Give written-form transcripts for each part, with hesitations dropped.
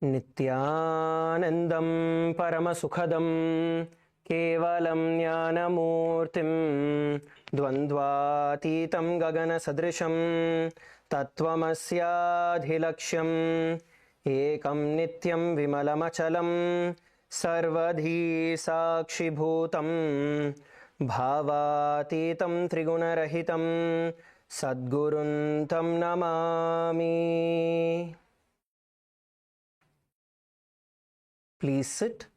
Nithyanandam Paramasukhadam Kevalam Jnanamurtim Dvandvatitam Gagana Sadrisham Tattvamasyadhilaksham Ekam Nityam Vimalamachalam Sarvadhi Sakshibhutam Bhavatitam Trigunarahitam Sadguruntam Namami. Please sit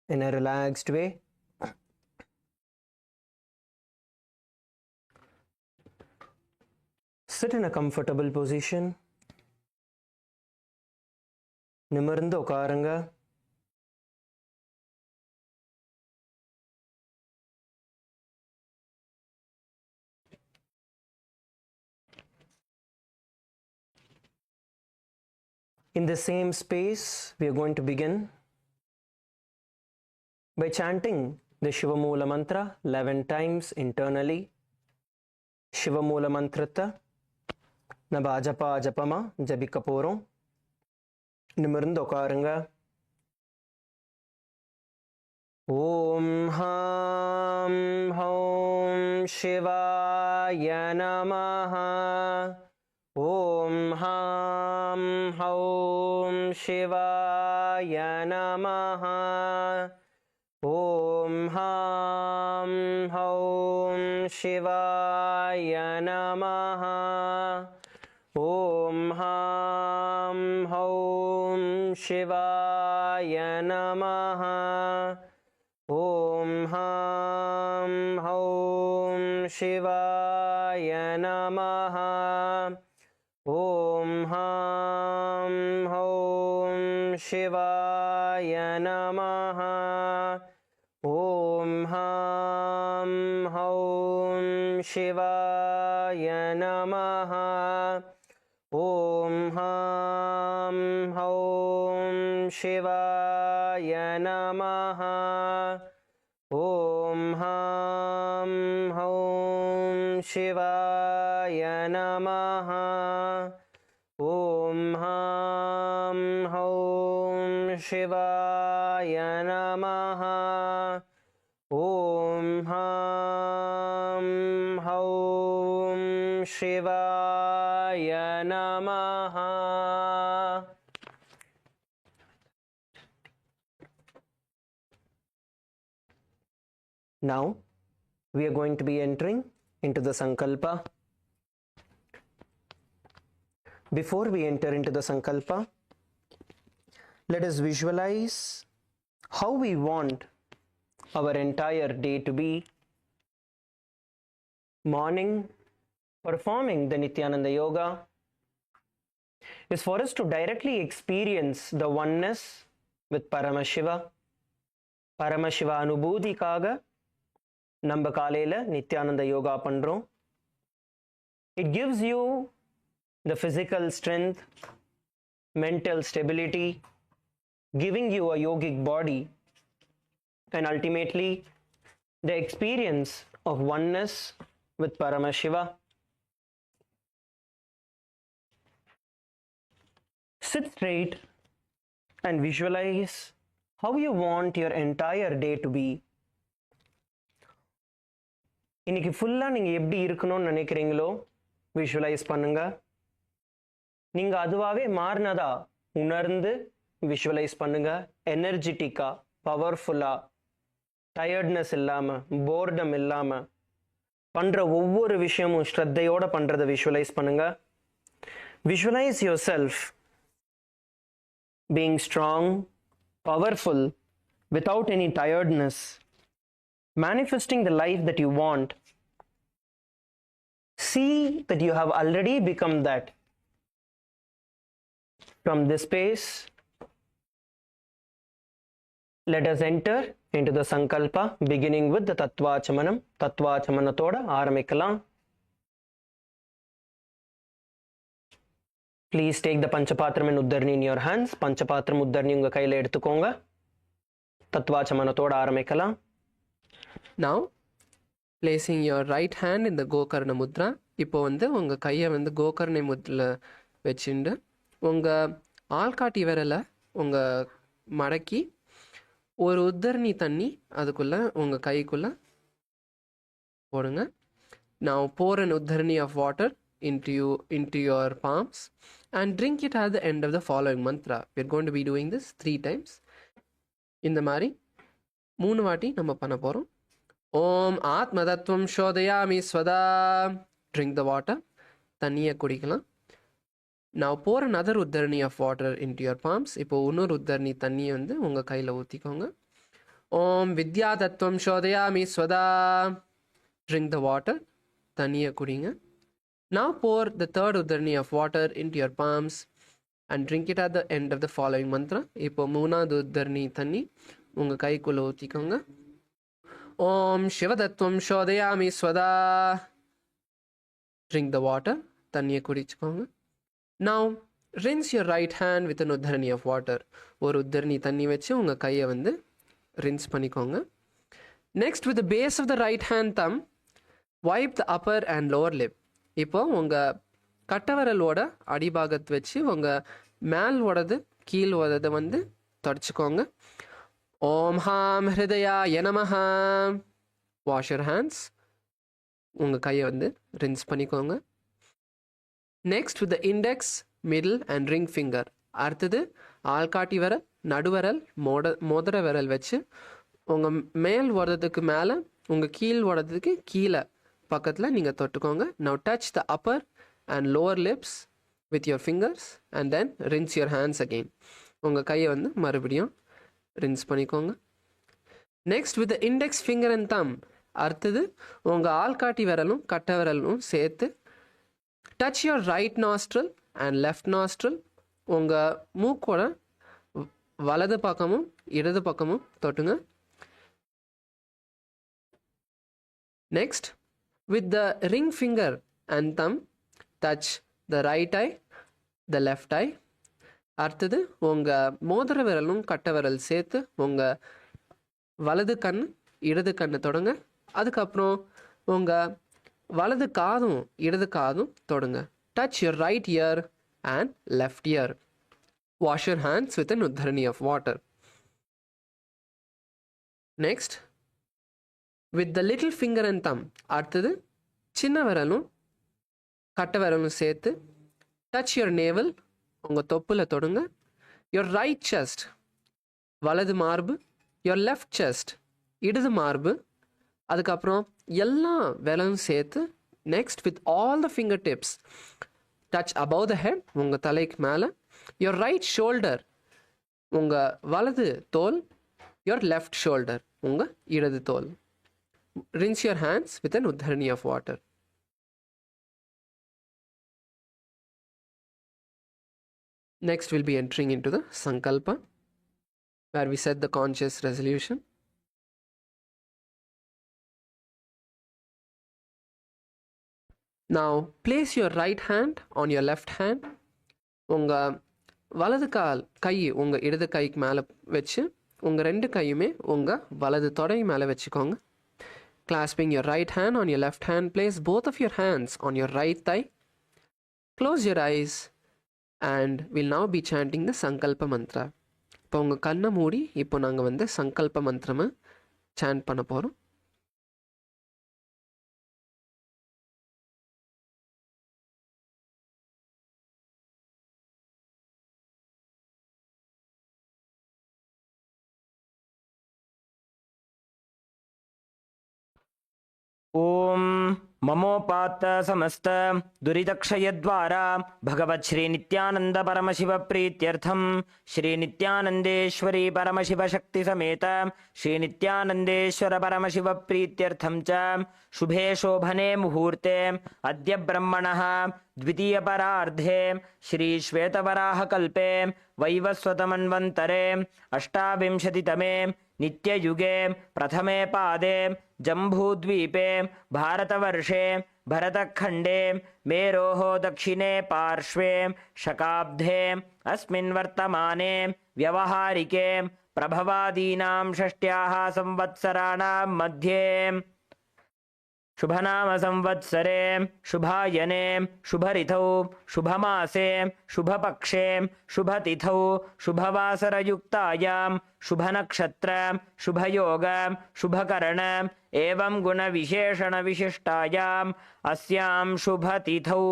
in a relaxed way. Sit in a comfortable position. நிமிர்ந்து உட்காருங்க. In the same space, we are going to begin by chanting the Shivamoola mantra 11 times internally. Shivamoola mantrata நம்ம ஜபமா ஜபிக்க போறோம். நிமிர்ந்து உட்காருங்க. ஓம் ஹாம் ஹௌம் சிவாய நமஹ. ஓம் ஹாம் ஹௌம் சிவாய நமஹ. ஓம் ஹாம் ஹௌம் சிவாய நமஹ. ஓம் ஹாம் ஹௌம் சிவாய நமஹ. ஓம் ஹாம் ஹௌம் சிவாய நமஹ. ஓம் ஹாம் ஹௌம் சிவாய நமஹ. ஓம் ஹாம் ஹௌம் சிவாய நமஹ. ஓம் ஹாம் ஹௌம் சிவாய நமஹ. ஓம் ஹாம் ஹௌம் சிவாய நமஹ. ஓம் ஹாம் ஹௌம் சிவாய நமஹ. ஓம் ஹாம் ஹௌம் சிவாய நமஹ. Now we are going to be entering into the Sankalpa. Before we enter into the Sankalpa, let us visualize how we want our entire day to be. Morning, performing the Nithyananda Yoga is for us to directly experience the oneness with Paramashiva. Paramashiva anubhudikaga நம்ம காலையில் நித்யானந்த யோகா பண்ணுறோம். It gives you the physical strength, mental stability, giving you a yogic body, and ultimately the experience of oneness with Paramashiva. Sit straight and visualize how you want your entire day to be. இன்னைக்கு ஃபுல்லாக நீங்கள் எப்படி இருக்கணும்னு நினைக்கிறீங்களோ visualise பண்ணுங்க. நீங்கள் அதுவாகவே மாறினதா உணர்ந்து விஷுவலைஸ் பண்ணுங்க. எனர்ஜெட்டிக்காக, பவர்ஃபுல்லாக, டயர்ட்னஸ் இல்லாமல், போர்டம் இல்லாமல் பண்ணுற ஒவ்வொரு விஷயமும் ஸ்ரத்தையோடு பண்ணுறதை விஷுவலைஸ் பண்ணுங்க. Visualise your self being strong, powerful, without any tiredness, manifesting the life that you want. See that you have already become that. From this space, let us enter into the Sankalpa, beginning with the Tattvachamanam. Tattvachamanathoda ஆரம்பிக்கலாம். Please take the Panchapatram and Uddarni in your hands. Panchapatram Uddarni உங்க கையில் எடுத்துக்கோங்க. தத்வாச்சமனத்தோட ஆரம்பிக்கலாம். Now, placing your right hand in the Gokarna Mudra. இப்போ உங்கள் கையை கோகர்ணை முத்ரில் வச்சுட்டு உங்கள் ஆள்காட்டி விரலை உங்கள் மடக்கி ஒரு உத்தரணி தண்ணி அதுக்குள்ளே உங்கள் கைக்குள்ளே போடுங்க. Now pour an uddharani of water into your palms and drink it at the end of the following mantra. We are going to be doing this 3 times. இந்த மாதிரி 3 வாட்டி நம்ம பண்ண போகிறோம். ஓம் ஆத்மதத்துவம் சோதயாமி ஸ்வதா. Drink the water. தண்ணியை குடிக்கலாம். Now pour another uddharani of water into your palms. இப்போ இன்னொரு உத்தரணி தண்ணியை வந்து உங்கள் கையில் ஊற்றிக்கோங்க. ஓம் வித்யா தத்துவம் சோதயாமி ஸ்வதா. Drink the water. தண்ணியை குடிங்க. Now pour the third uddharani of water into your palms and drink it at the end of the following mantra. இப்போ 3வது உத்தரணி தண்ணி உங்கள் கைக்குள்ளே ஊற்றிக்கோங்க. ஓம் சிவதத்துவம் சோதயாமி ஸ்வதா. Drink the water. தண்ணியை குடிச்சுக்கோங்க. Now rinse your right hand with an uddharani of water. ஒரு உத்தரணி தண்ணி வச்சு உங்கள் கையை வந்து rinse பண்ணிக்கோங்க. Next, with the base of the right hand thumb, wipe the upper and lower lip. இப்போ உங்கள் கட்டவரலோட அடிபாகத்தை வச்சு உங்கள் மேல் ஓடது கீழ் ஓடதை வந்து தொடச்சிக்கோங்க. ஓம் ஹாம் ஹிருதயா யனமஹா. Wash your hands. உங்கள் கையை வந்து ரின்ஸ் பண்ணிக்கோங்க. Next with the index, middle and ring finger. அடுத்தது ஆள்காட்டி விரல், நடுவரல், மோதிர விரல் வச்சு உங்கள் மேல் ஓடுறதுக்கு மேலே உங்கள் கீழ் ஓடுறதுக்கு கீழே பக்கத்தில் நீங்கள் தொட்டுக்கோங்க. Now touch the upper and lower lips with your fingers and then rinse your hands again. உங்கள் கையை வந்து மறுபடியும் ரின்ஸ் பண்ணிக்கோங்க. Next with the index finger and thumb. அடுத்தது உங்கள் ஆள்காட்டி விரலும் கட்டை விரலும் சேர்த்து touch your right nostril and left nostril. உங்கள் மூக்கோட வலது பக்கமும் இடது பக்கமும் தொட்டுங்க. Next with the ring finger and thumb, touch the right eye, the left eye. அடுத்தது உங்கள் மோதிர விரலும் கட்டை விரல் சேர்த்து உங்கள் வலது கண் இடது கண்ணை தொடுங்க. அதுக்கப்புறம் உங்கள் வலது காதும் இடது காதும் தொடுங்க. Touch your right ear and left ear. Wash your hands with an uddharani of water. Next, with the little finger and thumb. அடுத்தது சின்ன விரலும் கட்டை விரலும் சேர்த்து டச் யுவர் நேவல். உங்கள் தொப்பில் தொடுங்க. யுவர் ரைட் செஸ்ட், வலது மார்பு. யுவர் லெஃப்ட் செஸ்ட், இடது மார்பு. அதுக்கப்புறம் எல்லா விரலும் சேர்த்து next with all the finger tips touch above the head. உங்கள் தலைக்கு மேலே. யுவர் ரைட் ஷோல்டர், உங்கள் வலது தோல். யுவர் லெஃப்ட் ஷோல்டர், உங்கள் இடது தோல். Rinse your hands with an uddharani of water. Next, we'll be entering into the sankalpa, where we set the conscious resolution. Now, place your right hand on your left hand. உங்கள் வலது கை உங்கள் இடது கைக்கு மேலே வச்சு உங்கள் 2 கையுமே உங்கள் வலது தொடை மேலே வச்சுக்கோங்க. Clasping your right hand on your left hand, place both of your hands on your right thigh. Close your eyes and we'll now be chanting the Sankalpa mantra. இப்போ உங்கள் கண்ணை மூடி இப்போ நாங்கள் வந்து சங்கல்ப மந்திரமை சாண்ட் பண்ண போகிறோம். ओम ममोपात्त समस्त दुरितक्षयद्वारा भगवत् श्री नित्यानंद परमशिव प्रीत्यर्थम श्री नित्यानंदेश्वरी परमशिव शक्ति समेत श्री नित्यानंदेश्वर परमशिव प्रीत्यर्थम च शुभे शोभने मुहूर्ते अद्य ब्रह्मणः द्वितीय परार्धे श्री श्वेतवराह कल्पे वैवस्वतमन्वन्तरे अष्टाविंशतितमे नित्ययुगे प्रथमे पादे जम्बूद्वीपे भारतवर्षे भरतखण्डे मेरोः दक्षिणे पार्श्वे शकाब्धे अस्मिन् वर्तमाने व्यवहारिके प्रभवादीनां षष्ट्याः संवत्सराणां मध्ये शुभनाम संवत्सरे शुभायने शुभऋतौ शुभमासे शुभपक्षे शुभतिथौ शुभवासरयुक्तायां शुभनक्षत्र शुभयोग शुभकर्ण एवं गुणविशेषणविशिष्टायाम् अस्यां शुभतिथौ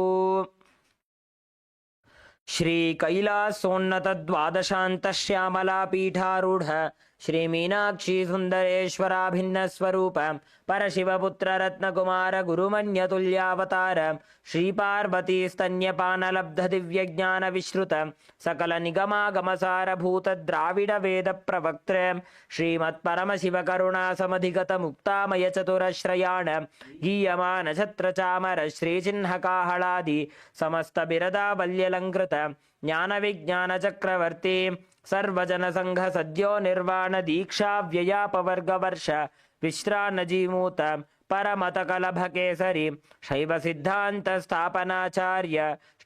श्री कैलासोन्नत द्वादशांत श्यामला पीठारूढ़ श्री मीनाक्षी सुंदरेश्वराभिन्न स्वरूप परशिवपुत्र रत्नकुमार गुरुमन्यतुल्यावतार श्री पार्वती स्तन्यपानलब्ध दिव्य ज्ञान विश्रुत सकल निगमागमसार भूत द्राविड वेद प्रवक्त्र श्रीमत्परमशिव करुणा समधिगत मुक्तामय चतुरश्रयाण गीयमान छत्र चामर श्री चिन्ह काहलादि समस्त बिरदा बल्यलंकृत ज्ञान विज्ञान चक्रवर्ती सर्वजन संघ सद्यो निर्वाण दीक्षा व्ययापवर्ग वर्ष विश्रानजीमूत परमत कलभ केसरी शैव सिद्धांत स्थापनाचार्य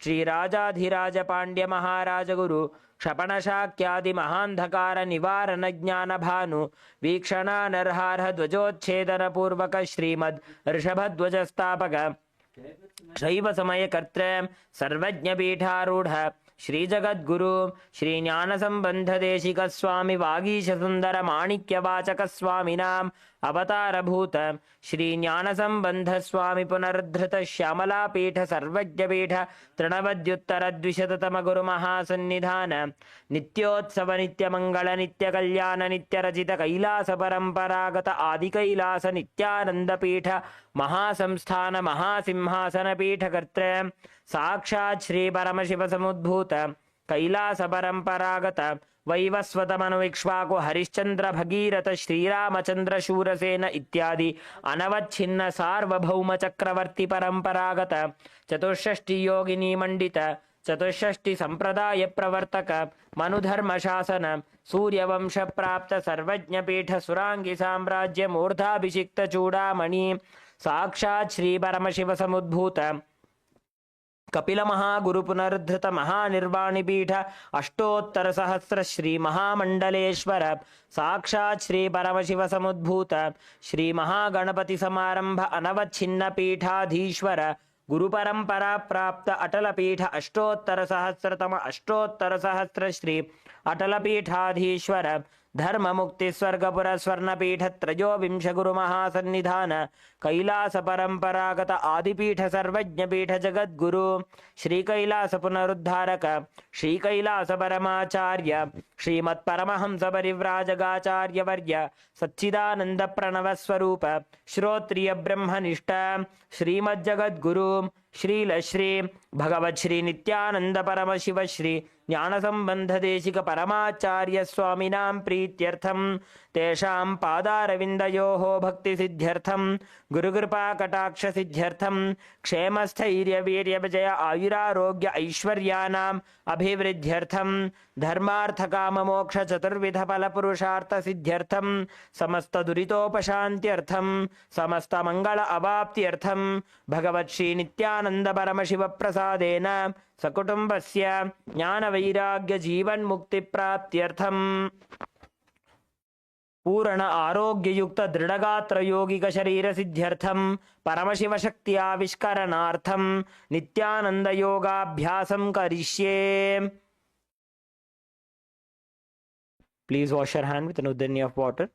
श्री राजाधिराज पांड्य महाराज गुरु क्षपण शाक्यादि महांधकार निवारण ज्ञान भानु वीक्षणा नरहार ध्वजोच्छेदन पूर्वक श्रीमद ऋषभध्वज स्थापक शैव समय कर्त्र सर्वज्ञ पीठारूढ़ श्री जगद्गुरु श्री ज्ञान संबंध देशिक स्वामी वागीश सुंदर माणिक्य वाचक स्वामिनाम अवतार भूत श्री ज्ञान संबंध स्वामी पुनरुद्धृत श्यामला पीठ सर्वज्ञ पीठ तृणवद्युत्तर द्विशततम गुरु महासन्निधान नित्योत्सव नित्य मंगल नित्य कल्याण नित्य रचित कैलास परंपरागत आदि कैलास नित्यानंद पीठ महासंस्थान महासिंहासन पीठ कर्त्र साक्षात् श्री परमशिव समुद्भूत कैलास परंपरागत वैवस्वत मनुविक्ष्वाकु हरिश्चंद्र भगीरथ श्रीरामचंद्र शूरसेन इत्यादि अनवच्छिन्न सार्वभौम चक्रवर्ती परंपरागत चतुष्षष्टि योगिनी मंडित चतुष्षष्टि संप्रदाय प्रवर्तक मनुधर्म शासन सूर्यवंश प्राप्त सर्वज्ञ पीठ सुरांगी साम्राज्य मूर्धाभिषिक्त चूड़ामणि साक्षात् श्री परमशिव समुद्भूत कपिल महागुरु पुनरुद्धृत महानिर्वाणी पीठ अष्टोत्तर सहस्र श्री महामंडलेश्वर साक्षात् श्री परमशिव समुद्भूत श्री महागणपति समारंभ अनवच्छिन्न पीठाधीश्वर गुरु परंपरा प्राप्त अटल पीठ अष्टोत्तर सहस्र श्री अटल पीठाधीश्वर धर्म मुक्ति स्वर्गपुर स्वर्णपीठ त्रयोविंश गुरु महासन्निधान कैलास परंपरागत आदिपीठ सर्वज्ञ पीठ जगद्गुरु श्री कैलास पुनरुद्धारक श्री कैलास परमाचार्य श्रीमत्परमहंस परिव्राजकाचार्य वर्य सच्चिदानंद प्रणव स्वरूप श्रोत्रिय ब्रह्मनिष्ठ श्रीमज्जगद्गुरु श्रील श्री भगवत् श्री नित्यानंद परम शिव श्री ज्ञान संबंध देशिक परमाचार्य स्वामिनां प्रीत्यर्थम तेषां पादारविन्दयोः भक्ति सिद्ध्यर्थम गुरुकृपा कटाक्ष सिद्ध्यर्थम क्षेम स्थैर्य वीर्य विजय आयुरारोग्य ऐश्वर्यानाम् अभिवृद्ध्यर्थम धर्मार्थ काम मोक्ष चतुर्विध फल पुरुषार्थ सिद्ध्यर्थम समस्त दुरितोपशान्त्यर्थम समस्त मंगल अवाप्त्यर्थम भगवत् श्री नित्यानंद परम शिव प्रसादेन सकुटुंबस्य ज्ञान वैराग्य जीवन मुक्ति प्राप्त्यर्थम पूर्ण आरोग्य युक्त दृढ़गात्र योगिक शरीर सिद्ध्यर्थम परमशिव शक्ति आविष्करणार्थम नित्यानंद योगाभ्यासं करिष्ये. Please wash your hand with an udani of water.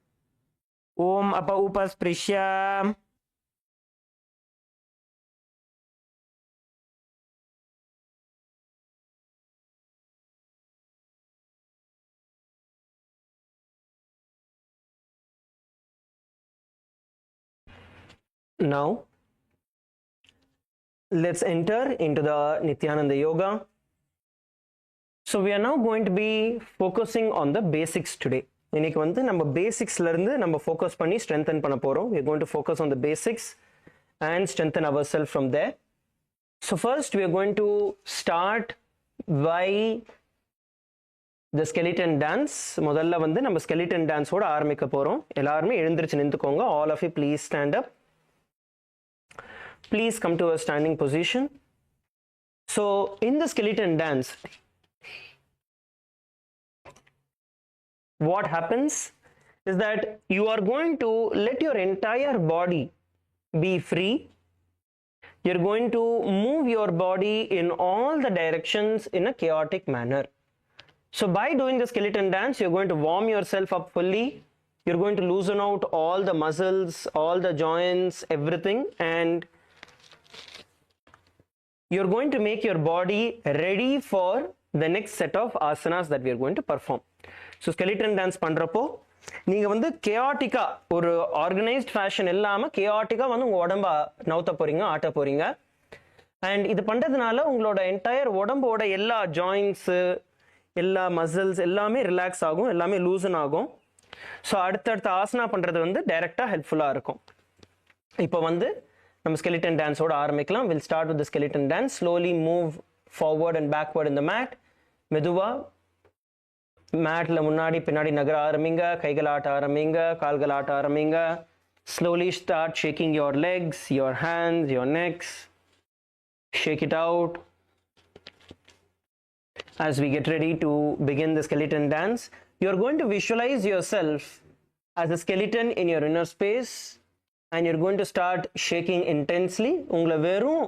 Om apa upasprishya. Now, let's enter into the Nithyananda Yoga. So, we are now going to be focusing on the basics today. இன்னைக்கு வந்து நம்ம பேசிக்ஸ்ல இருந்து நம்ம focus பண்ணி strengthen பண்ண போறோம். We are going to focus on the basics and strengthen ourselves from there. So first we are going to start by the skeleton dance. முதல்ல வந்து நம்ம skeleton dance ஓட ஆரம்பிக்க போறோம். எல்லாரும் எழுந்திருச்சு நின்னுக்கோங்க. All of you please stand up. Please come to a standing position. So in the skeleton dance, what happens is that you are going to let your entire body be free. You're going to move your body in all the directions in a chaotic manner. So by doing the skeleton dance, you're going to warm yourself up fully. You're going to loosen out all the muscles, all the joints, everything, and you're going to make your body ready for the next set of asanas that we are going to perform. So skeleton dance பண்றப்போ நீங்க வந்து chaotic-ஆ ஒரு organized fashion இல்லாம chaotic-ஆ வந்து உங்க உடம்ப நவுத்த போறீங்க, ஆட்ட போறீங்க. And இது பண்றதுனால உங்களோட entire உடம்போட எல்லா joints, எல்லா muscles எல்லாமே ரிலாக்ஸ் ஆகும், எல்லாமே லூசன் ஆகும். ஸோ அடுத்தடுத்த ஆசனா பண்றது வந்து டைரக்டா ஹெல்ப்ஃபுல்லா இருக்கும். இப்போ வந்து நம்ம skeleton டான்ஸோட ஆரம்பிக்கலாம். We'll start with the skeleton dance. Slowly move forward and backward in the mat. மெதுவா மேட்ல முன்னாடி பின்னாடி நகர ஆரம்பிங்க, கைகள் ஆட்ட ஆரம்பிங்க, கால்கள் ஆட்ட ஆரம்பிங்க. Slowly start shaking your legs, your hands, your necks. Shake it out. As we get ready to begin the skeleton dance, you're going to visualize yourself as a skeleton in your inner space, and you're going to start shaking intensely. உங்களை வெறும்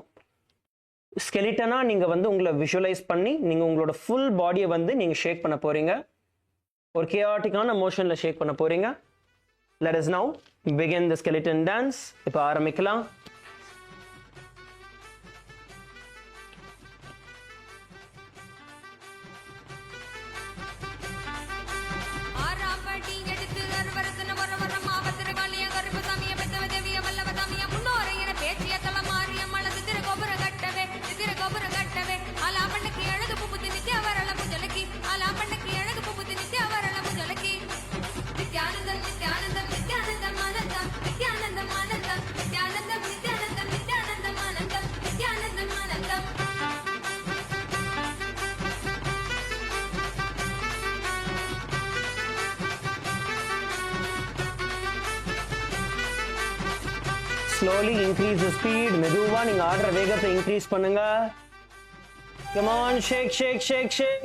ஸ்கெலிட்டனா நீங்க வந்து உங்களை visualise பண்ணி நீங்க உங்களோட full பாடியை வந்து நீங்க ஷேக் பண்ண போறீங்க. ஒரு chaotic-ஆன மோஷன்ல ஷேக் பண்ண போறீங்க. Let us now begin the skeleton dance. இப்போ ஆரம்பிக்கலாம். Slowly increase the speed. மெதுவா நீங்க ஆடுற வேகத்தை இன்க்ரீஸ் பண்ணுங்க. Come on, shake, shake, shake, shake.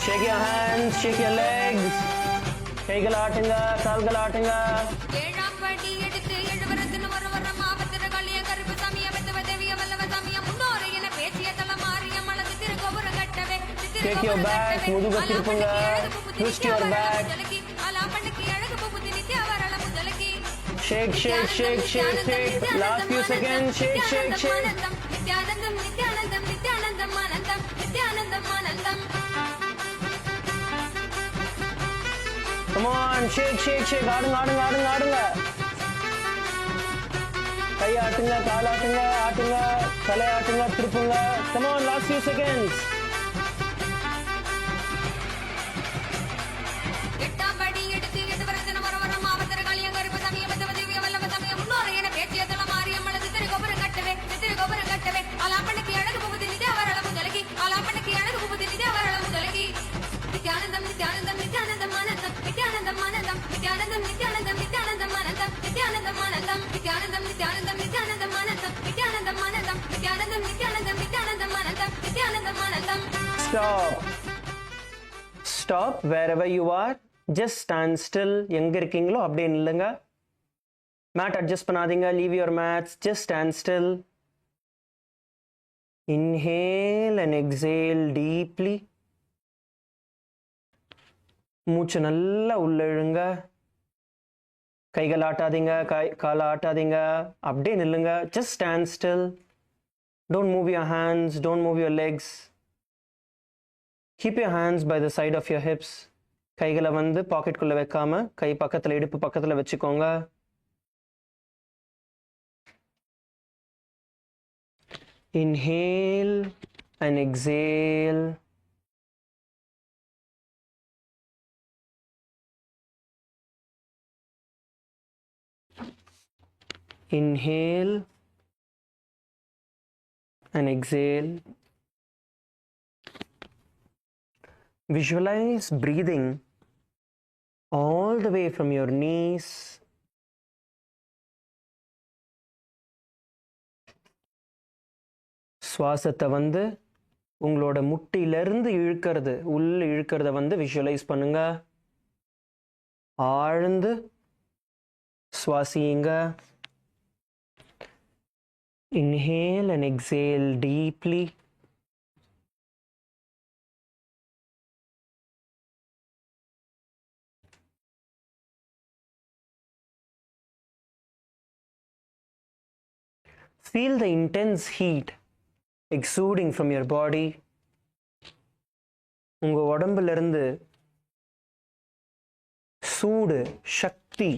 Shake your hands, shake your legs. கைகள் ஆட்டுங்க, கால்கள் ஆட்டுங்க. Take your back, முதுக திருப்புங்க. Twist your back. Shake, shake, shake, shake, shake. Last few seconds. Shake, shake, shake. Come on, shake, shake, shake. ஆடுங்க, ஆடுங்க, ஆடுங்க, ஆடுங்க. கை ஆட்டுங்க, கால் ஆட்டுங்க, ஆட்டுங்க, தலை ஆட்டுங்க, திருப்புங்க. Come on, last few seconds. Stop. Stop wherever you are. Just stand still. எங்க இருக்கீங்களோ அப்படியே நில்லுங்க. Mat adjust பண்ணாதீங்க. Leave your mats. Just stand still. Inhale and exhale deeply. மூச்சு நல்லா உள்ள இழுங்க. கைகள் ஆட்டாதீங்க, கால் ஆட்டாதீங்க, அப்படியே நில்லுங்க. Just stand still. Don't move your hands, don't move your legs. Keep your hands by the side of your hips. கைகளை வந்து பாக்கெட்டுக்குள்ள வைக்காம கை பக்கத்துல, இடுப்பு பக்கத்துல வச்சுக்கோங்க. Inhale and exhale. Inhale and exhale. Visualize breathing all the way from your knees சுவாசத்தை வந்து உங்களோட முட்டியிலிருந்து இழுக்கிறது, உள்ள இழுக்கிறத வந்து விஷுவலைஸ் பண்ணுங்க. ஆழ்ந்து சுவாசியுங்க. Inhale and exhale deeply. Feel the intense heat exuding from your body. உங்க உடம்புல இருந்து சூடு, சக்தி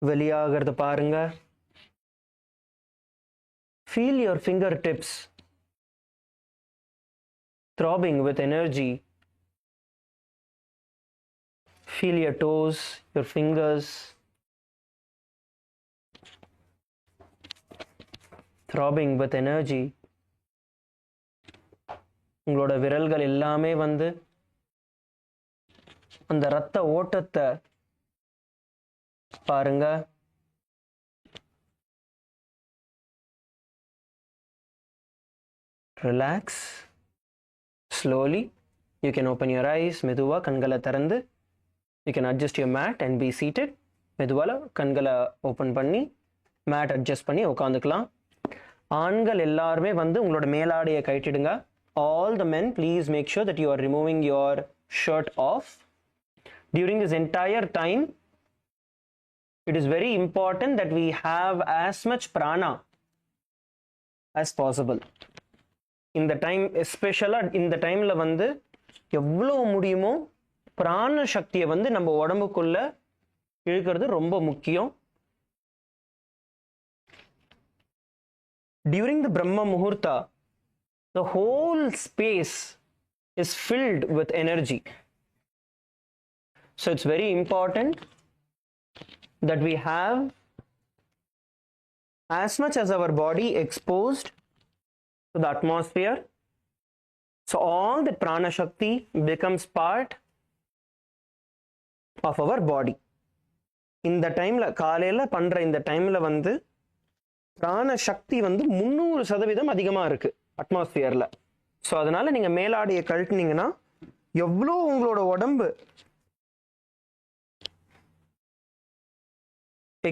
வெளியாகிறத பாருங்க. Feel your fingertips throbbing with energy. Feel your toes, your fingers throbbing with energy. உங்களோட விரல்கள் எல்லாமே வந்து அந்த இரத்த ஓட்டத்தை பாருங்க. Relax. Slowly. You can open your eyes. மெதுவா கண்களை திறந்து you can adjust your mat and be seated. மெதுவால கண்களை ஓப்பன் பண்ணி மேட் அட்ஜஸ்ட் பண்ணி உட்காந்துக்கலாம். ஆண்கள் எல்லாருமே வந்து உங்களோட மேலாடையை கழட்டிடுங்க. All the men, please make sure that you are removing your shirt off. During this entire time, it is very important that we have as much prana as possible. இந்த time எஸ்பெஷலாக இந்த டைமில் வந்து எவ்வளோ முடியுமோ பிராண சக்தியை வந்து நம்ம உடம்புக்குள்ள இழுக்கிறது ரொம்ப முக்கியம். During the Brahma Muhurta, the whole space is filled with energy. So it's very important that we have as much as our body exposed to the atmosphere. So all the prana shakti becomes part of our body. இந்த டைம்ல காலையில பண்ற இந்த டைம்ல வந்து பிராண சக்தி வந்து 300% அதிகமா இருக்கு அட்மாஸ்பியர்ல. ஸோ அதனால நீங்க மேலாடையை கழட்டினீங்கன்னா எவ்வளோ உங்களோட உடம்பு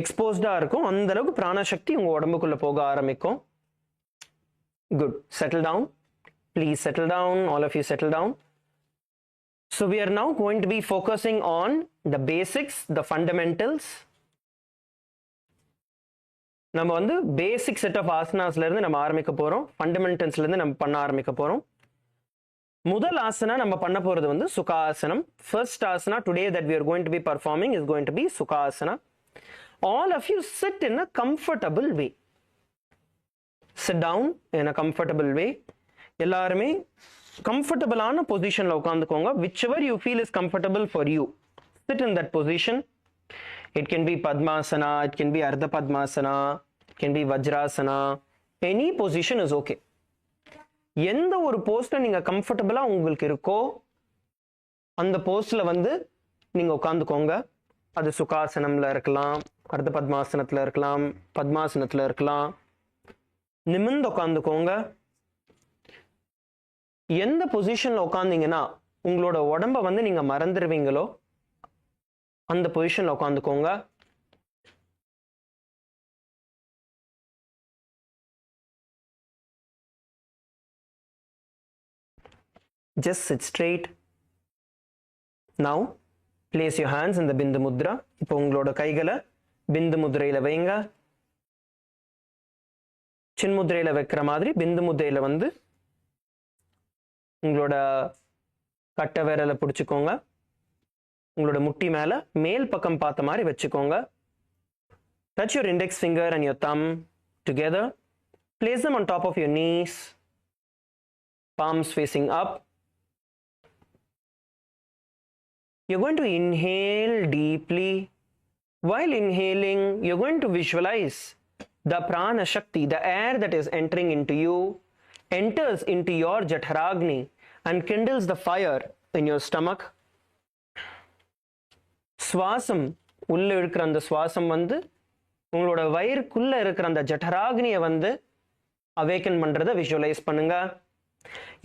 எக்ஸ்போஸ்டா இருக்கும் அந்த அளவுக்கு பிராணசக்தி உங்க உடம்புக்குள்ள போக ஆரம்பிக்கும். Good. Settle down. Please settle down. All of you settle down. So we are now going to be focusing on the basics, the fundamentals. நம்ம வந்து பேசிக் செட் ஆஃப் ஆசனாஸ்ல இருந்து நம்ம ஆரம்பிக்க போறோம். ஃபண்டமெண்டல்ஸ்ல இருந்து நம்ம பண்ண ஆரம்பிக்க போறோம். முதல் ஆசனா நம்ம பண்ண போறது வந்து sukhasana. First asana today that we are going to be performing is going to be Sukhasana. All of you sit in a comfortable way. Sit down in a comfortable way. எல்லாருமே கம்ஃபர்டபுளான பொசிஷன்ல உட்காந்துக்கோங்க. whichever you feel is comfortable for you. Sit in that position. It can be Padmasana, it can be Ardha Padmasana, it can be Vajrasana. Any position is okay. எந்த ஒரு போஸ்ட்ல நீங்க கம்ஃபர்டபுளா உங்களுக்கு இருக்கோ அந்த போஸ்ட்ல வந்து நீங்க உட்காந்துக்கோங்க. அது சுகாசனம்ல இருக்கலாம், அர்த்த பத்மாசனத்துல இருக்கலாம், பத்மாசனத்துல இருக்கலாம். நிமிர்ந்து உட்காந்துக்கோங்க. எந்த பொசிஷன்ல உட்காந்தீங்கன்னா உங்களோட உடம்ப வந்து நீங்க மறந்துடுவீங்களோ அந்த பொசிஷன்ல உட்காந்துக்கோங்க. Just sit straight. Now place your hands in the Bindu Mudra. இப்போ உங்களோட கைகளை பிந்து முத்ரையில வைங்க. சின்முத்ரையில வைக்கிற மாதிரி பிந்து முத்ரையில வந்து உங்களோட கட்டை விரலை பிடிச்சுக்கோங்க. உங்களோட முட்டி மேல மேல் பக்கம் பார்த்த மாதிரி வச்சுக்கோங்க. Touch your index finger and your thumb together. Place them on top of your knees. Palms facing up. You're going to inhale deeply. While inhaling, you're going to visualize the prana shakti, the air that is entering into you, enters into your Jatharagni and kindles the fire in your stomach. சுவாசம் உள்ள இருக்கிற அந்த சுவாசம் வந்து உங்களோட வயிறுக்குள்ள இருக்கிற அந்த ஜఠராக்னியை வந்து அவேக்கன் பண்றதை விஷுவலைஸ் பண்ணுங்க.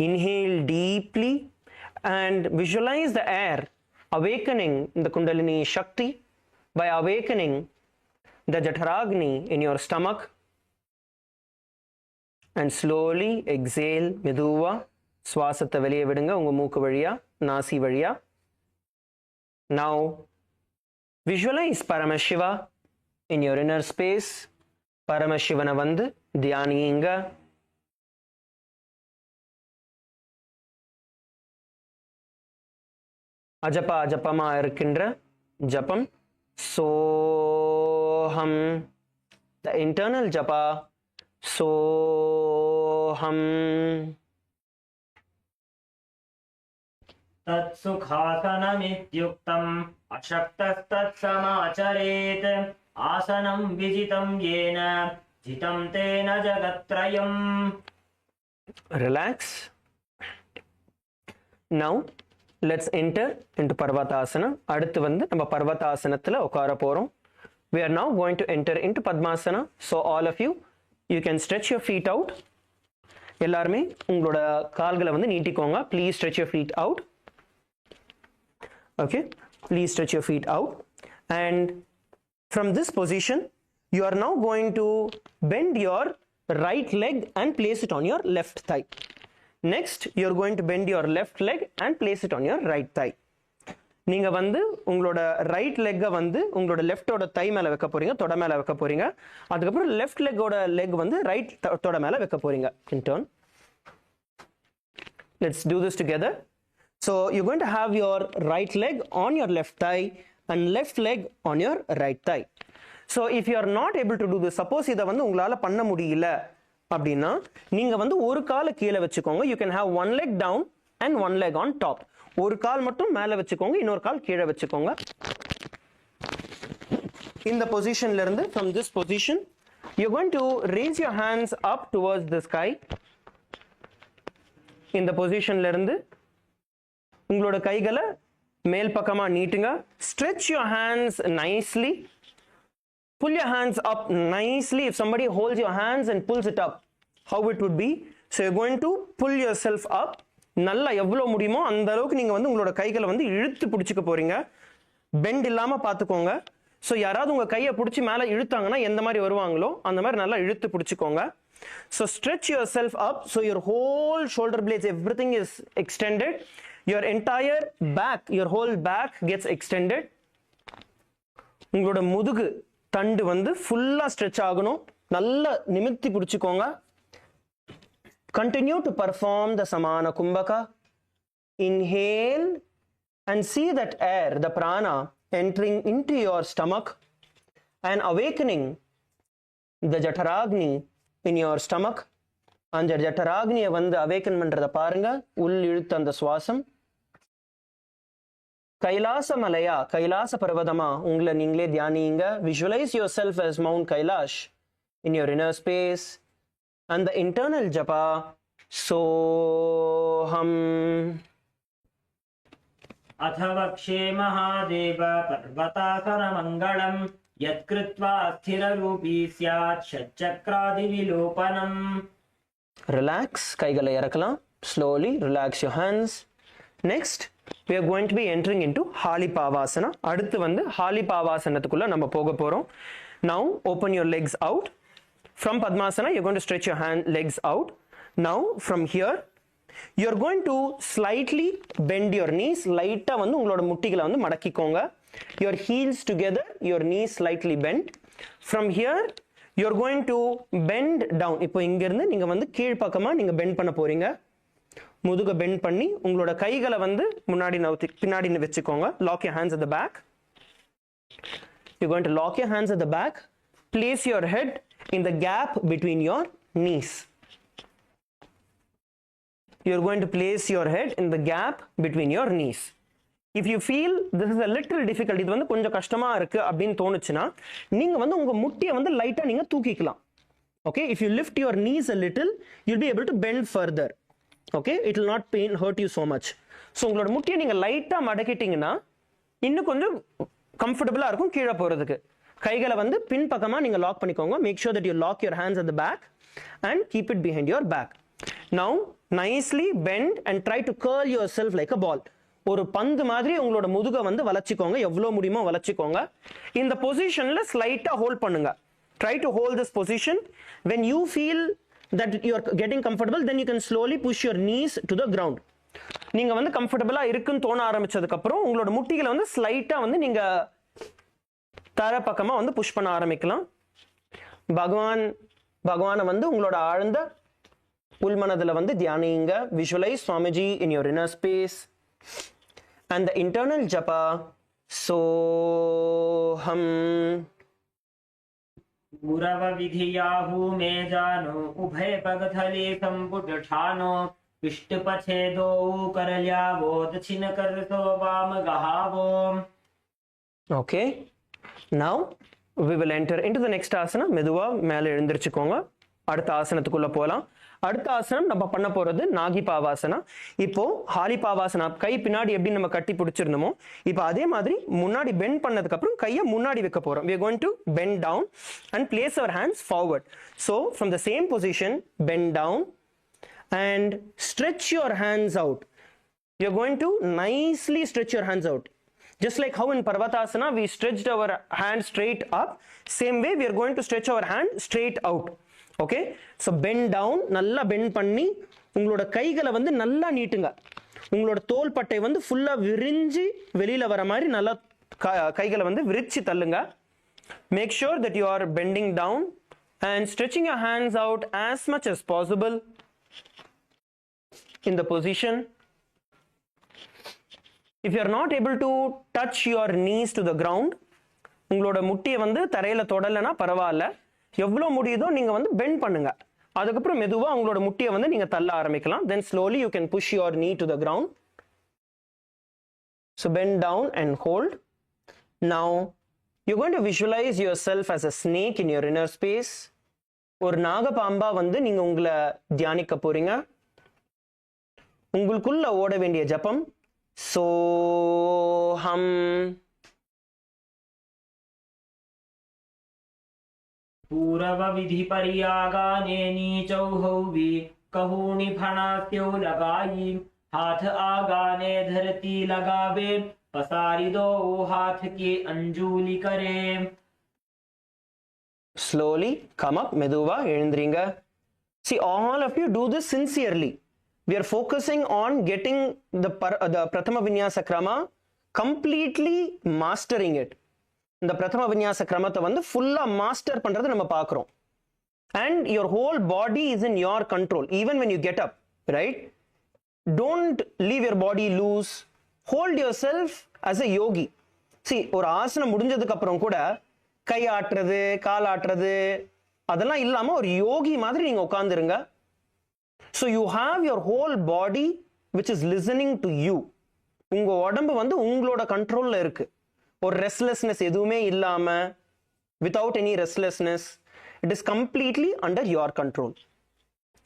Inhale deeply and visualize the air awakening the Kundalini Shakti by awakening the Jataragni in your stomach. And slowly exhale, மெதுவா சுவாசத்தை வெளியே விடுங்க உங்க மூக்கு வழியா, நாசி வழியா. Now visualize Paramashiva in your inner space. பரமசிவனை வந்து தியானியுங்க. அஜபமா இருக்கின்ற ஜபம் சோஹம், the internal japa soham. तत्सुखासनमित्युक्तम् अशक्तस्तत्समाचरेत् आसनं विजितं येन जितं तेन जगत्त्रयम्. Relax. Now let's enter into Parvatasana. அடுத்து வந்து நம்ம பர்வதாசனத்துல உட்கார போறோம். We are now going to enter into Padmasana. So all of you can stretch your feet out. எல்லாருமே உங்களோட கால்களை வந்து நீட்டிக்கோங்க. Please stretch your feet out. Okay, please stretch your feet out. And from this position, you are now going to bend your right leg and place it on your left thigh. Next, you are going to bend your left leg and place it on your right thigh. நீங்க வந்து உங்களோட right லெக்கை வந்து உங்களோட லெஃப்டோட தை மேல வைக்க போறீங்க, தொட மேல வைக்க போறீங்க. அதுக்கப்புறம் லெஃப்ட் லெக்கோட லெக் வந்து ரைட் தொட மேல வைக்க போறீங்க. In turn, let's do this together. So you're going to have your right leg on your left thigh and left leg on your right thigh. So if you are not able to do this, suppose இதை வந்து உங்களால பண்ண முடியல அப்படின்னா நீங்க வந்து ஒரு காலை கீழே வச்சுக்கோங்க. You can have one leg down and one leg on top. ஒரு கால் மட்டும் மேல வச்சுக்கோங்க, இன்னொரு கால் கீழே வச்சுக்கோங்க. இந்த பொசிஷன்ல இருந்து, from this position, you're going to raise your hands up towards the sky. இந்த பொசிஷன்ல இருந்து உங்களோட கைகளை மேல் பக்கமா நீட்டுங்க. Stretch your hands nicely. Pull your hands up nicely. If somebody holds your hands and pulls it up, how it would be? So you're going to pull yourself up. நல்லா எவ்வளவு முடியுமோ அந்த அளவுக்கு நீங்க வந்து உங்களோட கைகளை வந்து இழுத்து பிடிச்சுக்க போறீங்க. பெண்ட் இல்லாம பாத்துக்கோங்க. ஸோ யாராவது உங்க கையை பிடிச்சி மேல இழுத்தாங்கன்னா எந்த மாதிரி வருவாங்களோ அந்த மாதிரி நல்லா இழுத்து பிடிச்சுக்கோங்க. So stretch yourself up. So your whole shoulder blades, everything is extended. Your entire back, your whole back gets extended. உங்களோட முதுகு தண்டு வந்து ஃபுல்லா ஸ்ட்ரெச் ஆகணும். நல்லா நிமித்தி பிடிச்சுக்கோங்க. Continue to perform the Samana Kumbhaka. Inhale and see that air, the prana, entering into your stomach and awakening the Jataragni in your stomach. அந்த ஜட்டராக்னியை வந்து அவேக்கன் பண்றத பாருங்க. உள் இழுத்து அந்த சுவாசம். கைலாச மலையா, கைலாச பர்வதமா உங்களை நீங்களே தியானிங்க. Visualize yourself as Mount Kailash in your inner space. And the internal japa soham. अथवक्षे Mahadev पर्वतासनमङ्गलम् यत्कृत्वा स्थिररूपी स्यात् षट्चक्रादिविलोपनम्. Relax, கைகளை இறக்கலாம். Slowly relax your hands. Next, we are going to be entering into Halipavasana. அடுத்து வந்து Halipavasanaத்துக்குள்ள நம்ம போக போறோம். Now open your legs out. From Padmasana, you're going to stretch your legs out. Now from here, you're going to slightly bend your knees. லைட்டா வந்து உங்களோட முட்டிகளை வந்து மடக்கிக்கோங்க. Your heels together, your knees slightly bent. From here, you're going to bend down. இப்போ இங்க இருந்து நீங்க வந்து கீழ் பக்கமா நீங்க bend பண்ண போறீங்க. முதுக bend பண்ணி உங்களோட கைகளை வந்து முன்னாடி நவுத்தி பின்னாடி வெச்சுக்கோங்க. Lock your hands at the back. You're going to lock your hands at the back. Place your head in the gap between your knees. You're going to place your head in the gap between your knees. If you feel this is a little difficult, இது வந்து கொஞ்சம் கஷ்டமா இருக்கு அப்படின்னு தோணுச்சுன்னா நீங்க வந்து உங்க முட்டியை வந்து லைட்டா நீங்க தூக்கிக்கலாம். Okay, if you lift your knees a little, you'll be able to bend further. Okay, it will not hurt you so much. So உங்களோட முட்டியை நீங்க லைட்டா மடக்கிட்டீங்கன்னா இன்னும் கொஞ்சம் கம்ஃபர்டபுளா இருக்கும் கீழே போறதுக்கு. கைகளை வந்து பின் பக்கமா நீங்க லாக் பண்ணிக்கோங்க. Make sure that you lock your hands at the back. and keep it behind your back. Now nicely bend and try to curl yourself like a ball. ஒரு பந்து மாதிரி உங்களோட முதுகை வந்து வளைச்சிக்கோங்க, எவ்வளோ முடியுமோ வளைச்சிக்கோங்க. இந்த பொசிஷன்ல ஸ்லைட்டா ஹோல்ட் பண்ணுங்க. Try to hold this position. When you feel that you are getting comfortable, then you can slowly push your knees to the ground. நீங்க வந்து கம்ஃபர்டபுளா இருக்குன்னு தோண ஆரம்பிச்சதுக்கு அப்புறம் உங்களோட முட்டிகளை வந்து ஸ்லைட்டா வந்து நீங்க தர பக்கமா வந்து புஷ் பண்ண ஆரம்பிக்கலாம். பகவானை வந்து உங்களோட ஆழ்ந்த உள்மனதுல வந்து தியானிங்க. Visualize Swamiji in your inner space and the internal japa soham. Gurav विधियाहु मे जानो उभय पगथले संपुट ठानो इष्टपछे दो करल्यावो दक्षिण करतो वाम गहावो. Okay, now we will enter into the next asana. மெதுவா மேல எழுந்திருச்சுக்கோங்க. அடுத்த ஆசனத்துக்குள்ள போலாம். அடுத்த ஆசனம் நம்ம பண்ண போறது நாகி பாவாசனா. இப்போ ஹாலி பாவாசனா கை பின்னாடி எப்படி நம்ம கட்டி பிடிச்சிருந்தோமோ இப்போ அதே மாதிரி முன்னாடி பெண்ட் பண்ணதுக்கு அப்புறம் கையை முன்னாடி வைக்க போறோம். We are going to bend down and place our hands forward. So from the same position, bend down and stretch your hands out. You are going to nicely stretch your hands out. Just like how in Parvatasana we stretched our hand straight up, same way we are going to stretch our hand straight out. Okay, so bend down, நல்லா bend பண்ணி உங்களோட கைகளை வந்து நல்லா நீட்டுங்க. உங்களோட தோள் பட்டை வந்து ஃபுல்லா விரிஞ்சு வெளியில வர மாதிரி நல்லா கைகளை வந்து விரிச்சு தள்ளுங்க. Make sure that you are bending down and stretching your hands out as much as possible in the position. If you are not able to touch your knees to the ground, உங்களோட முட்டியை வந்து தரையில தொடலைன்னா பரவாயில்ல, எவ்வளோ முடியுதோ நீங்க வந்து bend பண்ணுங்க. அதுக்கப்புறம் மெதுவா உங்களோட முட்டியை வந்து நீங்க தள்ள ஆரம்பிக்கலாம். Then slowly you can push your knee to the ground. So bend down and hold. Now you're going to visualize yourself as a snake in your inner space. ஒரு நாகபாம்பா வந்து நீங்க உங்களை தியானிக்க போறீங்க. உங்களுக்குள்ள ஓட வேண்டிய ஜபம் soham. पूरव विधि परियागाने नीचौ भी कहूनि फणास्यो लगाई हाथ आगाने धरती लगावे पसारी दो हाथ की अंजुली करे. Slowly come up, மெதுவா எழுந்திரீங்க. See, all of you do this sincerely. We are focusing on getting the Prathama Vinyasa Krama, completely mastering it. இந்த பிரதம விநியாச கிரமத்தை வந்து ஃபுல்லா மாஸ்டர் பண்றதை நம்ம பார்க்கிறோம். And your whole body is in your control even when you get up, right? Don't leave your body loose. Hold yourself as a yogi. See, ஒரு ஆசனம் முடிஞ்சதுக்கு அப்புறம் கூட கை ஆட்டுறது கால் ஆட்டுறது அதெல்லாம் இல்லாம ஒரு யோகி மாதிரி நீங்க உட்கார்ந்துருங்க. So you have your whole body which is listening to you. உங்க உடம்பு வந்து உங்களோட கண்ட்ரோல்ல இருக்கு. ஒரு ரெஸ்ட்லெஸ்னஸ் எதுவுமே இல்லாம, without any restlessness, it is completely under your control.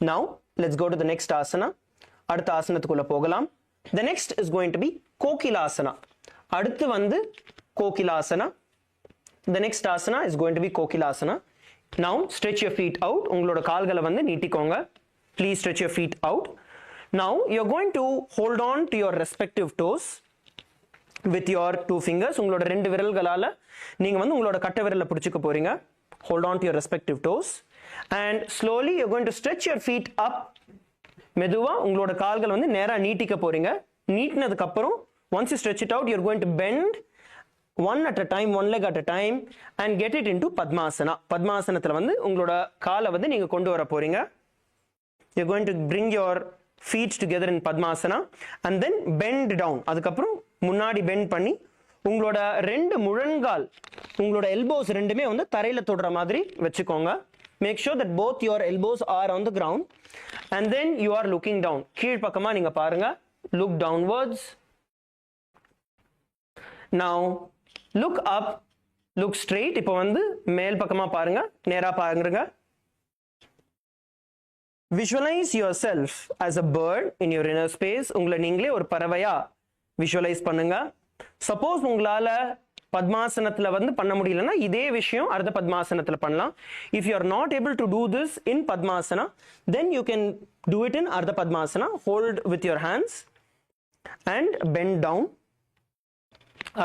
Now let's go to the next asana. அடுத்த ஆசனத்துக்குள்ள போகலாம். The next is going to be kokilasana. அடுத்து வந்து kokilasana. The next asana is going to be kokilasana. Now stretch your feet out. உங்களோட கால்களை வந்து நீட்டிக்கோங்க. Please stretch your feet out. Now you're going to hold on to your respective toes with your two fingers. உங்களோட ரெண்டு விரல்களால நீங்க வந்து உங்களோட கட்டை விரலை பிடிச்சுக்க போறீங்க. Hold on to your respective toes and slowly you're going to stretch your feet up. மெதுவா உங்களோட கால்கள் வந்து நேரா நீட்டிக்க போறீங்க. நீட்டினதுக்கு அப்புறம் once you stretch it out, you're going to bend one at a time, one leg at a time and get it into Padmasana. பத்மாசனத்துல வந்து உங்களோட காலை வந்து நீங்க கொண்டு வர போறீங்க. You're going to bring your feet together in Padmasana and then bend down. அதுக்கப்புறம் முன்னாடி பெண்ட் பண்ணி உங்களோட ரெண்டு முழங்கால் உங்களோட எல்போஸ் ரெண்டுமே வந்து தரையில தொடுற மாதிரி வச்சுக்கோங்க. Make sure that both your elbows are on the ground and then you are looking down. கீழ் பக்கமா நீங்க பாருங்க. Look downwards. Now look up, look straight. இப்போ வந்து மேல் பக்கமா பாருங்க, நேரா பாருங்க. Visualize yourself as a bird in your inner space. உங்களை நீங்களே ஒரு பறவையா விஷுவலைஸ் பண்ணுங்க. சப்போஸ் உங்களால பத்மாசனத்துல வந்து பண்ண முடியலன்னா இதே விஷயம் அர்த்த பத்மாசனத்துல பண்ணலாம். If you are not able to do this in Padmasana, then you can do it in Ardha Padmasana. Hold with your hands and bend down.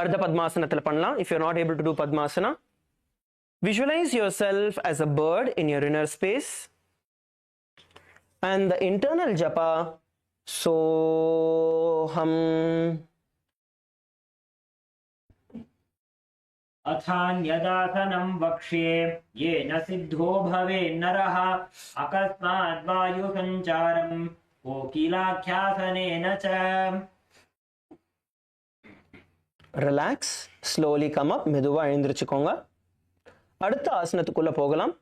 Ardha Padmasanathila பண்ணலாம். If you are not able to do Padmasana, visualize yourself as a bird in your inner space, and the internal japa soham. अथान्यदासनं वक्ष्ये येन सिद्धो भवेन्नरः अकस्मात् वायुसञ्चारं कोकिलाख्यासनेन च. Relax, slowly come up, மெதுவா எழுந்திருச்சுக்கோங்க. அடுத்த ஆசனத்துக்குள்ள போகலாம்.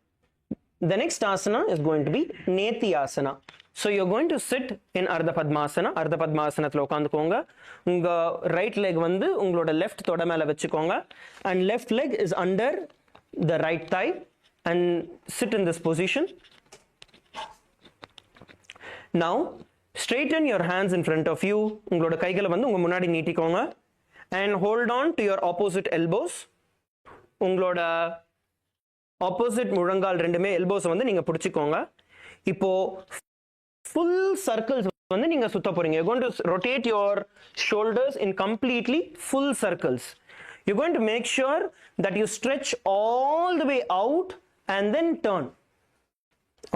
The next asana is going to be Nithyananda. So you're going to sit in Ardha Padmasana. Ardha Padmasanathila உட்கார்ந்துக்கோங்க. உங்க right leg வந்து உங்களோட left தொட மேல வச்சுக்கோங்க, and left leg is under the right thigh, and sit in this position. Now straighten your hands in front of you. உங்களோட கைகளை வந்து உங்க முன்னாடி நீட்டிக்கோங்க, and hold on to your opposite elbows. உங்களோட ஆப்போசிட் முழங்கால் ரெண்டுமே எல்போஸ் வந்து நீங்க பிடிச்சிக்கோங்க. இப்போ full circles வந்து நீங்க சுத்த போறீங்க. You're going to rotate your shoulders in completely full circles. You're going to make sure that you stretch all the way out and then turn.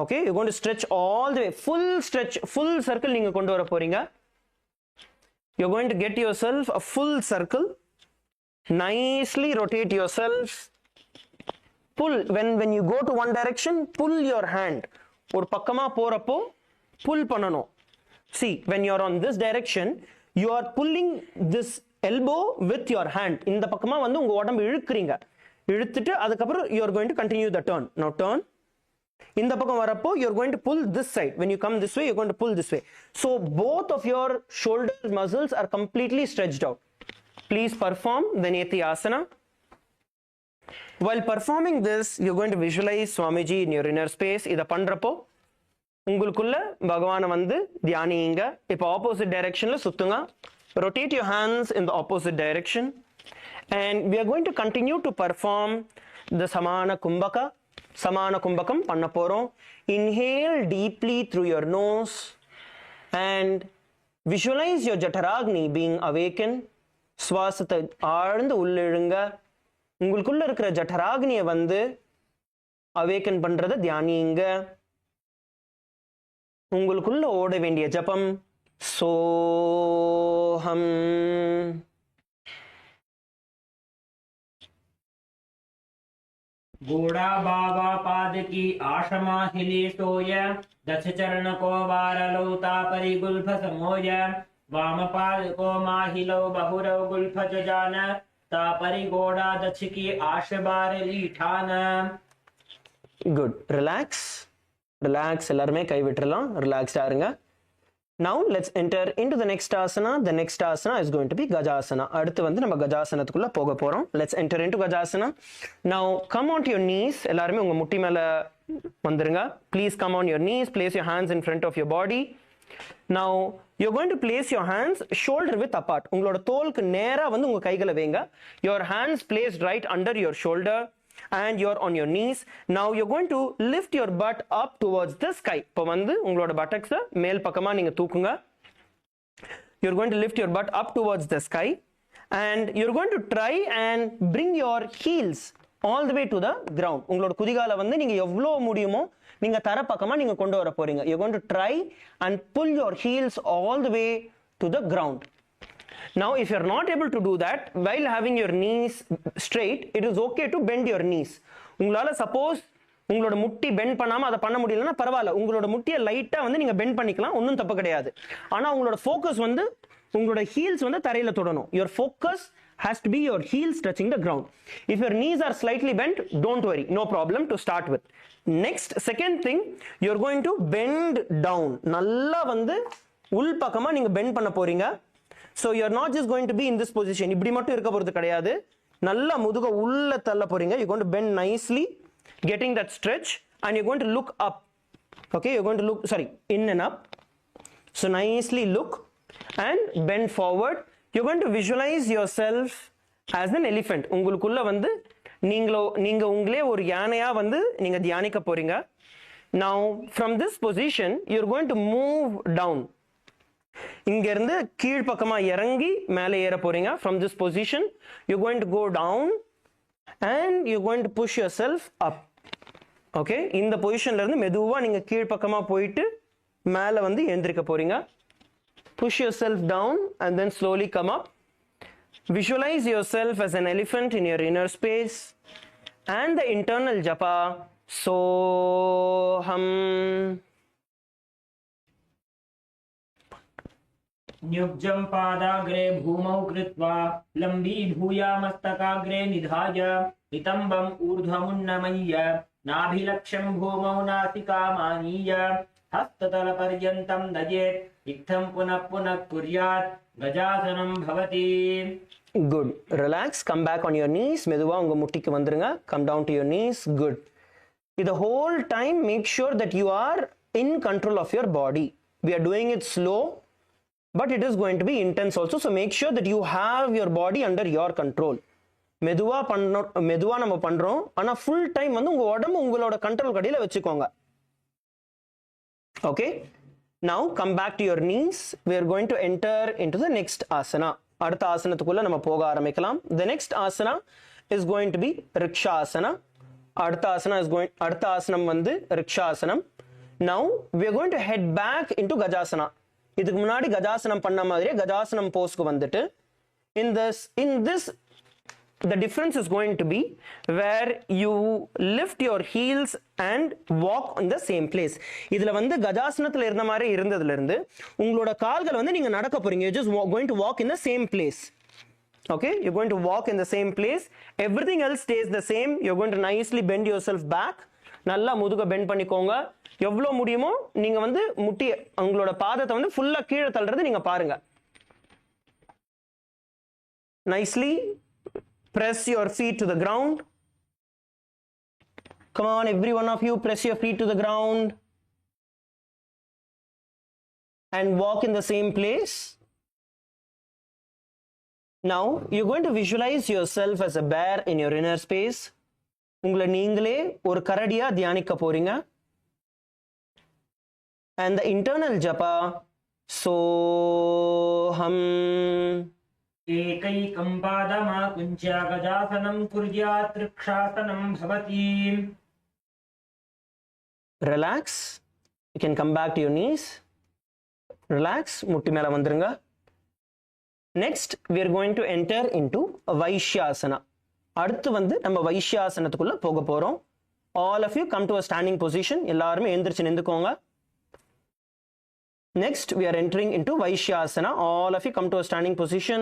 Okay, you're going to stretch all the way, full stretch, full circle நீங்க கொண்டு வர போறீங்க. You're going to get yourself a full circle. Nicely rotate yourself. Pull, when you go to one direction, pull your hand. ஒரு பக்கமா போறப்போ pull பண்ணணும். See, when you're on this direction, you are pulling this elbow with your hand. இந்த பக்கமா வந்து உங்க உடம்பு இழுக்குறீங்க. இழுத்துட்டு அதுக்கப்புறம் you are going to continue the turn. Now turn. இந்த பக்கம் வரப்போ you are going to pull this side. When you come this way, you're going to pull this way. So both of your shoulder muscles are completely stretched out. Please perform the Nithyananda. While performing this, you're going to visualize Swamiji in your inner space. இத பண்றப்போ உங்களுக்குள்ள பகவானை வந்து தியானிங்க. இப்போ opposite டைரக்ஷன்ல சுத்துங்க. Rotate your hands in the opposite direction, and we are going to continue to perform the Samana Kumbhaka. Samana Kumbhakam பண்ண போறோம். Inhale deeply through your nose and visualize your Jataragni being awakened. சுவாசத்தை ஆழ்ந்து உள்ளிழுங்க. உங்களுக்குள்ள இருக்கிற ஜட்டராக்னியை வந்து awaken பண்றத தியானிங்க. உங்களுக்குள்ள ஓட வேண்டிய ஜபம் சோஹம். घोड़ा बाबा पाद की आशमा हिले सोय दक्ष चरण को वारलौता परिगुल्फ समोय वाम पाद को माहिलो बहुरव गुल्फ जान तापरि घोड़ा दक्ष की आश बार लीठान. Good. Relax. Relax. எல்லாருமே கை விட்டுறலாம். ரிலாக்ஸ்டா இருங்க. Now let's enter into the next asana. The next asana is going to be Gajasana. அடுத்து வந்து நம்ம கஜாசனத்துக்குள்ள போக போறோம். Let's enter into Gajasana. Now come on to your knees. எல்லாருமே உங்க முட்டி மேல வந்துருங்க. Please come on your knees. Place your hands in front of your body. Now you're going to place your hands shoulder width apart. உங்களோட தோலுக்கு நேரா வந்து உங்க கைகளை வைங்க. Your hands placed right under your shoulder and you're on your knees. Now you're going to lift your butt up towards the sky. இப்போ வந்து உங்களோட buttocks மேல் பக்கமா நீங்க தூக்குங்க. You're going to lift your butt up towards the sky and you're going to try and bring your heels all the way to the ground. உங்களோட குதிகால வந்து நீங்க எவ்வளவு முடியுமோ நீங்க தர பக்கமா நீங்க கொண்டு வர போறீங்க. You're going to try and pull your heels all the way to the ground. Now if you're not able to do that while having your knees straight, it is okay to bend your knees. உங்களால suppose உங்களோட முட்டி bend பண்ணாம அதை பண்ண முடியலன்னா பரவாயில்ல. உங்களோட முட்டியை லைட்டா வந்து நீங்க பெண்ட் பண்ணிக்கலாம், ஒன்றும் தப்பு கிடையாது. ஆனா உங்களோட ஃபோக்கஸ் வந்து உங்களோட ஹீல்ஸ் வந்து தரையில தொடணும். Your focus has to be your heels touching the ground. If your knees are slightly bent, don't worry, no problem to start with. Next, second thing, you're going to bend down. நல்லா வந்து உள் பக்கமா நீங்க bend பண்ண போறீங்க. So you're not just going to be in this position. இப்படி மட்டும் இருக்க போறது கிடையாது. நல்லா முதுக உள்ள தள்ள போறீங்க. You're going to bend nicely, getting that stretch, and you're going to look up. Okay, you're going to look, sorry, in and up. So nicely look and bend forward. You're going to visualize yourself as an elephant. உங்களுக்குள்ள வந்து நீங்க உங்களே ஒரு யானையா வந்து நீங்க தியானிக்க போறீங்க. Now from this position you're going to move down. இங்க இருந்து கீழ் பக்கமா இறங்கி மேலே ஏற போறீங்க. From this position you're going to go down and you're going to push yourself up. Okay, இந்த பொசிஷன்ல இருந்து மெதுவா நீங்க கீழ் பக்கமா போயிட்டு மேலே வந்து எழுந்திருக்க போறீங்க. Push yourself down and then slowly come up. Visualize yourself as an elephant in your inner space and the internal japa soham. न्युब्जं पादाग्रे भूमौ कृत्वा लम्बी भूया मस्तकाग्रे निधाय नितम्बम् ऊर्ध्वमुन्नमय्य नाभिलक्ष्यं भूमौ नासिकामानीय हस्ततलपर्यन्तं नयेत् इत्थं पुनः पुनः कुर्यात् गजासनं भवति. Good. Relax. Come back on your knees. மெதுவா உங்க முட்டிக்கு வந்துருங்க. Come down to your knees. Good. The whole time make sure that you are in control of your body. We are doing it slow, but it is going to be intense also. So make sure that you have your body under your control. மெதுவா நம்ம பண்றோம். ஆனா full time வந்து உங்க உடம்பு உங்களோட control கடியில வச்சுக்கோங்க. Okay? Now come back to your knees. We are going to enter into the next asana. அடுத்த ஆசனத்துக்குள்ள நம்ம போக ஆரம்பிக்கலாம். The next asana is going to be riksha asana. அடுத்த ஆசனம் வந்து riksha asanam. Now we are going to head back into gajasana. இதுக்கு முன்னாடி கஜாசனம் பண்ண மாதிரியே கஜாசனம் போஸ்க்கு வந்துட்டு in this the difference is going to be where you lift your heels and walk on the same place. இதுல வந்து கஜாசனத்துல இருந்த மாதிரி இருந்ததுல இருந்து உங்களோட கால்கள் வந்து நீங்க நடக்க போறீங்க. You're just going to walk in the same place. Okay, you're going to walk in the same place. Everything else stays the same. You're going to nicely bend yourself back. நல்லா முதுக பெண்ட் பண்ணிக்கோங்க. எவ்வளவு முடியுமோ நீங்க வந்து முட்டி உங்களோட பாதத்தை வந்து ஃபுல்லா கீழே தள்ளுறது நீங்க பாருங்க. Nicely press your feet to the ground. Come on, every one of you, press your feet to the ground and walk in the same place. Now, you're going to visualize yourself as a bear in your inner space. உங்களை நீங்களே ஒரு கரடியா தியானிக்க போறீங்க. And the internal japa soham. एकैकं पादमाकुञ्च्य गजासनं कुर्यात् रिक्षासनं भवति. Relax. You can come back to your knees. Relax. முட்டி மேல வந்துருங்க. Next, we are going to enter into Vaishyasana. அடுத்து வந்து நம்ம வைஷ்யாசனத்துக்குள்ள போக போறோம். All of you come to a standing position. எல்லாரும் எழுந்திருச்சு நின்னுக்கோங்க. Next, we are entering into Vaishyasana. All of you come to a standing position.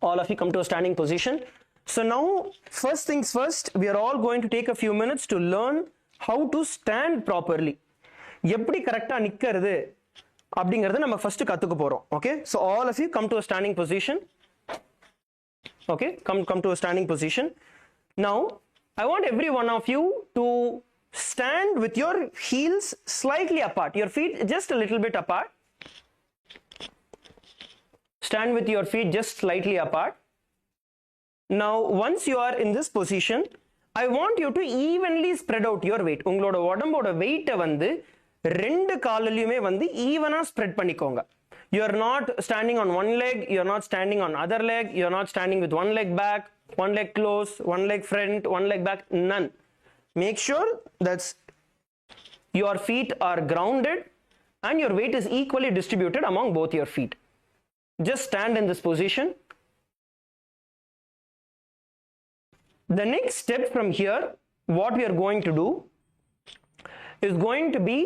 All of you come to a standing position. So now, first things first, we are all going to take a few minutes to learn how to stand properly. எப்படி கரெக்டா நிக்கிறது அப்படிங்கறத நம்ம first கத்துக்க போறோம். Okay? So all of you come to a standing position. Okay? Come to a standing position. Now, I want every one of you to stand with your heels slightly apart. Your feet just a little bit apart. Stand with your feet just slightly apart. Now, once you are in this position, I want you to evenly spread out your weight. உங்களோட உடம்போட வெயிட்டை வந்து ரெண்டு காலிலுமே வந்து ஈவனா spread பண்ணிக்கோங்க. You are not standing on one leg, you are not standing on other leg, you are not standing with one leg back, one leg close, one leg front, one leg back, none. Make sure that your feet are grounded and your weight is equally distributed among both your feet. Just stand in this position. The next step from here, what we are going to do is going to be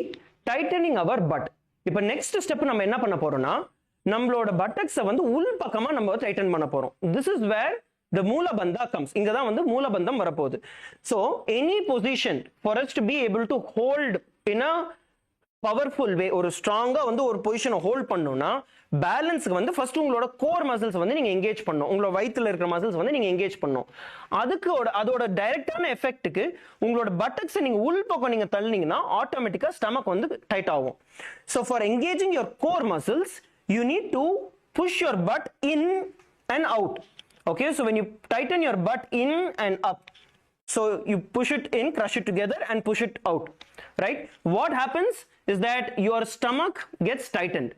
tightening our butt. இப்போ next step நம்ம என்ன பண்ண போறோம்னா நம்மளோட buttocks வந்து உள் பக்கமா நம்ம டைட்டன் பண்ண போறோம். This is where the மூலபந்தா comes. இங்க தான் வந்து மூலபந்தம் வரப்போகுது. So any position for us to be able to hold in a powerful way, ஒரு ஸ்ட்ராங்கா வந்து ஒரு பொசிஷனை ஹோல்ட் பண்ணணும்னா பேலன்ஸ்க்கு வந்து ஃபர்ஸ்ட் உங்களோட கோர் மசில்ஸ் வந்து நீங்க எங்கேஜ் பண்ணணும். உங்களோட வயித்துல இருக்கிற மசில்ஸ் வந்து நீங்க எங்கேஜ் பண்ணணும். அதோட டைரக்டான எஃபெக்ட்டுக்கு உங்களோட பட்டக்ஸை நீங்க உள் பக்கம் நீங்க தள்ளினீங்கன்னா ஆட்டோமேட்டிக்கா ஸ்டமக் வந்து டைட் ஆகும். So for engaging your core muscles you need to push your butt in and out. Okay, so when you tighten your butt in and up, so you push it in, crush it together and push it out, right? What happens is that your stomach gets tightened.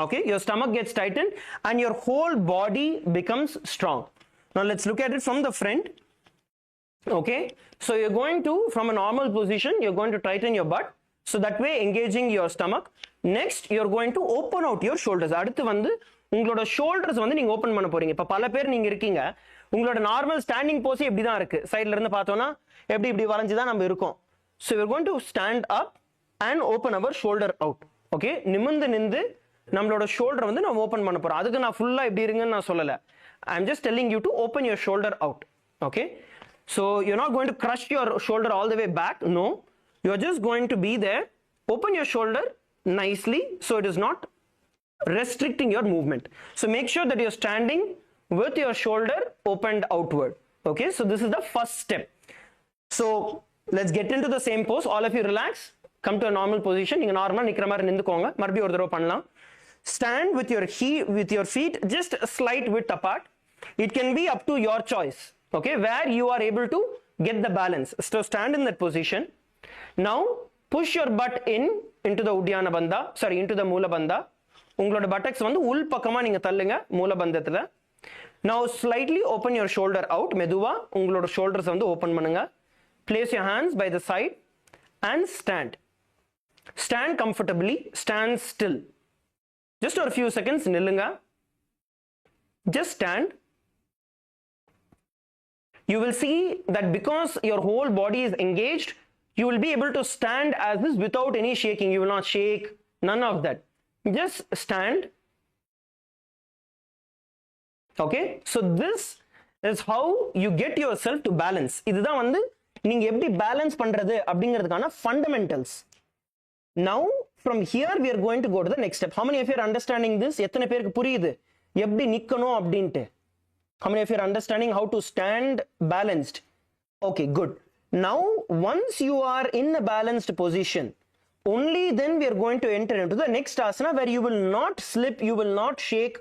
Okay, your stomach gets tightened and your whole body becomes strong. Now let's look at it from the front. Okay, so you're going to, from a normal position, you're going to tighten your butt, so that way engaging your stomach. Next, you're going to open out your shoulders. அடுத்து வந்து உங்களோட shoulders வந்து நீங்க open பண்ண போறீங்க. இப்ப பல பேர் நீங்க இருக்கீங்க, உங்களோட நார்மல் ஸ்டாண்டிங் போஸ் இப்படி தான் இருக்கு. சைடுல இருந்து பார்த்தோம்னா இப்படி வளைஞ்சு தான் நம்ம இருக்கோம். So we're going to stand up and open our shoulder out. Okay, நிமிர்ந்து நின்று நம்மளோட ஷோல்டர் வந்து நம்ம ஓபன் பண்ண போறோம். அதுக்கு நான் ஃபுல்லா இப்படி இருங்கன்னு நான் சொல்லல. I'm just telling you to open your shoulder out. Okay, so you're not going to crush your shoulder all the way back. No, you're just going to be there. Open your shoulder nicely so it is not restricting your movement. So make sure that you're standing with your shoulder opened outward. Okay, so this is the first step. So let's get into the same pose. All of you relax, come to a normal position. நீங்க நார்மலா நிக்கிற மாதிரி நின்னுக்கோங்க. மறுபடியும் ஒரு தடவை பண்ணலாம். Stand with your feet just a slight width apart. It can be up to your choice. Okay, where you are able to get the balance. So stand in that position. Now push your butt into the Uddiyana Bandha, sorry, into the Moola Bandha. உங்களோட buttocks வந்து உள் பக்கமா நீங்க தள்ளுங்க மூல பந்தத்துல. Now slightly open your shoulder out. மெதுவா உங்களோட shoulders வந்து open பண்ணுங்க. Place your hands by the side and stand. Stand comfortably, stand still. Just for a few seconds நில்லுங்க. Just stand. You will see that because your whole body is engaged, you will be able to stand as this without any shaking. You will not shake, none of that. Just stand. Okay, so this is how you get yourself to balance. இதுதான் வந்து நீங்க எப்படி balance பண்றது அப்படிங்கிறதுக்கான fundamentals. Now from here we are going to go to the next step. How many of you are understanding this? எத்தனை பேருக்கு புரியுது எப்படி நிக்கணும் அப்படின்ட்டு? How many of you are understanding how to stand balanced? Okay, good. Now once you are in a balanced position, only then we are going to enter into the next asana where you will not slip, you will not shake,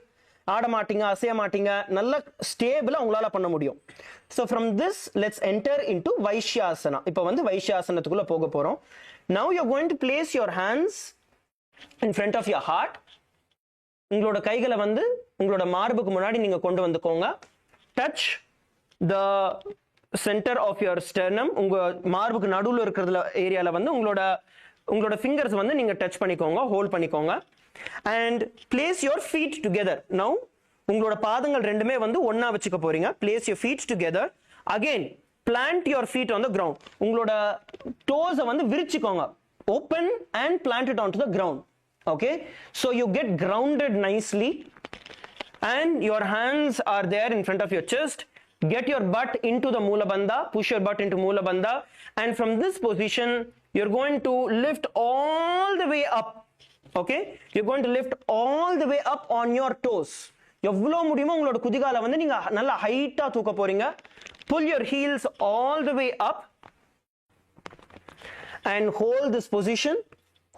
ஆட மாட்டீங்க அசைய மாட்டீங்க, நல்ல ஸ்டேபிளா உங்களால பண்ண முடியும். So from this let's enter into Vaishyasana. இப்போ வந்து வைஷ்யாசனத்துக்குள்ள போக போறோம். Now you're going to place your hands in front of your heart. உங்களோட கைகளை வந்து உங்களோட மார்புக்கு முன்னாடி நீங்க கொண்டு வந்துக்கோங்க. Touch the center of your sternum. உங்க மார்புக்கு நடுவுல இருக்கிறதுல ஏரியால வந்து உங்களோட fingers வந்து நீங்க டச் பண்ணிக்கோங்க, ஹோல்ட் பண்ணிக்கோங்க. And place your feet together. Now உங்களோட பாதங்கள் ரெண்டுமே வந்து ஒண்ணா வச்சுக்க போறீங்க. Place your feet together. Again plant your feet on the ground. உங்களோட toes வந்து விரிச்சுக்கோங்க. Open and plant it onto the ground. Okay, so you get grounded nicely and your hands are there in front of your chest. Get your butt into the Moola Bandha, push your butt into Moola Bandha, and from this position you're going to lift all the way up. Okay, you're going to lift all the way up on your toes. எவ்வளவு முடியுமோ உங்களோட குதிகால வந்து நீங்க நல்லா ஹைட்டா தூக்க போறீங்க. Pull your heels all the way up and hold this position.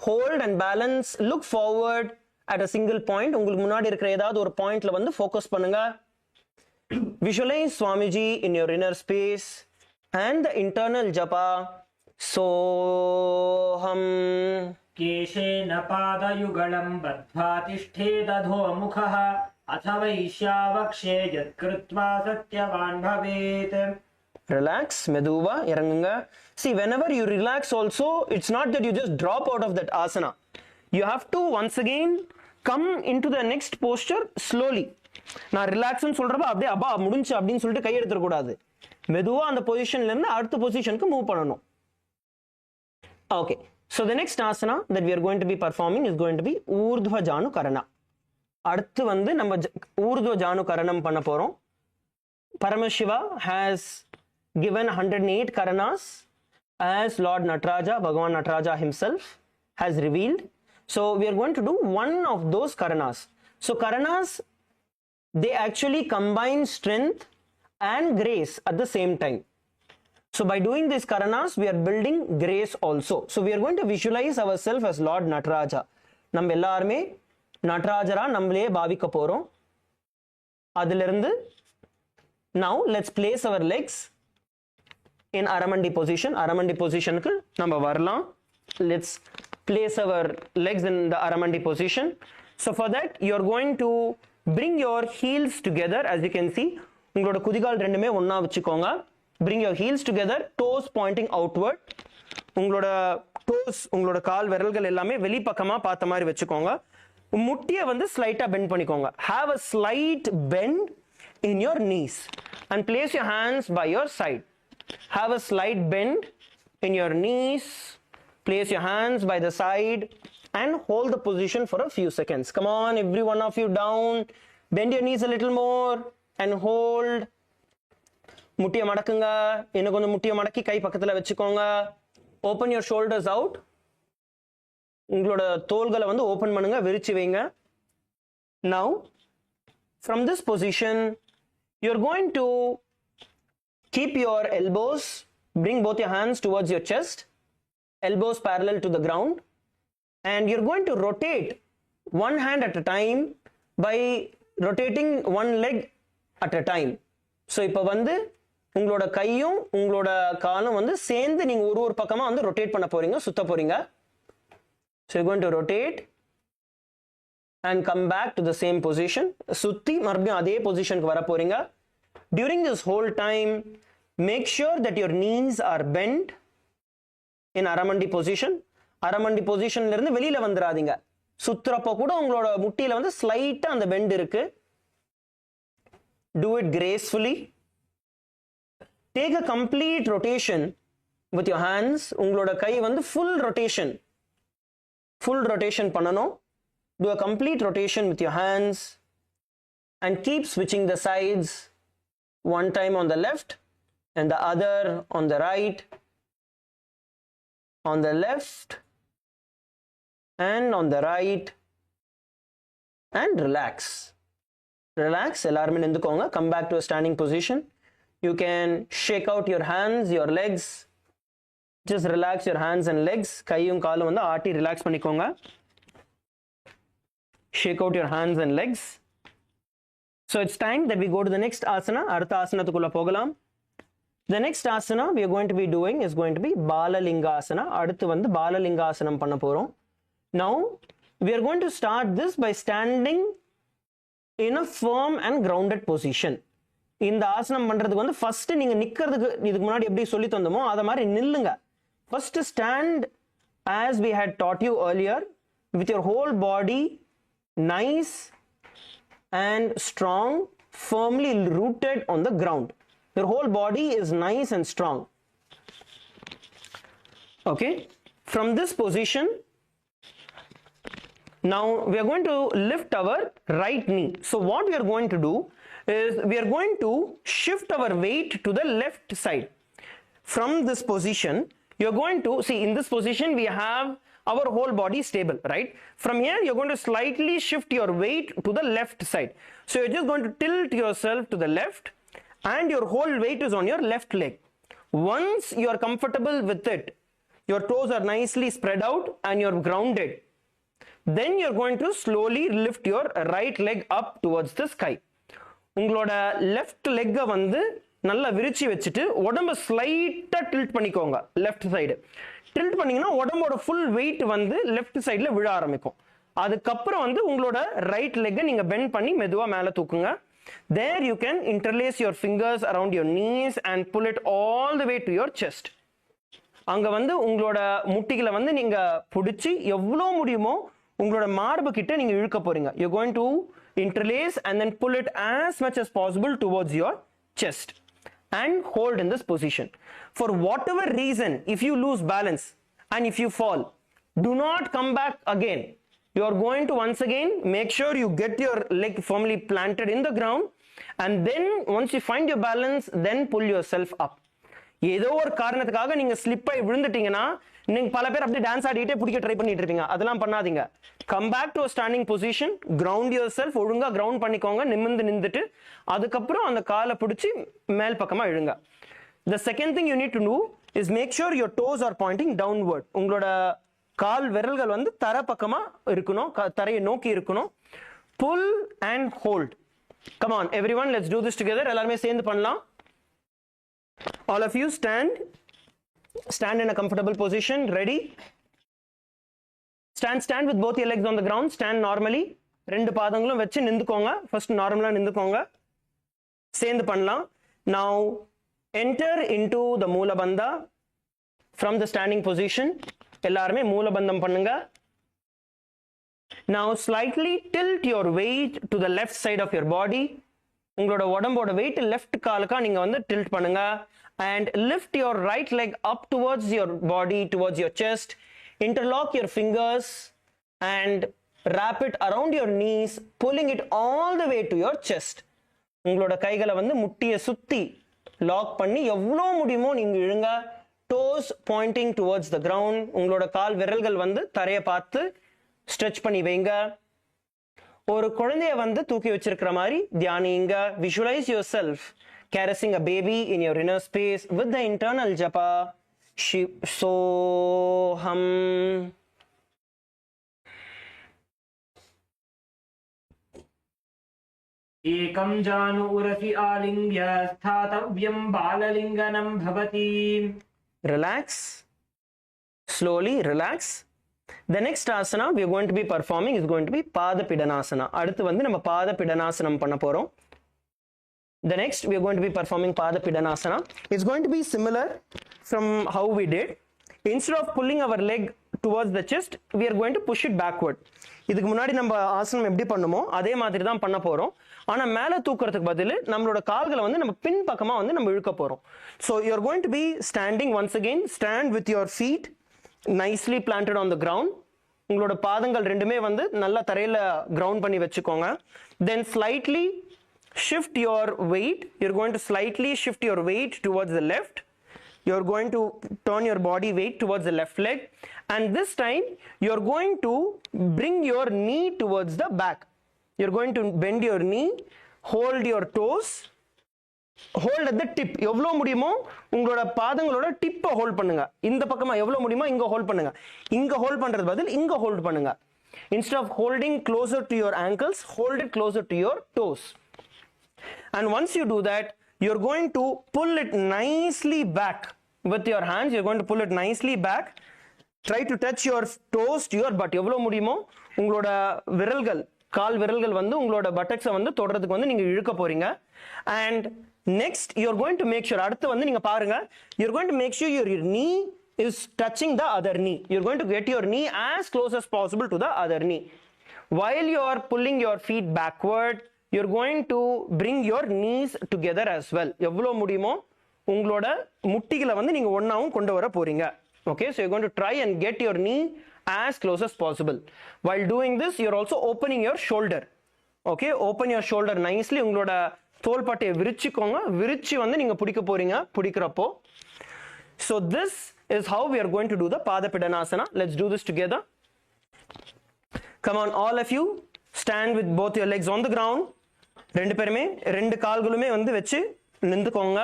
Hold and balance. Look forward at a single point. உங்களுக்கு முன்னாடி இருக்கிற ஏதாவது ஒரு பாயிண்ட்ல வந்து ஃபோக்கஸ் பண்ணுங்க. Visualize Swamiji in your inner space and the internal japa. Soham. केशेन पादयुगलं बद्ध्वा तिष्ठेदधो मुखः अथ वैश्यावक्षे यत्कृत्वा सत्यवान् भवेत्. Relax, meduva, irangunga. See, whenever you relax also, it's not that you just drop out of that asana. You have to once again come into the next posture slowly. நான் ரிலாக்ஸ்னு சொல்றப்ப அப்படியே அப்பா முடிஞ்சு அப்படின்னு சொல்லிட்டு கை எடுத்துட கூடாது. மெதுவா அந்த பொசிஷன்ல இருந்து அடுத்த பொசிஷனுக்கு மூவ் பண்ணணும். Okay, so the next asana that we are going to be performing is going to be Urdhva Janu Karana. அடுத்து வந்து நம்ம Urdhva Janu Karanam பண்ண போறோம். Paramashiva has given 108 Karanas as Lord Nataraja, Bhagavan Nataraja himself has revealed. So we are going to do one of those Karanas. So Karanas, they actually combine strength and grace at the same time. So by doing these Karanas, we are building grace also. So we are going to visualize ourselves as Lord Nataraja. நம்ம எல்லாருமே நடராஜரா நம்மளே பாவிக்க போறோம். அதிலிருந்து now let's place our legs in aramandi position. Aramandi position க்கு நம்ம வரலாம். Let's place our legs in the aramandi position. So for that you are going to bring your heels together. As you can see, உங்களோட குதிகால் ரெண்டுமே ஒண்ணா வச்சுக்கோங்க. Bring your heels together, toes pointing outward. உங்களோட toes, உங்களோட கால் விரல்கள் எல்லாமே வெளிப்பக்கமா பார்த்த மாதிரி வச்சுக்கோங்க. முட்டியை வந்து ஸ்லைட்டா பெண்ட் பண்ணிக்கோங்க. Have a slight bend in your knees and place your hands by your side. Have a slight bend in your knees. Place your hands by the side and hold the position for a few seconds. Come on, every one of you down. Bend your knees a little more and hold. முட்டியை மடக்குங்க. இன்னும் கொஞ்சம் முட்டியை மடக்கி கை பக்கத்துல வச்சுக்கோங்க. Open your shoulders out. உங்களோட தோள்களை வந்து ஓபன் பண்ணுங்க, விரிச்சு வைங்க. Now from this position you're going to keep your elbows, bring both your hands towards your chest, elbows parallel to the ground, and you're going to rotate one hand at a time by rotating one leg at a time. So இப்போ வந்து உங்களோட கையும் உங்களோட காலும் வந்து சேர்ந்து நீங்க ஒரு பக்கமா வந்து ரொட்டேட் பண்ண போறீங்க, சுத்த போறீங்க. So you're going to rotate and come back to the same position. சுத்தி மறுபடியும் அதே பொசிஷனுக்கு வர போறீங்க. During this whole time, make sure that your knees are bent in aramandi position. Aramandi positionல இருந்து வெளியில வந்துராதீங்க. சுத்துறப்ப கூட உங்களோட முட்டியில வந்து ஸ்லைட்டா அந்த பெண்ட் இருக்கு. Do it gracefully. Take a complete rotation with your hands. உங்களோட கை வந்து full rotation பண்ணணும். Do a complete rotation with your hands and keep switching the sides. One time on the left and the other on the right, on the left and on the right, and relax. எல்லாருமே நின்னுக்கோங்க. Come back to a standing position. You can shake out your hands, your legs. Just relax your hands and legs. கையும் காலும் வந்து ஆட்டி relax பண்ணிக்கோங்க. Shake out your hands and legs. So it's time that we go to the next asana. அடுத்த ஆசனத்துக்குள்ள போகலாம். The next asana we are going to be doing is going to be Balalingasana. அடுத்து வந்து Balalingasanam பண்ண போறோம். Now we are going to start this by standing in a firm and grounded position. இந்த ஆசனம் பண்றதுக்கு வந்து ஃபர்ஸ்ட் நீங்க நிக்கிறதுக்கு இதுக்கு முன்னாடி எப்படி சொல்லி தந்தோமோ அத மாதிரி நில்லுங்க. First stand as we had taught you earlier with your whole body nice and strong, firmly rooted on the ground. Your whole body is nice and strong. Okay, from this position now we are going to lift our right knee. So what we are going to do is we are going to shift our weight to the left side. From this position you are going to see, in this position we have our whole body stable, right? From here you're going to slightly shift your weight to the left side. So you're just going to tilt yourself to the left and your whole weight is on your left leg. Once you are comfortable with it, your toes are nicely spread out and you're grounded, then you're going to slowly lift your right leg up towards the sky. உங்களோட left லெக்கை வந்து நல்லா விரிச்சு வச்சுட்டு உடம்ப ஸ்லைட்டா tilt பண்ணிக்கோங்க. Left side tilt பண்ணீங்கன்னா உடம்போட full weight வந்து லெஃப்ட் சைடுல விழ ஆரம்பிக்கும். அதுக்கப்புறம் வந்து உங்களோட ரைட் லெக்கை நீங்க பெண்ட் பண்ணி மெதுவா மேல தூக்குங்க. There you can interlace your fingers around your knees and pull it all the way to your chest. அங்க வந்து உங்களோட முட்டிகளை வந்து நீங்க பிடிச்சி எவ்வளவு முடியுமோ உங்களோட மார்பு கிட்ட நீங்க இழுக்க போறீங்க. You're going to interlace and then pull it as much as possible towards your chest and hold in this position. For whatever reason, if you lose balance and if you fall, do not come back again. You are going to once again make sure you get your leg firmly planted in the ground, and then once you find your balance, then pull yourself up. ஏதோ ஒரு காரணத்துக்காக நீங்க slip ஆகி விழுந்துட்டீங்கன்னா நீங்க பல பேர் அப்படியே dance ஆடிட்டே பிடிக்க ட்ரை பண்ணிட்டு இருப்பீங்க. அதெல்லாம் பண்ணாதீங்க. Come back to a standing position, ground yourself. ஒழுங்கா கிரவுண்ட் பண்ணிக்கோங்க. நிமிர்ந்து நின்றுட்டு அதுக்கப்புறம் அந்த காலை பிடிச்சி மேல் பக்கமா இழுங்க. The second thing you need to do is make sure your toes are pointing downward. உங்களோட கால் விரல்கள் வந்து தரை பக்கமா இருக்கணும், தரையை நோக்கி இருக்கணும். Pull and hold. Come on, everyone, let's do this together. எல்லாருமே சேர்ந்து பண்ணலாம். All of you stand in a comfortable position. Ready? Stand with both your legs on the ground. Stand normally. ரெண்டு பாதங்களும் வச்சு நிந்துக்கோங்க. ஃபர்ஸ்ட் நார்மலா நிந்துக்கோங்க. சேர்ந்து பண்ணலாம். Now enter into the மூல பந்தா from the standing position. எல்லாருமே மூல பந்தம் பண்ணுங்க. Now slightly tilt your weight to the left side of your body. உங்களோட உடம்போட weight left காலுக்கா நீங்க வந்து tilt பண்ணுங்க. And lift your right leg up towards your body, towards your chest. Interlock your fingers and wrap it around your knees, pulling it all the way to your chest. உங்களோட கைகளை வந்து முட்டியை சுத்தி lock பண்ணி எவ்வளோ முடியுமோ நீங்க இழுங்க. Toes pointing towards the ground. உங்களோட கால் விரல்கள் வந்து தரையை பார்த்து ஸ்ட்ரெச் பண்ணி வைங்க. ஒரு குழந்தைய வந்து தூக்கி வச்சிருக்கிற மாதிரி தியானிங்க. Visualize yourself caressing a baby in your inner space with the internal japa Soham. Ekam janu urasi alingya sthatavyam balalinganam bhavati. Relax. Slowly relax. The next asana we are going to be performing is going to be Pada Pidanasana. அடுத்து வந்து நம்ம பாத பிடனாசனம் பண்ண போறோம். The next we are going to be performing Pada Pidanasana. It's going to be similar from how we did. Instead of pulling our leg towards the chest, we are going to push it backward. இதுக்கு முன்னாடி நம்ம ஆசனம் எப்படி பண்ணுமோ அதே மாதிரி தான் பண்ண போறோம். ஆனா மேல தூக்குறதுக்கு பதிலு நம்மளோட கால்களை வந்து நம்ம பின் பக்கமா வந்து நம்ம இழுக்க போறோம். So you are going to be standing once again. Stand with your feet nicely planted on the ground. உங்களோட பாதங்கள் ரெண்டுமே வந்து நல்லா தரையில கிரவுண்ட் பண்ணி வச்சுக்கோங்க. Then slightly shift your weight. You're going to slightly shift your weight towards the left. You're going to turn your body weight towards the left leg. And this time you're going to bring your knee towards the back. You're going to bend your knee, hold your toes, hold at the tip. எவ்வளோ முடியுமோ உங்களோட பாதங்களோட டிப்பை hold பண்ணுங்க. இந்த பக்கமா எவ்வளோ முடியுமோ இங்க hold பண்ணுங்க. இங்க ஹோல்ட் பண்றது பதில் இங்க ஹோல்ட் பண்ணுங்க. Instead of holding closer to your ankles, hold it closer to your toes. And once you do that, you're going to pull it nicely back with your hands. You're going to pull it nicely back. Try to touch your toes to your butt. எவ்வளோ முடியுமோ உங்களோட விரல்கள் கால் விரல்கள் வந்து உங்களோட பட்டக்ஸை வந்து தொடறதுக்கு வந்து நீங்க இழுக்க போறீங்க. And next you're going to make sure அடுத்து வந்து நீங்க பாருங்க, you're going to make sure your knee is touching the other knee. You're going to get your knee as close as possible to the other knee. While you are pulling your feet backward, you're going to bring your knees together as well. எவ்வளோ முடியுமோ உங்களோட முட்டிகளை வந்து நீங்க ஒண்ணாவும் கொண்டு வர போறீங்க. Okay, so you're going to try and get your knee as close as possible. While doing this, you're also opening your shoulder. Okay, open your shoulder nicely. உங்களோட தோள்பட்டையை விரிச்சுக்கோங்க. விரிச்சு வந்து நீங்க பிடிக்க போறீங்க பிடிக்கிறப்போ. So this is how we are going to do the Pada Pidanasana. Let's do this together. Come on, all of you, stand with both your legs on the ground. ரெண்டு பேருமே ரெண்டு கால்களுமே வந்து வச்சு நின்றுக்கோங்க.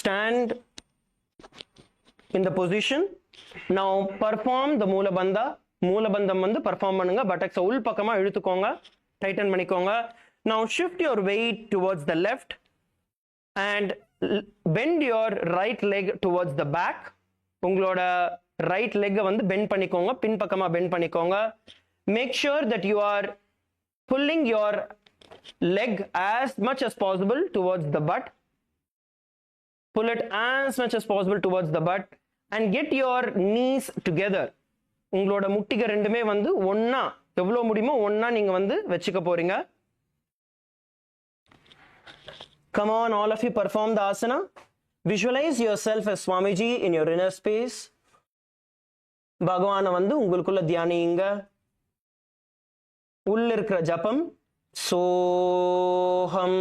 Stand in the position. Now perform the Moola Bandha. Moola Bandham வந்து perform பண்ணுங்க. buttocks உள் பக்கமா இழுத்துக்கோங்க. tighten பண்ணிக்கோங்க. Now shift your weight towards the left and bend your right leg towards the back. உங்களோட right leg வந்து bend பண்ணிக்கோங்க. பின் பக்கமா bend பண்ணிக்கோங்க. Make sure that you are pulling your leg as much as possible towards the butt. Pull it as much as possible towards the butt and get your knees together. உங்களோட முட்டிக ரெண்டுமே வந்து ஒண்ணா எவ்வளோ முடியுமோ ஒண்ணா நீங்க வந்து வச்சுக்க போறீங்க. Come on, all of you, perform the asana. Visualize yourself as Swamiji in your inner space. பகவானை வந்து உங்களுக்குள்ள தியானிங்க. உள்ள இருக்கிற ஜபம் சோஹம்.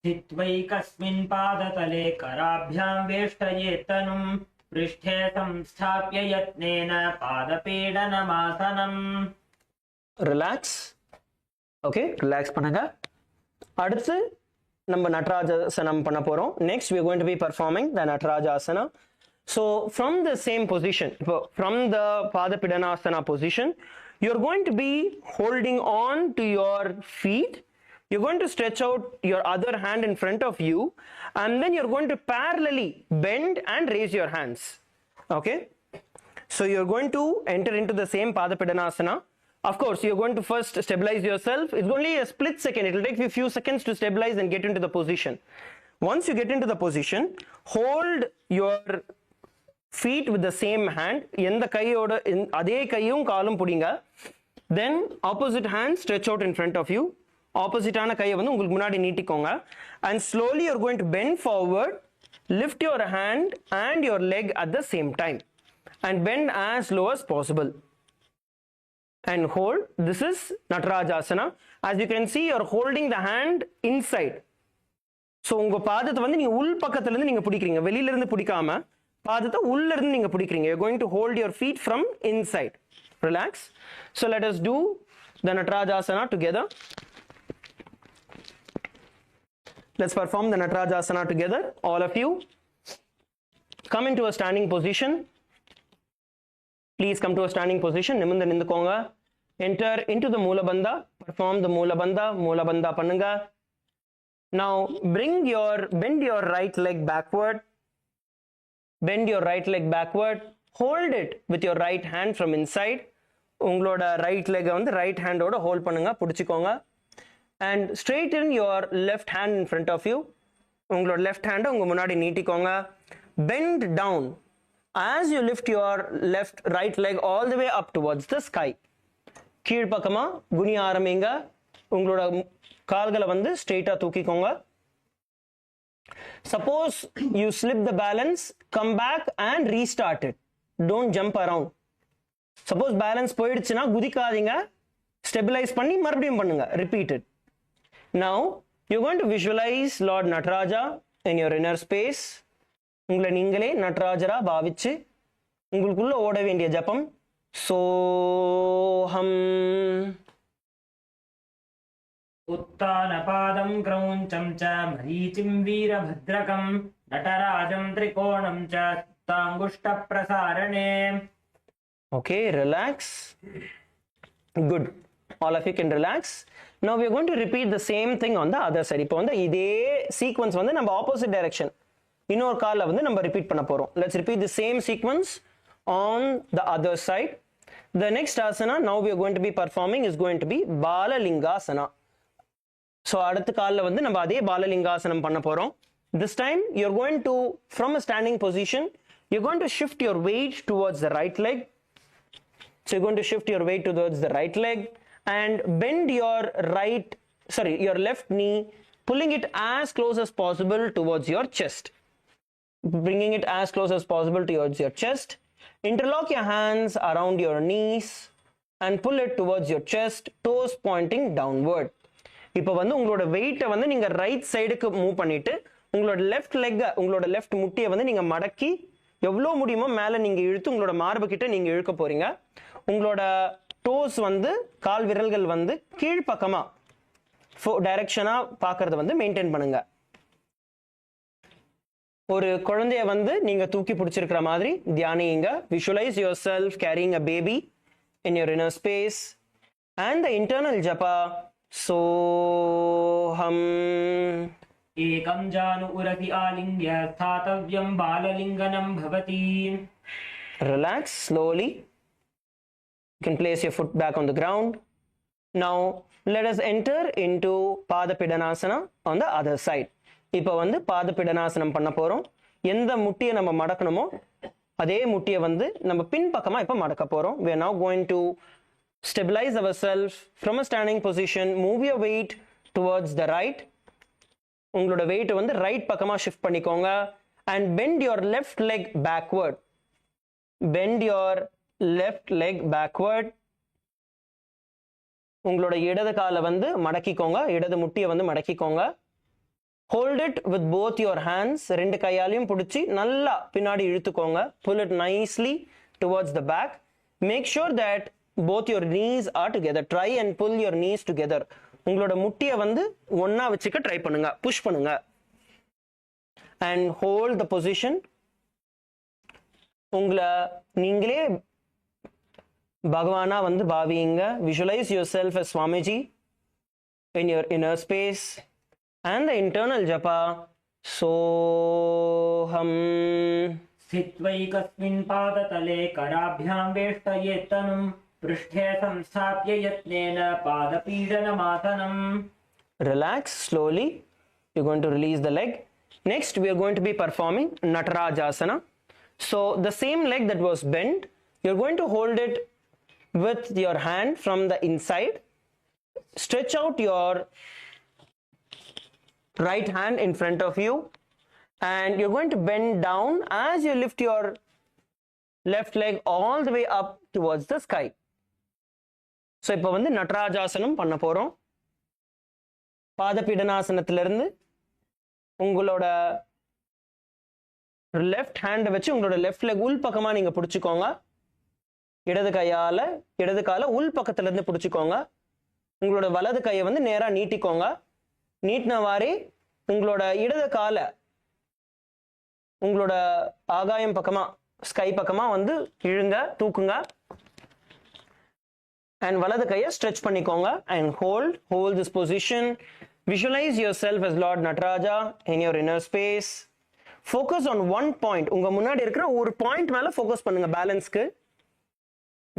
स्थित्वैकस्मिन् पादतले कराभ्यां वेष्टयेत्तनुं पृष्ठे संस्थाप्य यत्नेन पादपीडनमासनम्. Relax. Okay, relax பண்ணுங்க. அடுத்து நம்ம நட்ராஜாசனம் பண்ண போறோம். Next we are going to be performing the Natarajasana. So from the same position, from the Pada Pidanasana position, you're going to be holding on to your feet. You're going to stretch out your other hand in front of you, and then you're going to parallelly bend and raise your hands. Okay, so you're going to enter into the same Pada Pidanasana. Of course, you're going to first stabilize yourself. It's only a split second. It will take you a few seconds to stabilize and get into the position. Once you get into the position, hold your feet with the same hand. எந்த கையோட அதே கையும் காலும் புடிங்க. Then opposite hand stretch out in front of you. Opposite ஆன கையை வந்து உங்களுக்கு முன்னாடி நீட்டிக்கோங்க. And slowly you're going to bend forward, lift your hand and your leg at the same time, and bend as low as possible. And hold. This is Natarajasana. As you can see, you're holding the hand inside. So உங்க பாதத்தை வந்து நீங்க உள் பக்கத்துல இருந்து நீங்க பிடிக்கிறீங்க. வெளியில இருந்து பிடிக்காம பாதத்தை உள்ள இருந்து நீங்க பிடிக்கிறீங்க. You're going to hold your feet from inside. Relax. So let us do the Natarajasana together. Let's perform the Natarajasana together. All of you come into a standing position. Please come to a standing position. நிமிர்ந்து நின்னுக்கோங்க. Enter into the Moola Bandha. Perform the Moola Bandha. Moola Bandha பண்ணுங்க. Now bend your right leg backward. Bend your right leg backward. Hold it with your right hand from inside. உங்களோட right leg வந்து right hand ஓட hold பண்ணுங்க, புடிச்சுக்கோங்க. And straighten your left hand in front of you. உங்களோட left hand உங்க முன்னாடி நீட்டிக்கோங்க. Bend down as you lift your right leg all the way up towards the sky. கீழ் பக்கமா குனிய ஆரம்பிங்க. உங்களோட கால்களை வந்து ஸ்ட்ரெயிட்டா தூக்கிக்கோங்க. Suppose you slip the balance, come back and restart it. Don't jump around. Suppose balance போயிடுச்சுனா குதிக்காதீங்க. Stabilize பண்ணி மறுபடியும் பண்ணுங்க. Repeat it. Now you're going to visualize Lord Nataraja in your inner space. உங்களை நீங்களே நடராஜரா பாவிச்சு உங்களுக்குள்ள ஓட வேண்டிய ஜபம் சோஹம். उत्तानपादं क्रौञ्चं च मरीचिं वीरभद्रकं नटराजं त्रिकोणं च ताङ्गुष्ठप्रसारणे. Okay, relax. Good. All of you can relax. Now we are going to repeat the same thing on the other side. இப்போ வந்து இதே sequence வந்து நம்ம opposite direction இன்னொரு கால்ல வந்து நம்ம repeat பண்ண போறோம். Let's repeat the same sequence on the other side. The next asana now we are going to be performing is going to be Balalingasana. So அடுத்த கால்ல வந்து நம்ம அதே பாலலிங்காசனம் பண்ண போறோம். This time you're going to, from a standing position, you're going to shift your weight towards the right leg. So you're going to shift your weight towards the right leg and bend your your left knee, pulling it as close as possible towards your chest. Bringing it as close as possible towards your chest. Interlock your hands around your knees and pull it towards your chest, toes pointing downward. இப்போ வந்து உங்களோட வெயிட்டை வந்து நீங்க right சைடுக்கு move பண்ணிட்டு உங்களோட left leg, உங்களோட லெஃப்ட் முட்டியை வந்து நீங்க மடக்கி எவ்வளோ முடியுமோ மேலே நீங்க இழுத்து உங்களோட மார்பு கிட்ட நீங்க இழுக்க போறீங்க. உங்களோட டோஸ் வந்து கால் விரல்கள் வந்து கீழ்ப்பக்கமா டைரக்ஷனா பார்க்கறத வந்து மெயின்டைன் பண்ணுங்க. ஒரு குழந்தைய வந்து நீங்க தூக்கி பிடிச்சிருக்கிற மாதிரி தியானிங்க. Visualize yourself carrying a baby in your inner space and the internal japa सोहम. एकं जानु उरति आलिङ्ग्य स्थातव्यं बाललिङ्गनं भवति. Relax slowly. You can place your foot back on the ground. Now let us enter into Pada Pidanasana on the other side. இப்போ வந்து Pada Pidanasana பண்ண போறோம். எந்த முட்டியை நம்ம மடக்கணுமோ அதே முட்டியை வந்து நம்ம பின் பக்கமா இப்போ மடக்க போறோம். We are now going to stabilize ourselves from a standing position. Move your weight towards the right. உங்களோட weight வந்து ரைட் பக்கமா ஷிஃப்ட் பண்ணிக்கோங்க and bend your left leg backward. Bend your left leg backward. உங்களோட இடது காலை வந்து மடக்கிக்கோங்க, இடது முட்டியை வந்து மடக்கிக்கோங்க. Hold it with both your hands. ரெண்டு கையாலையும் பிடிச்சி நல்லா பின்னாடி இழுத்துக்கோங்க. Pull it nicely towards the back. Make sure that both your knees are together. Try and pull your knees together. உங்களோட முட்டியை வந்து ஒண்ணா வச்சுக்க ட்ரை பண்ணுங்க, புஷ் பண்ணுங்க. And hold the position. உங்களை நீங்களே பகவானா வந்து பாவிங்க. Visualize yourself as Swamiji in your inner space. And the internal japa, soham. स्थित्वैकस्मिन् पादतले कराभ्यां वेष्टयेत्तनुं पृष्ठे संस्थाप्य यत्नेन पादपीडनमासनम्. Relax slowly. You're going to release the leg. Next, we are going to be performing Natarajasana. So, the same leg that was bent, you're going to hold it with your hand from the inside. Stretch out your right hand in front of you. And you're going to bend down as you lift your left leg all the way up towards the sky. So, இப்போ வந்து நட்ராஜாசனம் பண்ண போறோம். பாதபீடனாசனத்திலிருந்து உங்களோட left ஹேண்டை வச்சு உங்களோட left leg உள் பக்கமா நீங்க பிடிச்சிக்கோங்க. இடது காலை உள் பக்கத்துல இருந்து பிடிச்சிக்கோங்க. உங்களோட வலது கையை வந்து நேரா நீட்டிக்கோங்க. நீட்டினவாறே உங்களோட இடது காலை உங்களோட ஆகாயம் பக்கமா ஸ்கை பக்கமா வந்து இழுங்க, தூக்குங்க. And வலது கையை ஸ்ட்ரெச் பண்ணிக்கோங்க and hold this position. Visualize yourself as Lord Nataraja in your inner space. Focus on one point. உங்க முன்னாடி இருக்கிற ஒரு பாயிண்ட் மேல ஃபோக்கஸ் பண்ணுங்க பேலன்ஸ்க்கு.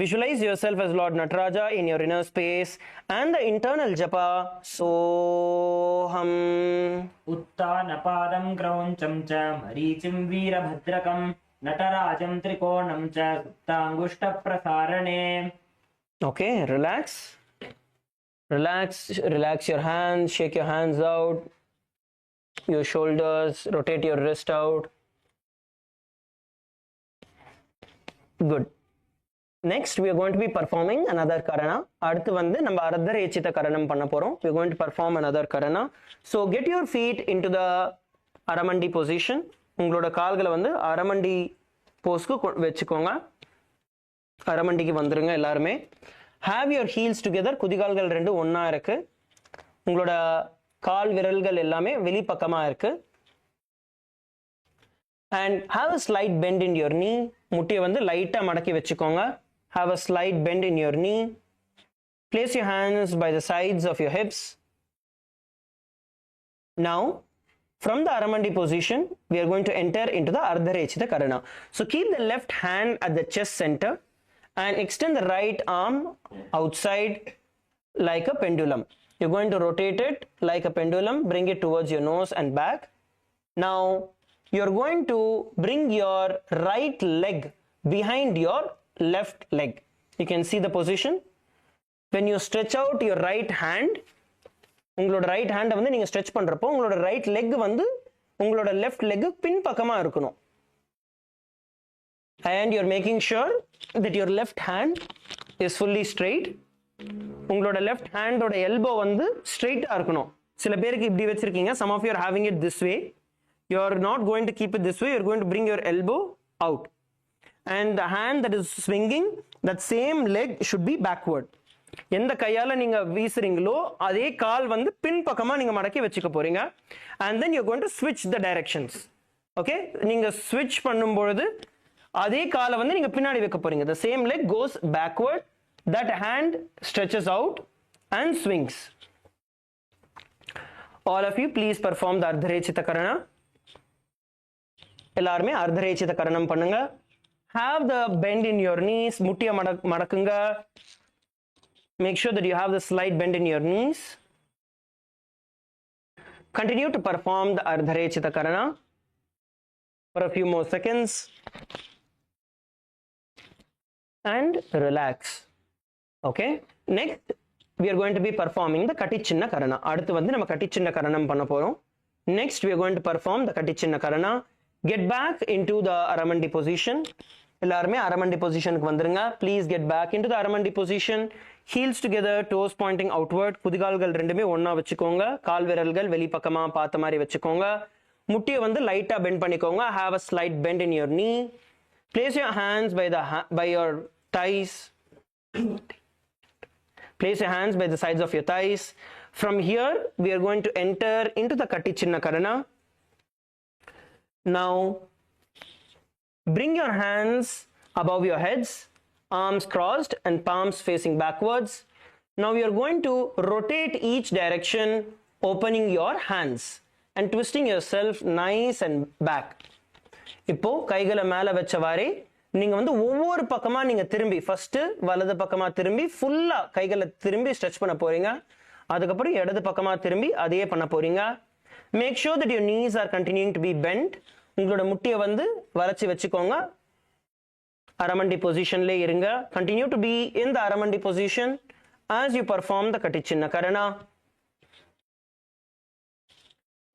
Visualize yourself as Lord Nataraja in your inner space and the internal japa, soham. उत्तानपादं क्रौञ्चं च मरीचिं वीरभद्रकं नटराजं त्रिकोणं च सुप्ताङ्गुष्ठप्रसारणे. Okay, relax your hands, shake your hands out, your shoulders, rotate your wrist out. Good. Next, we are going to be performing another karana. அடுத்து வந்து நம்ம அர்த்தரேச்சித கரணம் பண்ண போறோம். We are going to perform another karana. So, get your feet into the aramandi position. உங்களோட கால்களை வந்து அரமண்டி போஸ்க்கு வச்சுக்கோங்க. அரமண்டிக்கு வந்துருங்க எல்லாருமே. Have your heels together. குதிகால்கள் ரெண்டு ஒண்ணா இருக்கு. உங்களோட கால் விரல்கள் எல்லாமே வெளிப்பக்கமா இருக்கு. And have a slight bend in your knee. முட்டியை வந்து லைட்டா மடக்கி வச்சுக்கோங்க. Have a slight bend in your knee. Place your hands by the sides of your hips. Now, from the Aramandi position, we are going to enter into the Ardharechita Karana. So, keep the left hand at the chest center and extend the right arm outside like a pendulum. You're going to rotate it like a pendulum, bring it towards your nose and back. Now, you're going to bring your right leg behind your left leg. You can see the position. When you stretch out your right hand, உங்களோட right ஹேண்டை வந்து நீங்க stretch பண்றப்போ உங்களோட right leg வந்து உங்களோட left leg பின் பக்கமா இருக்கணும். And you're making sure that your left hand is fully straight. உங்களோட லெஃப்ட் ஹேண்டோட எல்போ வந்து ஸ்ட்ரெயிட்டா இருக்கணும். சில பேருக்கு இப்படி வச்சிருக்கீங்க. Some of you are having it this way. You're not going to keep it this way. You're going to bring your elbow out. And the hand that is swinging, that same leg should be backward. எந்த கையால நீங்க வீசுறீங்களோ அதே கால் வந்து பின் பக்கமா நீங்க மடக்கி வச்சுக்க போறீங்க. And then you're going to switch the directions. Okay? நீங்க switch பண்ணும்பொழுது அதே காலை வந்து நீங்க பின்னாடி வைக்க போறீங்க. The same leg goes backward. That hand stretches out and swings. All of you please perform the Ardharechita Karana. எல்லாருமே அர்த்தரேச்சித கரணம் பண்ணுங்க. Have the bend in your knees. முட்டிய மடக்குங்க. Make sure that you have the slight bend in your knees. Continue to perform the Ardharechita Karana for a few more seconds. And relax. Okay. Next, we are going to be performing the Katichinna Karana. அடுத்து வந்து நம்ம கட்டிச்சின்ன கரணம் பண்ண போறோம். Next, we are going to perform the Katichinna Karana. Get back into the Aramandi position. எல்லாருமே Aramandi positionக்கு வந்துருங்க. Please get back into the Aramandi position. Heels together, toes pointing outward. குதிகால்கள் ரெண்டுமே ஒண்ணா வச்சுக்கோங்க. கால் விரல்கள் வெளிப்பக்கமா பார்த்த மாதிரி வச்சுக்கோங்க. முட்டியை வந்து லைட்டா பெண்ட் பண்ணிக்கோங்க. Have a slight bend in your knee. Place your hands by your thighs. Place your hands by the sides of your thighs. From here, we are going to enter into the Katichinna Karana. Now, bring your hands above your heads arms crossed and palms facing backwards. Now you are going to rotate each direction, opening your hands and twisting yourself nice and back. இப்போ கைகளை மேல வச்சவாறே நீங்க வந்து ஒவ்வொரு பக்கமா நீங்க திரும்பி first வலது பக்கமா திரும்பி ஃபுல்லா கைகளை திரும்பி ஸ்ட்ரெச் பண்ண போறீங்க. அதுக்கப்புறம் இடது பக்கமா திரும்பி அதையே பண்ண போறீங்க. Make sure that your knees are continuing to be bent. உங்களோட முட்டியை வந்து வளைச்சி வச்சுக்கோங்க. அரைமண்டி பொசிஷன்ல இருங்க. Continue to be in the அரைமண்டி position as you perform the கட்டிச்சின்ன கரணா.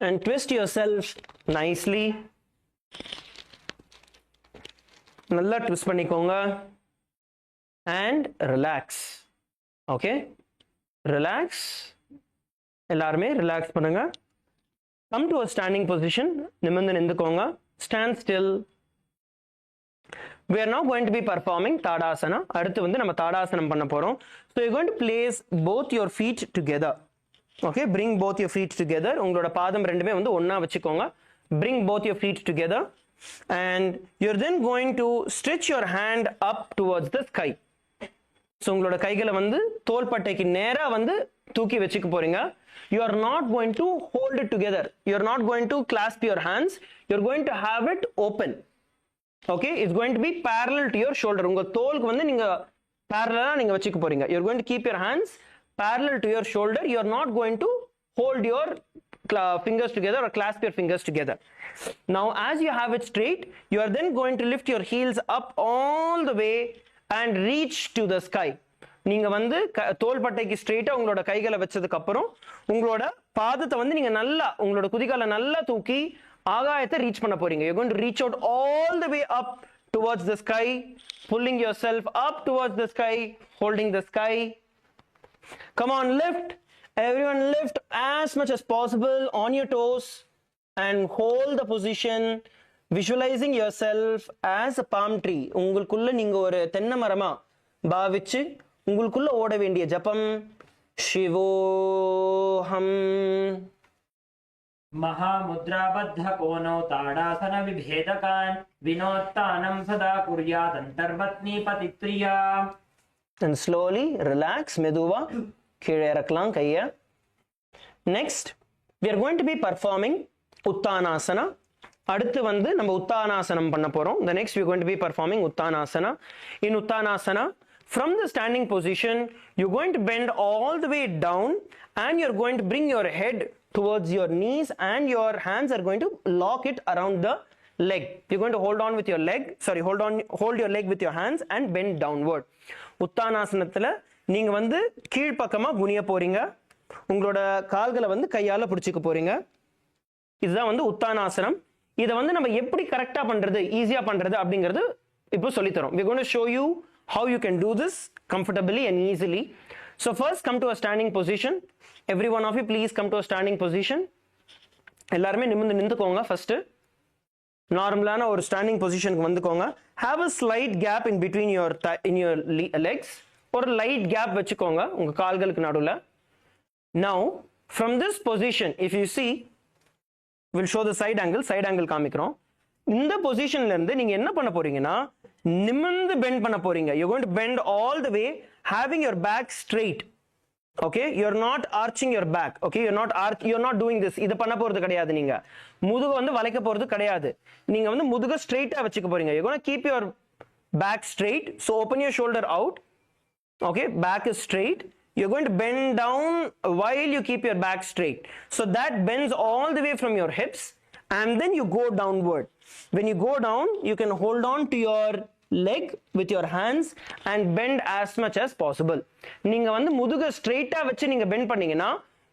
And twist yourself nicely. நல்லா ட்விஸ்ட் பண்ணிக்கோங்க. And relax. Okay? Relax. எல்லாருமே ரிலாக்ஸ் பண்ணுங்க. Come to a standing position. நிமிர்ந்து நின்றுக்கோங்க. Stand still. We are now going to be performing Tadasana. அடுத்து வந்து நம்ம தாடாசனம் பண்ண போறோம். So you're going to place both your feet together. Okay, bring both your feet together. உங்களோட பாதம் ரெண்டுமே வந்து ஒண்ணா வச்சுக்கோங்க. Bring both your feet together and you're then going to stretch your hand up towards the sky. So உங்களோட கைகளை வந்து தோள்பட்டைக்கு நேரா வந்து தூக்கி வச்சுக்க போறீங்க. You are not going to hold it together. You are not going to clasp your hands. You're going to have it open. Okay, it's going to be parallel to your shoulder. உங்க தோலுக்கு வந்து நீங்க parallel நீங்க வச்சுக்க போறீங்க. You're going to keep your hands parallel to your shoulder. You're not going to hold your fingers together or clasp your fingers together. Now as you have it straight, you are then going to lift your heels up all the way and reach to the sky. நீங்க வந்து தோள்பட்டைக்கு ஸ்ட்ரெயிட்டா உங்களோட கைகளை வச்சதுக்கு அப்புறம் உங்களோட பாதத்தை வந்து நீங்க நல்லா உங்களோட குதிகாலை நல்லா தூக்கி ஆகாயத்தை ரீச் பண்ண போறீங்க. You're going to reach out all the way up towards the sky, pulling yourself up towards the sky, holding the sky. Come on, lift. Everyone lift as much as possible on your toes and hold the position, visualizing yourself as a palm tree. உங்களுக்குள்ள நீங்க ஒரு தென்னை மரமா பாவிச்சு உங்களுக்குள்ள ஓட வேண்டிய ஜபம் சிவோஹம். महामुद्राबद्ध कोनो ताड़ासन विभेदकान् विनोत्तानं सदा कुर्यात् अंतर्वत्नी पतिप्रिया. And slowly relax. மெதுவா கீழே இறக்கலாம் கையை. Next we are going to be performing uttanasana. அடுத்து வந்து நம்ம உத்தானாசனம் பண்ண போறோம். The next we are going to be performing uttanasana. In uttanasana, from the standing position, you're going to bend all the way down and you're going to bring your head towards your knees and your hands are going to lock it around the leg. You're going to hold on with your leg, hold your leg with your hands and bend downward. உத்தானாசனத்துல நீங்க வந்து கீழ்ப்பக்கமா குனிய போறீங்க. உங்களோட கால்களை வந்து கையால பிடிச்சுக்க போறீங்க. இதுதான் வந்து உத்தானாசனம். இதை வந்து நம்ம எப்படி கரெக்டா பண்றது, ஈஸியா பண்றது அப்படிங்கிறது இப்போ சொல்லி தரோம். We're going to show you how you can do this comfortably and easily. So first come to a standing position. Every one of you please come to a standing position. எல்லாருமே நிமிர்ந்து நின்றுக்கோங்க. ஃபர்ஸ்ட் நார்மலான ஒரு standing பொசிஷனுக்கு வந்துக்கோங்க. Have a slight gap in between your legs. ஒரு light gap வச்சுக்கோங்க உங்க கால்களுக்கு நடுவுல. Now from this position, if you see, we'll show the side angle காமிக்கிறோம். இந்த பொசிஷன்ல இருந்து நீங்க என்ன பண்ண போறீங்கன்னா நிமிர்ந்து பெண்ட் பண்ண போறீங்க. You're going to bend all the way having your back straight. Okay, you're not arching your back. Okay, you're not doing this. இது பண்ண போறது கிடையாது. நீங்க முதுகு வந்து வளைக்க போறது கிடையாது. நீங்க வந்து முதுகு ஸ்ட்ரைட்டா வச்சுக்க போறீங்க. You're going to keep your back straight. So open your shoulder out. Okay, back is straight. You're going to bend down while you keep your back straight. So that bends all the way from your hips and then you go downward. When you go down, you can hold on to your leg with your hands and bend as much as possible. நீங்க வந்து முதுக ஸ்ட்ரைட்டா வச்சு நீங்க bend பண்ணீங்கன்னா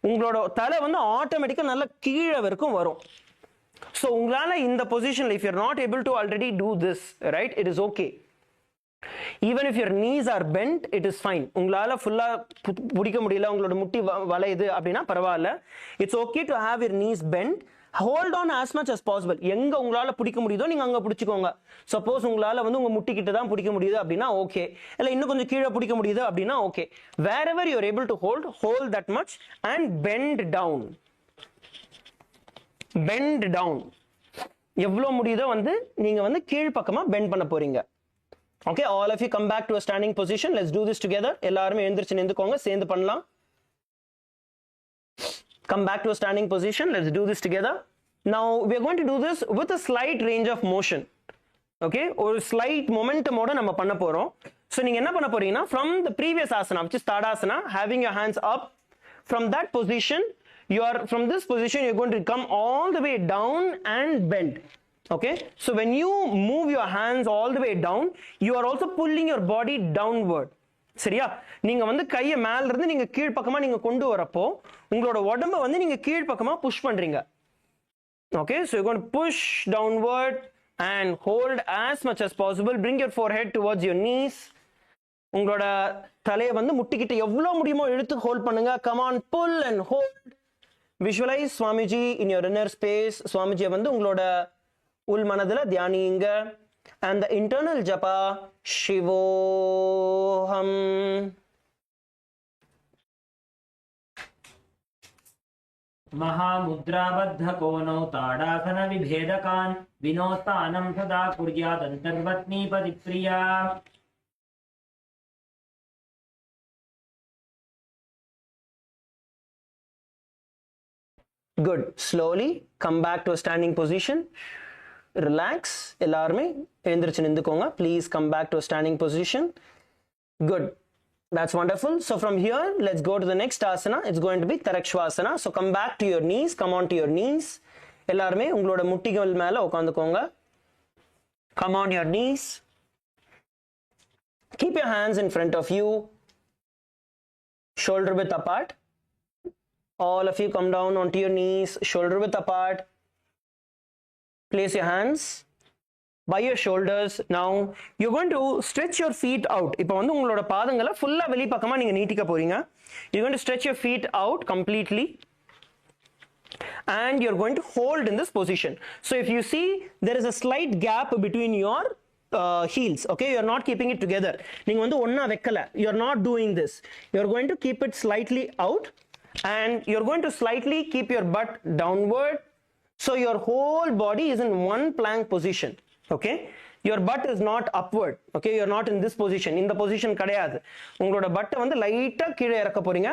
உங்களோட தலை வந்து ஆட்டோமேட்டிக்கா நல்ல கீழே வரைக்கும் வரும். So உங்களால இந்த பொசிஷன்ல if you're not able to already do this, right, it is okay. Even if your knees are bent, it is fine. உங்களால ஃபுல்லா பிடிக்க முடியல, உங்களோட முட்டி வளையுது அப்படின்னா பரவாயில்ல. It's okay to have your knees bent. Hold on as much as possible. எங்க உங்களால பிடிக்க முடியுதோ நீங்க அங்க பிடிச்சுக்கோங்க. சப்போஸ் உங்களால வந்து உங்க முட்டி கிட்ட தான் பிடிக்க முடியுது அப்படின்னா ஓகே, இல்ல இன்னும் கொஞ்சம் கீழே பிடிக்க முடியுது அப்படின்னா okay. Wherever you are able to hold that much and bend down. Bend down. எவ்வளவு முடியுதோ வந்து நீங்க வந்து கீழ் பக்கமா பெண்ட் பண்ண போறீங்க. Okay, all of you come back to a standing position. Let's do this together. எல்லாரும் எழுந்திருச்சு நின்னுக்கோங்க, சேர்ந்து பண்ணலாம். Come back to a standing position. Let's do this together. Now we are going to do this with a slight range of motion. Okay, ஒரு slight momentum ஓட நம்ம பண்ண போறோம். So நீங்க என்ன பண்ண போறீங்கன்னா, from the previous asana, which is Tadasana, having your hands up, from that position, from this position you're going to come all the way down and bend. Okay, so when you move your hands all the way down, you are also pulling your body downward. சரியா? நீங்க வந்து கையை மேல இருந்து நீங்க கீழ் பக்கமா நீங்க கொண்டு வரப்போ உங்களோட உடம்ப வந்து நீங்க கீழ் பக்கமா புஷ் பண்றீங்க. Okay, so you're going to push downward and hold as much as possible. Bring your forehead towards your knees. உங்களோட தலையை வந்து முட்டிக்கிட்டு எவ்வளவு முடியுமோ இழுத்து ஹோல்ட் பண்ணுங்க. Come on, pull and hold. Visualize Swamiji in your inner space. Swamiji வந்து உங்களோட உள் மனதுல தியானிங்க. And the internal japa Shivoham. महामुद्राबद्धकोनौ tadasana विभेदकान् विनोत्तानं सदा कुर्यात् अन्तर्वत्नीपतिप्रिया. Good. Slowly come back to a standing position. Relax. எல்லாருமே எழுந்திருச்சு நின்னுக்கோங்க. Please come back to a standing position. Good. That's wonderful. So from here, let's go to the next asana. It's going to be Tarakshvasana. So come back to your knees. Come on to your knees. எல்லாருமே உங்களோட முட்டிகள் மேல உட்கார்ந்துக்கோங்க. Come on your knees. Keep your hands in front of you. Shoulder width apart. All of you come down onto your knees, shoulder width apart. Place your hands by your shoulders. Now you're going to stretch your feet out. இப்போ வந்து உங்களோட பாதங்களை ஃபுல்லா வெளி பக்கமா நீங்க நீட்டிக்க போறீங்க. You're going to stretch your feet out completely and you're going to hold in this position. So if you see, there is a slight gap between your heels. Okay, you're not keeping it together. நீங்க வந்து ஒண்ணா வைக்கல. You're not doing this. You're going to keep it slightly out. And you're going to slightly keep your butt downward, so your whole body is in one plank position. Okay, your butt is not upward. Okay, you're not in this position. In the position கிடையாது. உங்களோட பட்டை வந்து லைட்டா கீழே இறக்க போறீங்க.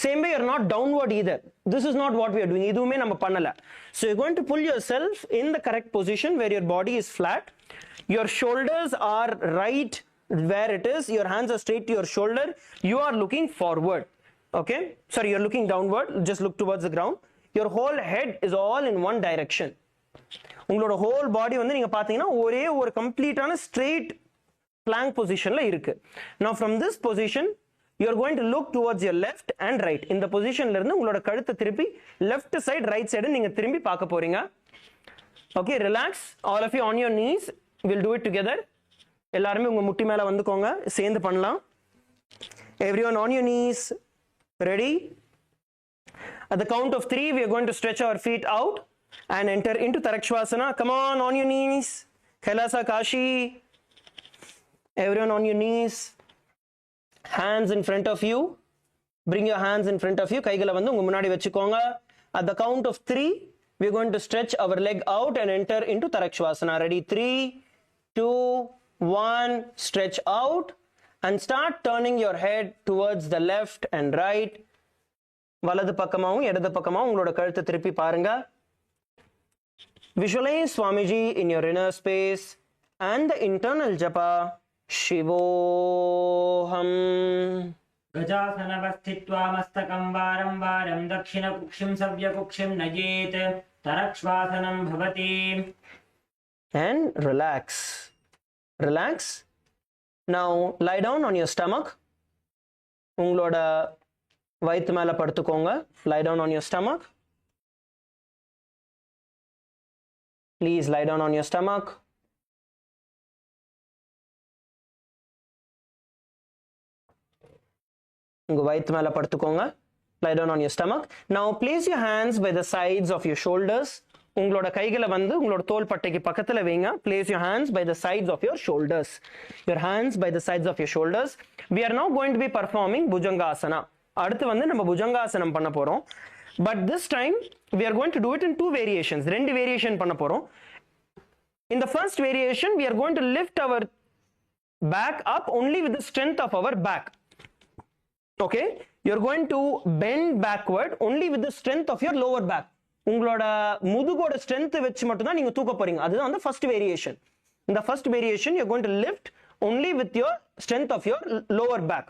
Same way, you're not downward either. This is not what we are doing. இதுவுமே நம்ம பண்ணல. So you're going to pull yourself in the correct position where your body is flat. Your shoulders are right where it is. Your hands are straight to your shoulder. You are looking forward. Okay, sorry, you're looking downward. Just look towards the ground. Your whole head is all in one direction. உங்களோட whole body வந்து நீங்க பாத்தீங்கன்னா ஒரே ஒரு கம்ப்ளீட்டான straight plank positionல இருக்கு. Now from this position you're going to look towards your left and right. இந்த positionல இருந்து உங்களோட கழுத்தை திருப்பி left side right side நீங்க திரும்பி பார்க்க போறீங்க. Okay, relax. All of you on your knees. We'll do it together. எல்லாரும் உங்க முட்டி மேல வந்துக்கோங்க. சேர்ந்து பண்ணலாம். Everyone on your knees. Ready? At the count of 3, we are going to stretch our feet out and enter into Tarakshvasana. Come on your knees. Kailasa Kashi. Everyone on your knees. Hands in front of you. Bring your hands in front of you. Kaigala vandu unga munadi vechukonga. At the count of 3, we are going to stretch our leg out and enter into Tarakshvasana. Ready? 3, 2, 1. Stretch out. And start turning your head towards the left and right. வலது பக்கமாவும் இடது பக்கமாவும் உங்களோட கழுத்தை திருப்பி பாருங்க. Visualize Swamiji in your inner space and the internal japa Shivoham. गजासनवस्थित्वा मस्तकं वारं वारं दक्षिणकुक्षिं सव्यकुक्षिं नयेत् तरक्ष्वासनं भवति. And relax. Relax. Now lie down on your stomach. உங்களோட வயித்து மேல படுத்துக்கோங்க. Lie down on your stomach. Please lie down on your stomach. உங்க வயித்து மேல படுத்துக்கோங்க. Lie down on your stomach. Now place your hands by the sides of your shoulders. உங்களோட கைகளை வந்து உங்களோட தோள்பட்டைக்கு பக்கத்துல வைங்க. Place your hands by the sides of your shoulders. Your hands by the sides of your shoulders. We are now going to be performing Bhujangasana. அடுத்து வந்து நம்ம புஜங்காசனம் பண்ண போறோம். But this time we are going to do it in 2 variations. ரெண்டு variation பண்ண போறோம். In the first variation we are going to lift our back up only with the strength of our back. Okay, you're going to bend backward only with the strength of your lower back. உங்களோட முதுகோட strength வச்சு மட்டும் தான் நீங்க தூக்க போறீங்க. அதுதான் அந்த first variation. இந்த first variation you're going to lift only with your strength of your lower back.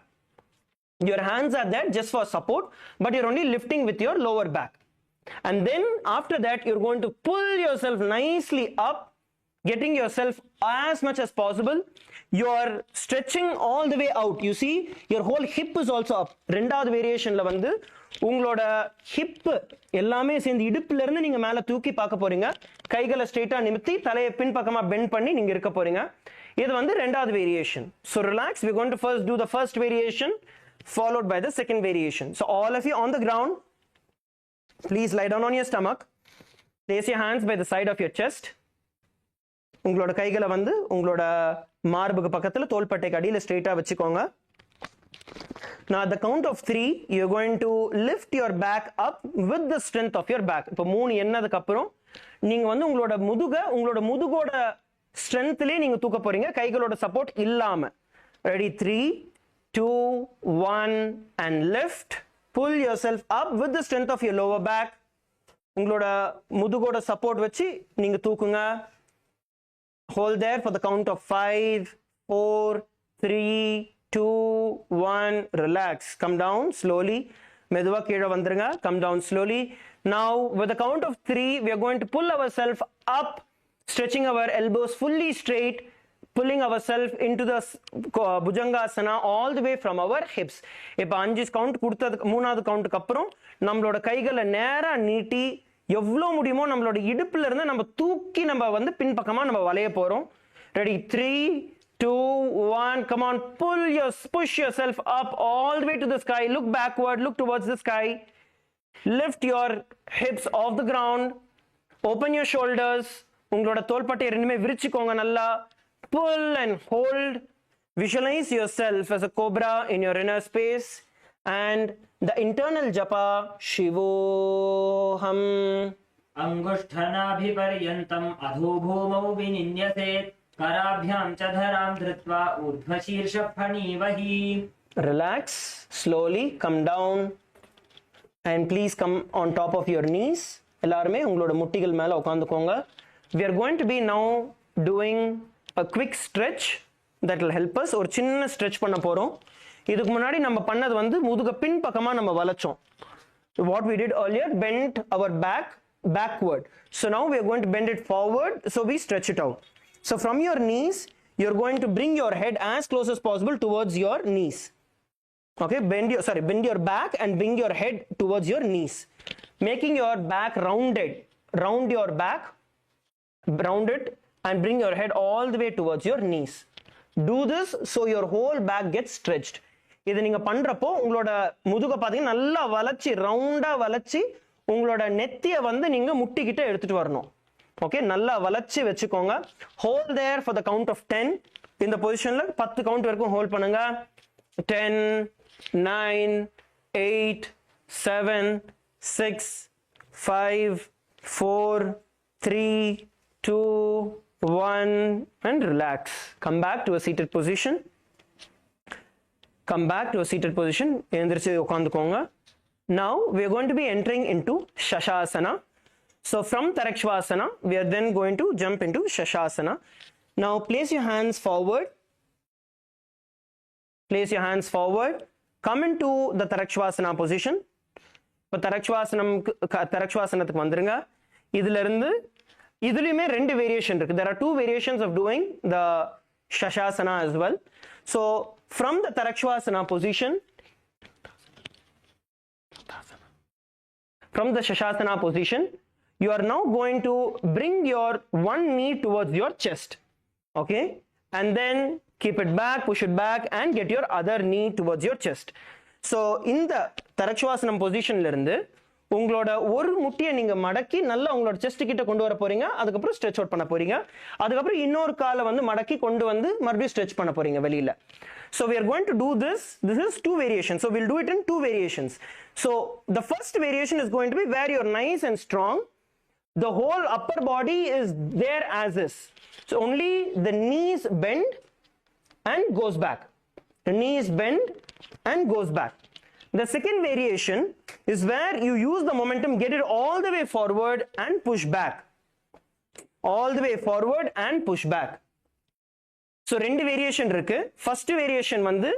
Your hands are there just for support, but you're only lifting with your lower back. And then after that you're going to pull yourself nicely up, getting yourself as much as possible. You're stretching all the way out. You see your whole hip is also up. ரெண்டாவது வேரியேஷன்ல வந்து உங்களோட hip எல்லாமே சேர்ந்து இடுப்புல இருந்து நீங்க மேல தூக்கி பார்க்க போறீங்க. கைகளை ஸ்ட்ரைட்டா நிமித்தி தலையை பின் பக்கமா பெண்ட் பண்ணி நீங்க இருக்க போறீங்க. இது வந்து ரெண்டாவது variation. So relax, we're going to first do the first variation followed by the second variation. So all of you on the ground, please lie down on your stomach. Place your hands by the side of your chest. உங்களோட கைகளை வந்து உங்களோட மார்புக்கு பக்கத்துல தோள்பட்டைக்கு அடியில ஸ்ட்ரைட்டா வச்சுக்கோங்க. Now at the count of 3 you're going to lift your back up with the strength of your back. இப்போ 3 என்னதுக்கு அப்புறம் நீங்க வந்து உங்களோட முதுகோட ஸ்ட்ரென்த்லயே நீங்க தூக்க போறீங்க, கைகளோட சப்போர்ட் இல்லாம. Ready, 3 2 1 and lift. Pull yourself up with the strength of your lower back. உங்களோட முதுகோட சப்போர்ட் வச்சு நீங்க தூக்குங்க. Hold there for the count of 5 4 3 2 1. Relax, come down slowly. மெதுவா கீழே வந்துருங்க. Come down slowly. Now with the count of 3 we are going to pull ourselves up, stretching our elbows fully straight, pulling ourselves into the bhujangasana all the way from our hips. இப்போ 5 count கொடுத்ததுக்கு மூணாவது கவுண்ட்க்கு அப்புறம் நம்மளோட கைகளை நேரா நீட்டி எவ்வளோ முடியுமோ நம்மளோட இடுப்புல இருந்து நம்ம தூக்கி நம்ம வந்து பின்பக்கமா நம்ம வளைய போறோம். Ready, 3 2 1. Come on, push yourself up all the way to the sky. Look backward, look towards the sky. Lift your hips off the ground. Open your shoulders. உங்களோட தோள்பட்டை ரெண்டுமே விரிச்சுக்கோங்க நல்லா. Pull and hold. Visualize yourself as a cobra in your inner space. And the internal japa Shivoham. अंगुष्ठनाभिपर्यन्तम् अधोभूमौ विनिन्यसेत् कराभ्यां च धरां धृत्वा ऊर्ध्वशीर्षफणीवहि. Relax slowly, come down and please come on top of your knees. எல்லாருமே உங்களோட முட்டிகள் மேல உட்கார்ந்துக்கோங்க. We are going to be now doing a quick stretch that will help us. ஒரு சின்ன stretch பண்ண போறோம். இதுக்கு முன்னாடி நம்ம பண்ணது வந்து முதுக பின் பக்கமா நம்ம வளைச்சோம். What we did earlier, bent our back backward. So now we are going to bend it forward, so we stretch it out. So from your knees you're going to bring your head as close as possible towards your knees. Okay, bend your back and bring your head towards your knees, making your back rounded. Round your back, round it and bring your head all the way towards your knees. Do this so your whole back gets stretched. இது நீங்க பண்றப்போ உங்களோட முதுக பாத்தீங்கன்னா நல்லா வளைச்சி ரவுண்டா வளைச்சி உங்களோட நெத்திய வந்து நீங்க முட்டிக்கிட்ட எடுத்துட்டு வரணும். ஓகே, நல்லா வளைச்சி வச்சுக்கோங்க. Hold there for the count of 10. இந்த பொசிஷன்ல 10 கவுண்ட் வரைக்கும் ஹோல்ட் பண்ணுங்க. 10 9 8 7 6 5 4 3 2 1 and relax. Come back to a seated position. Come back to a seated position. எழுந்திருச்சு உட்கார்ந்துக்கோங்க. Now we are going to be entering into Shashasana. So from Tarakshvasana we are then going to jump into Shashasana. Now place your hands forward. Place your hands forward. Come into the Tarakshvasana position. இப்போ தரக்ஷ்வாசனத்துக்கு வந்துருங்க. இதுல இருந்து இதுலயுமே ரெண்டு variation இருக்கு. There are two variations of doing the Shashasana as well. So from the Tarakshvasana position, from the Shashasana position, you are now going to bring your one knee towards your chest. Okay, and then keep it back, push it back and get your other knee towards your chest. So in the Tarakshvasana position ல இருந்து உங்களோட ஒரு முட்டியை நீங்க மடக்கி நல்லா உங்களோட chest கிட்ட கொண்டு வர போறீங்க. அதுக்கப்புறம் ஸ்ட்ரெச் அவுட் பண்ண போறீங்க. அதுக்கப்புறம் இன்னொரு காலை வந்து மடக்கி கொண்டு வந்து மறுபடியும் ஸ்ட்ரெச் பண்ண போறீங்க வெளியில. So we are going to do this. This is two variations. So we'll do it in two variations. So the first variation is going to be where you're nice and strong. The whole upper body is there as is. So only the knees bend and goes back. Knees bend and goes back. The second variation is where you use the momentum, get it all the way forward and push back. All the way forward and push back. So ரெண்டு variation இருக்கு. First variation வந்து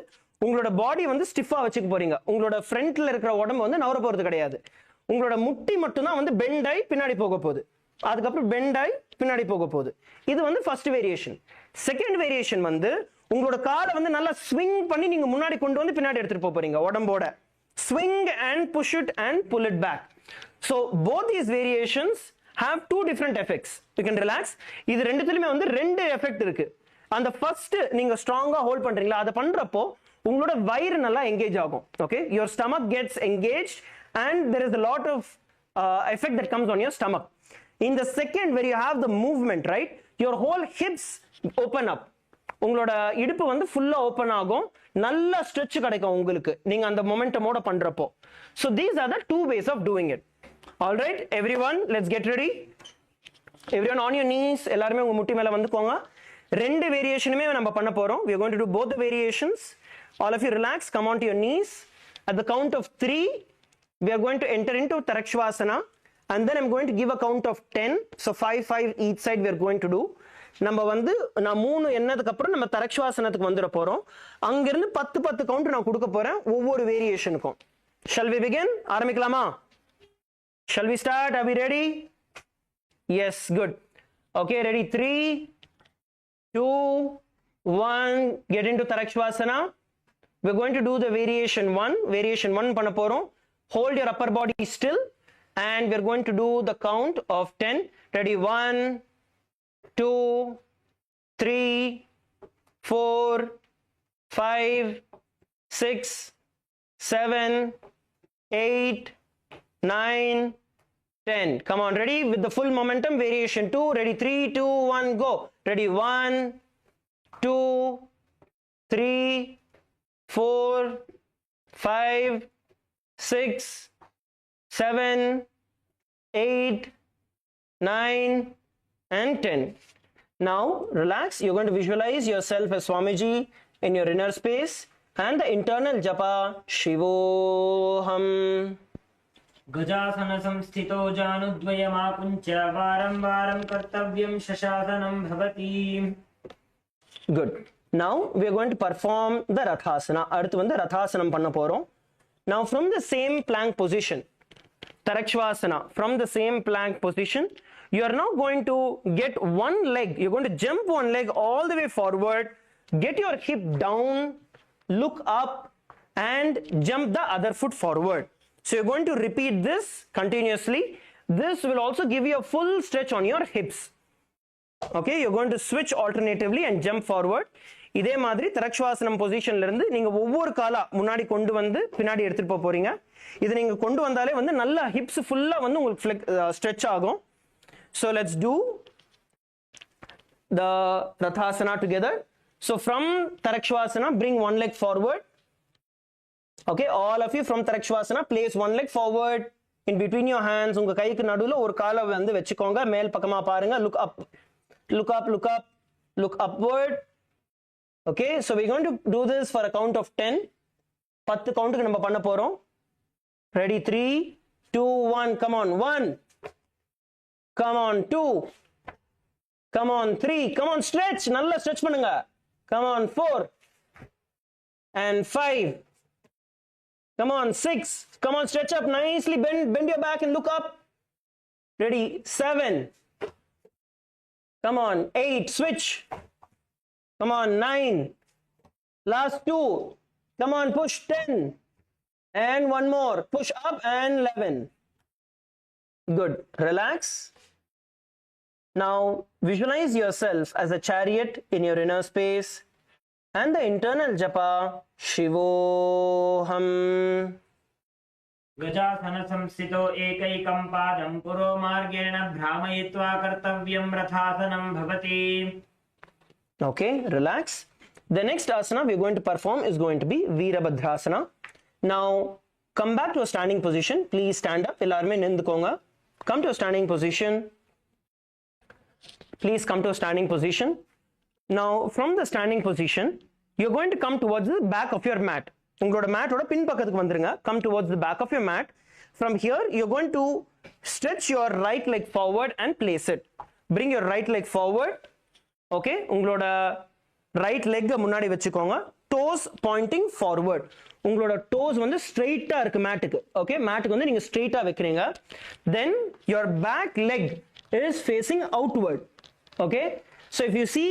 உங்களோட பாடி வந்து ஸ்டிஃபா வச்சுக்க போறீங்க. உங்களோட ஃப்ரண்ட்ல இருக்கிற உடம்பு வந்து நவர போறது கிடையாது. உங்களோட முட்டி மட்டும் தான் வந்து பெண்ட் ஆகி பின்னாடி போக போகுது. அதுக்கப்புறம் பெண்ட் ஆகி பின்னாடி போக போகுது. இது வந்து ஃபர்ஸ்ட் வேரியேஷன். செகண்ட் வேரியேஷன் வந்து உங்களோட காலை வந்து நல்லா ஸ்விங் பண்ணி நீங்க முன்னாடி கொண்டு வந்து பின்னாடி எடுத்துட்டு போறீங்க உடம்போட. Swing and push it and pull it back. So both these variations have two different effects. You can relax. இது ரெண்டுத்துலயுமே வந்து ரெண்டு எஃபெக்ட் இருக்கு. அந்த ஃபர்ஸ்ட் நீங்க ஸ்ட்ராங்கா ஹோல்ட் பண்றீங்களா, அதை பண்றப்போ உங்களோட வயிறு நல்லா எங்கேஜ் ஆகும். Okay, your stomach gets engaged and there is a lot of effect that comes on your stomach. In the second, where you have the movement, right, your whole hips open up. உங்களோட இடுப்பு வந்து ஃபுல்லா open ஆகும், நல்ல stretch கிடைக்கும் உங்களுக்கு நீங்க அந்த மொமெண்டமோட பண்றப்போ. So these are the two ways of doing it. All right, everyone, let's get ready. Everyone on your knees. எல்லாரும் உங்க முட்டி மேல வந்துக்கோங்க. ரெண்டு வேரியேஷனுமே நம்ம பண்ண போறோம். We are going to do both the variations. All of you relax, come on to your knees. At the count of 3, we are going to enter into Tarakshvasana, and then I'm going to give a count of 10. So 5 each side we are going to do. நம்ம வந்து நான் 3 என்னதுக்கு அப்புறம் நம்ம தரக்ஷ்வாசனத்துக்கு வந்துட போறோம். அங்க இருந்து 10 கவுண்ட் நான் கொடுக்க போறேன் ஒவ்வொரு வேரியேஷனுக்கும். Shall we begin? ஆரம்பிக்கலாமா? Shall we start? Are we ready? Yes, good. Okay, ready? 3, 2, 1. Get into Tarakshvasana. We're going to do the variation 1. Variation 1 பண்ண போறோம். Hold your upper body still and we're going to do the count of 10. Ready? 1, 2, 3, 4, 5, 6, 7, 8, 9, 10. Come on, ready? With the full momentum, variation 2. Ready? 3, 2, 1, go. Ready? 1, 2, 3, 4, 5, 6, 7, 8, 9, and 10. Now relax. You're going to visualize yourself as Swamiji in your inner space and the internal japa Shivoham. Gajasana samsthito janudvayamakuncha varam varam kartavyam shashasanam bhavati. Good. Now we are going to perform the Rathasana. அடுத்து வந்து Rathasanam பண்ண போறோம். Now from the same plank position, Tarakshvasana, from the same plank position, you are now going to get one leg. You're going to jump one leg all the way forward, get your hip down, look up and jump the other foot forward. So you're going to repeat this continuously. This will also give you a full stretch on your hips. Okay, you're going to switch alternatively and jump forward. இதே மாதிரி தரக்ஷ்வாசனம் பொசிஷன்ல இருந்து நீங்க ஒவ்வொரு காலா முன்னாடி கொண்டு வந்து பின்னாடி எடுத்துட்டு போறீங்க. இது நீங்க கொண்டு வந்தாலே வந்து நல்ல ஹிப்ஸ் ஃபுல்லா வந்து உங்களுக்கு ஸ்ட்ரெச் ஆகும். So let's do the Rathasana together. So from Tarakshvasana, bring one leg forward. Okay, all of you from Tarakshvasana, place one leg forward in between your hands. உங்க கைக்கு நடுவுல ஒரு காலை வந்து வெச்சுக்கோங்க. மேல் பக்கமா பாருங்க. Look up. Look up, look up. Look upward. Okay, so we're going to do this for a count of 10. 10 கவுண்ட்க்கு நம்ம பண்ண போறோம். Ready? 3, 2, 1. Come on. 1. Come on. 2. Come on. 3. Come on. Stretch. நல்லா stretch பண்ணுங்க. Come on. 4. And 5. Come on. 6. Come on. Stretch up nicely. Bend your back and look up. Ready? 7. Come on. 8. Switch. Come on. 9. Last 2. Come on. Push. 10. And one more. Push up and 11. Good. Relax. Now visualize yourself as a chariot in your inner space and the internal japa Shivoham. Gajasana samsthito ekaikam padam puro margena bhramayitva kartavyam rathasanam bhavati. Okay, relax. The next asana we are going to perform is going to be Veerabhadrasana. Now come back to a standing position. Please stand up. Ellarume nindukonga. Come to a standing position. Please come to a standing position. Now from the standing position, you're going to come towards the back of your mat. உங்களோட மேட்டோட பின் பக்கத்துக்கு வந்துருங்க. Come towards the back of your mat. From here, you're going to stretch your right leg forward and place it. Bring your right leg forward. Okay, உங்களோட right leg முன்னாடி வச்சுக்கோங்க. Toes pointing forward. உங்களோட toes வந்து ஸ்ட்ரெயிட்டா இருக்கு மேட்டுக்கு. Okay, மேட்டுக்கு வந்து நீங்க ஸ்ட்ரெயிட்டா வைக்கிறீங்க. Then your back leg is facing outward. Okay, so if you see,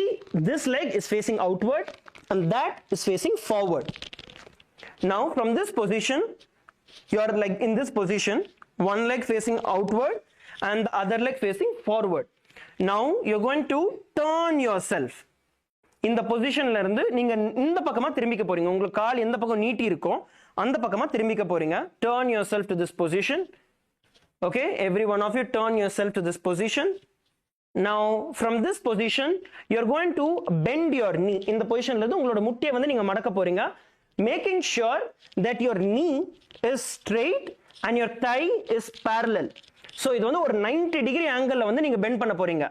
this leg is facing outward and that is facing forward. Now from this position, you are like in this position, one leg facing outward and the other leg facing forward. Now you're going to turn yourself. இந்த பொசிஷன்ல இருந்து நீங்க இந்த பக்கமா திரும்பிக்க போறீங்க. உங்களுக்கு கால் எந்த பக்கம் நீட்டி இருக்கோ அந்த பக்கமா திரும்பிக்க போறீங்க. Turn yourself to this position. Okay, every one of you turn yourself to this position. Now from this position, you're going to bend your knee. இந்த பொசிஷன்ல இருந்து உங்களோட முட்டியை வந்து நீங்க மடக்க போறீங்க. Making sure that your knee is straight and your thigh is parallel. So இது வந்து ஒரு 90 degree angle வந்து நீங்க bend பண்ண போறீங்க.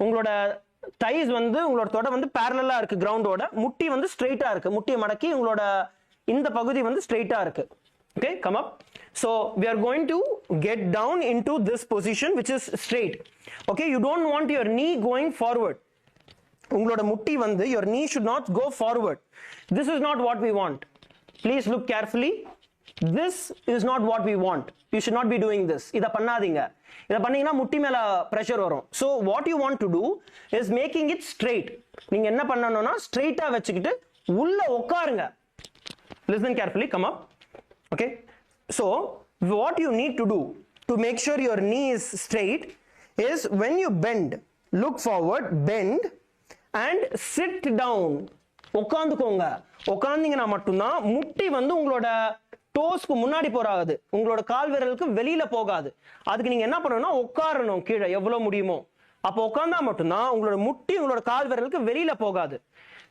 உங்களோட thighs வந்து உங்களோட தொடை வந்து parallel இருக்கு கிரவுண்டோட, முட்டி வந்து ஸ்ட்ரெயிட்டா இருக்கு. முட்டியை மடக்கி உங்களோட இந்த பகுதி வந்து ஸ்ட்ரெயிட்டா இருக்கு. Okay, come up. So we are going to get down into this position which is straight. Okay, you don't want your knee going forward. உங்களோட முட்டி வந்து your knee should not go forward. This is not what we want. Please look carefully. This is not what we want. You should not be doing this. இத பண்ணாதீங்க. இத பண்ணீங்கன்னா முட்டி மேல pressure வரும். So what you want to do is making it straight. நீங்க என்ன பண்ணனும்னா ஸ்ட்ரெயிட்டா வச்சுக்கிட்டு உள்ள உட்காருங்க. Listen carefully, come up. Okay, so what you need to do to make sure your knee is straight is when you bend, look forward, bend and sit down. உட்காந்துக்கோங்க. உட்கார்ந்தீங்கன்னா மட்டும்தான் முட்டி வந்து உங்களோட டோஸ்க்கு முன்னாடி போறாது, உங்களோட கால் விரலுக்கு வெளியில போகாது. அதுக்கு நீங்க என்ன பண்ணணும்னா உட்காரணும் கீழே எவ்வளவு முடியுமோ. அப்போ உட்கார்ந்தா மட்டும்தான் உங்களோட முட்டி உங்களோட கால் விரலுக்கு வெளியில போகாது.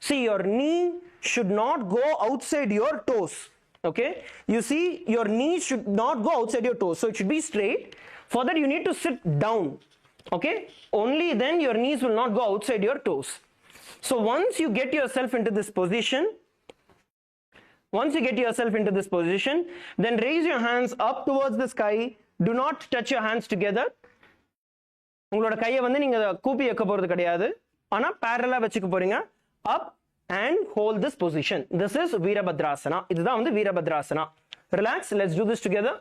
See, your knee should not go outside your toes. Okay, you see, your knee should not go outside your toes, so it should be straight. For that you need to sit down. Okay, only then your knees will not go outside your toes. So once you get yourself into this position, then raise your hands up towards the sky. Do not touch your hands together. உங்களோட கையை வந்து நீங்க கூப்பி வைக்க போறது கிடையாது, ஆனா parallel வச்சுக்க போறீங்க. Up and hold this position. This is Virabhadrasana. இதுதான் வந்து Virabhadrasana. Relax, let's do this together.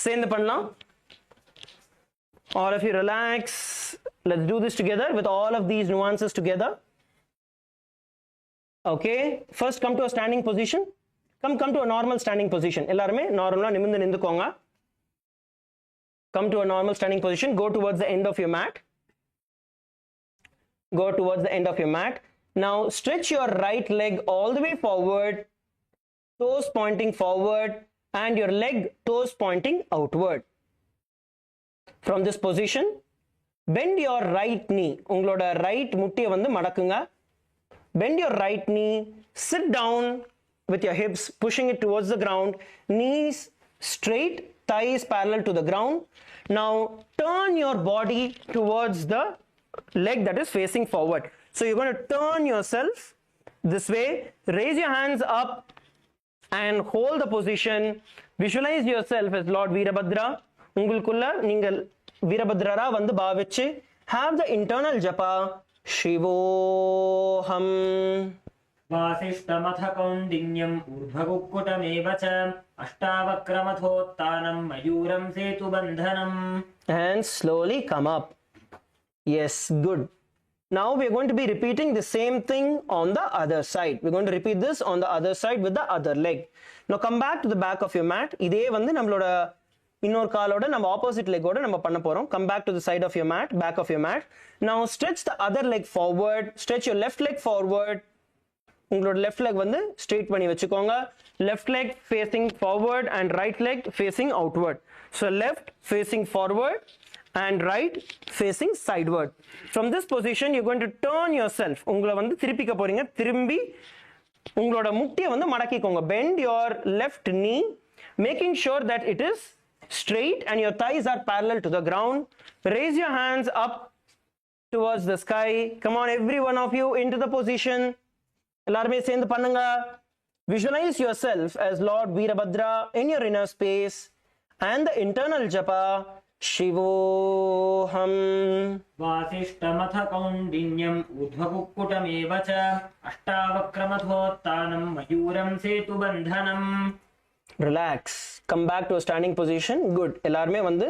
சேர்ந்து பண்ணலாம். All of you relax. Let's do this together with all of these nuances together. Okay, first come to a standing position. Come to a normal standing position. எல்லாருமே நார்மலா நிமிர்ந்து நின்னுக்கோங்க. Come to a normal standing position. Go towards the end of your mat. Go towards the end of your mat. Now stretch your right leg all the way forward, toes pointing forward and your leg toes pointing outward. From this position, bend your right knee. உங்களோட right முட்டியை வந்து மடக்குங்க. Bend your right knee, sit down with your hips pushing it towards the ground, knees straight, thighs parallel to the ground. Now turn your body towards the leg that is facing forward. So you're going to turn yourself this way, raise your hands up and hold the position. Visualize yourself as Lord Virabhadra. உங்களுக்குள்ள நீங்கள் வீரபத்ரரா வந்து பாவிச்சு have the internal japa शिवोऽहम् वासिष्ठमथ कौण्डिन्यम् ऊर्ध्वकुक्कुटमेव च अष्टावक्रमथोत्तानम् मयूरं सेतुबन्धनम्. And slowly come up. Yes, good. Now we are going to be repeating the same thing on the other side. We're going to repeat this on the other side with the other leg. Now come back to the back of your mat. இதே வந்து நம்மளோட இன்னொரு காலோட நம்ம opposite லெக்கோட நம்ம பண்ண போறோம். Come back to the side of your mat, back of your mat. Now stretch the other leg forward. Stretch your left leg forward. உங்களோட left leg வந்து straight பண்ணி வச்சுக்கோங்க. Left leg facing forward and right leg facing outward. So left facing forward and right facing sideward. From this position you're going to turn yourself. உங்களை வந்து திருப்பிக்க போறீங்க. திரும்பி உங்களோட முட்டியை வந்து மடக்கிக்கோங்க. Bend your left knee, making sure that it is straight and your thighs are parallel to the ground. Raise your hands up towards the sky. Come on, every one of you into the position. எல்லாருமே சேர்ந்து பண்ணுங்க. Visualize yourself as Lord Veerabhadra in your inner space and the internal japa Shivoham. वासिष्ठमथ कौण्डिन्यम् ऊर्ध्वकुक्कुटमेव च अष्टावक्रमथोत्तानं मयूरं सेतुबन्धनम्. Relax. Come back to a standing position. Good. எல்லாருமே வந்து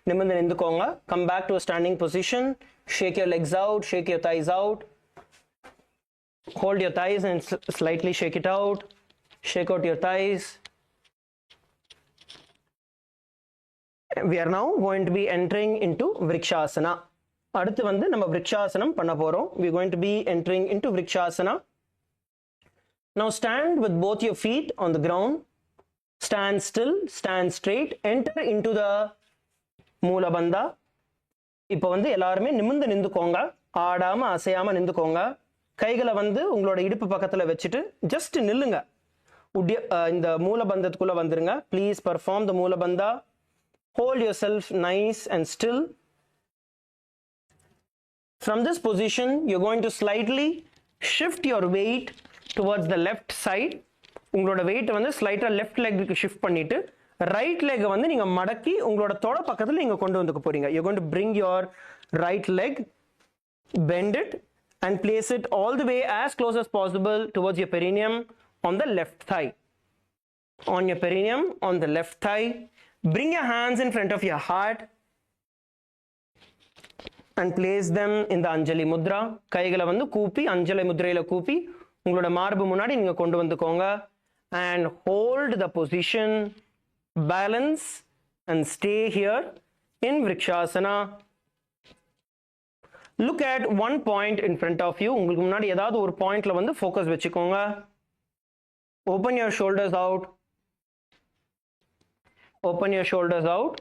நிமிர்ந்து நின்றுக்கோங்க. Come back to a standing position. Shake your legs out. Shake your thighs out. Hold your thighs and slightly shake it out. Shake out your thighs. We are now going to be entering into Vrikshasana. அடுத்து வந்து நம்ம Vrikshasana பண்ண போறோம். We are going to be entering into Vrikshasana. Now stand with both your feet on the ground. Stand still, stand straight, enter into the Moola Bandha. இப்போ வந்து எல்லாருமே நிமிர்ந்து நின்றுக்கோங்க. ஆடாம அசையாம நின்றுக்கோங்க. கைகளை வந்து உங்களோட இடுப்பு பக்கத்துல வச்சுட்டு ஜஸ்ட் நில்லுங்க. இந்த மூலபந்தத்துக்குள்ள வந்துருங்க. Please perform the Moola Bandha. Hold yourself nice and still. From this position, you're going to slightly shift your weight towards the left side. உங்களோட வெயிட் வந்து ஸ்லைட்டா லெஃப்ட் லெக்குக்கு ஷிஃப்ட் பண்ணிட்டு ரைட் லெக் வந்து நீங்க மடக்கி உங்களோட தொட பக்கத்துல நீங்க கொண்டு வந்துக்க போறீங்க. You're going to bring your right leg, bend it and place it all the way as close as possible towards your perineum on the left thigh. On your perineum, on the left thigh. Bring your hands in front of your heart and place them in the Anjali Mudra. கைகளை வந்து கூப்பி அஞ்சலி முத்ரையில கூப்பி உங்களோட மார்பு முன்னாடி நீங்க கொண்டு வந்துக்கோங்க. And hold the position, balance and stay here in Vrikshasana. Look at one point in front of you. உங்களுக்கு முன்னாடி ஏதாவது ஒரு பாயிண்ட்ல வந்து ஃபோக்கஸ் வச்சுக்கோங்க. Open your shoulders out. Open your shoulders out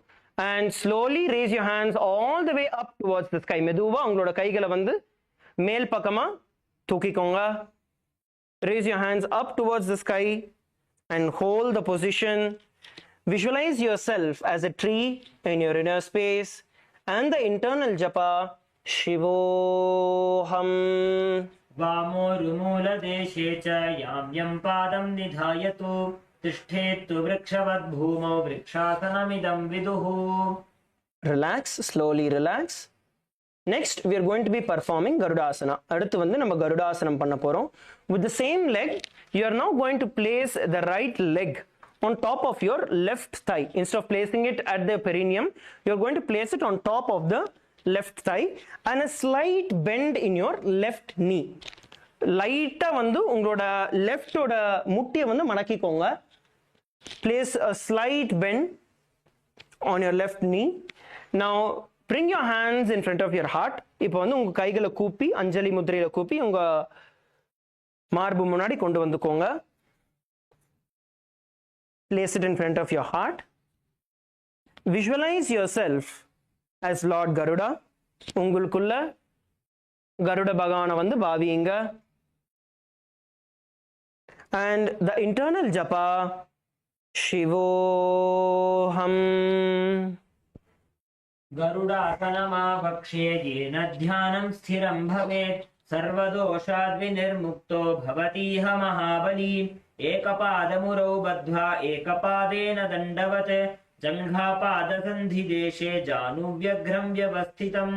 and slowly raise your hands all the way up towards the sky. மெதுவா உங்களோட கைகளை வந்து மேல் பக்கமா தூக்கிக்கோங்க. Raise your hands up towards the sky and hold the position. Visualize yourself as a tree in your inner space and the internal japa Shivoham. वामोरुमूलदेशे च यां यं पादं निधायतु तिष्ठेत्तु वृक्षवद्भूमौ वृक्षासनमिदं विदुः. Relax, slowly relax. Next, we are going to be performing Garudasana. அடுத்து வந்து நம்ம கருடாசனம் பண்ண போறோம். With the same leg, you are now going to place the right leg on top of your left thigh. Instead of placing it at the perineum, you are going to place it on top of the left thigh and a slight bend in your left knee. லைட்டா வந்து உங்களோட லெஃப்டோட முட்டியை வந்து மடக்கிக்கோங்க. Place a slight bend on your left knee. Now bring your hands in front of your heart. இப்போ வந்து உங்க கைகளை கூப்பி அஞ்சலி முத்ரையில கூப்பி உங்க மார்பு முன்னாடி கொண்டு வந்துக்கோங்க. Place it in front of your heart. Visualize yourself as Lord Garuda. உங்களுக்குள்ள கருட பகவானை வந்து பாவியுங்க. And the internal japa Shivoham. गरुडासनमाभक्ष्ये येन ध्यानं स्थिरं भवेत् सर्वदोषाद्विनिर्मुक्तो भवतीह महाबली. एकपादमुरौ बद्ध्वा एकपादेन दण्डवत् जङ्घापादसन्धिदेशे जानुव्यघ्रं व्यवस्थितम्.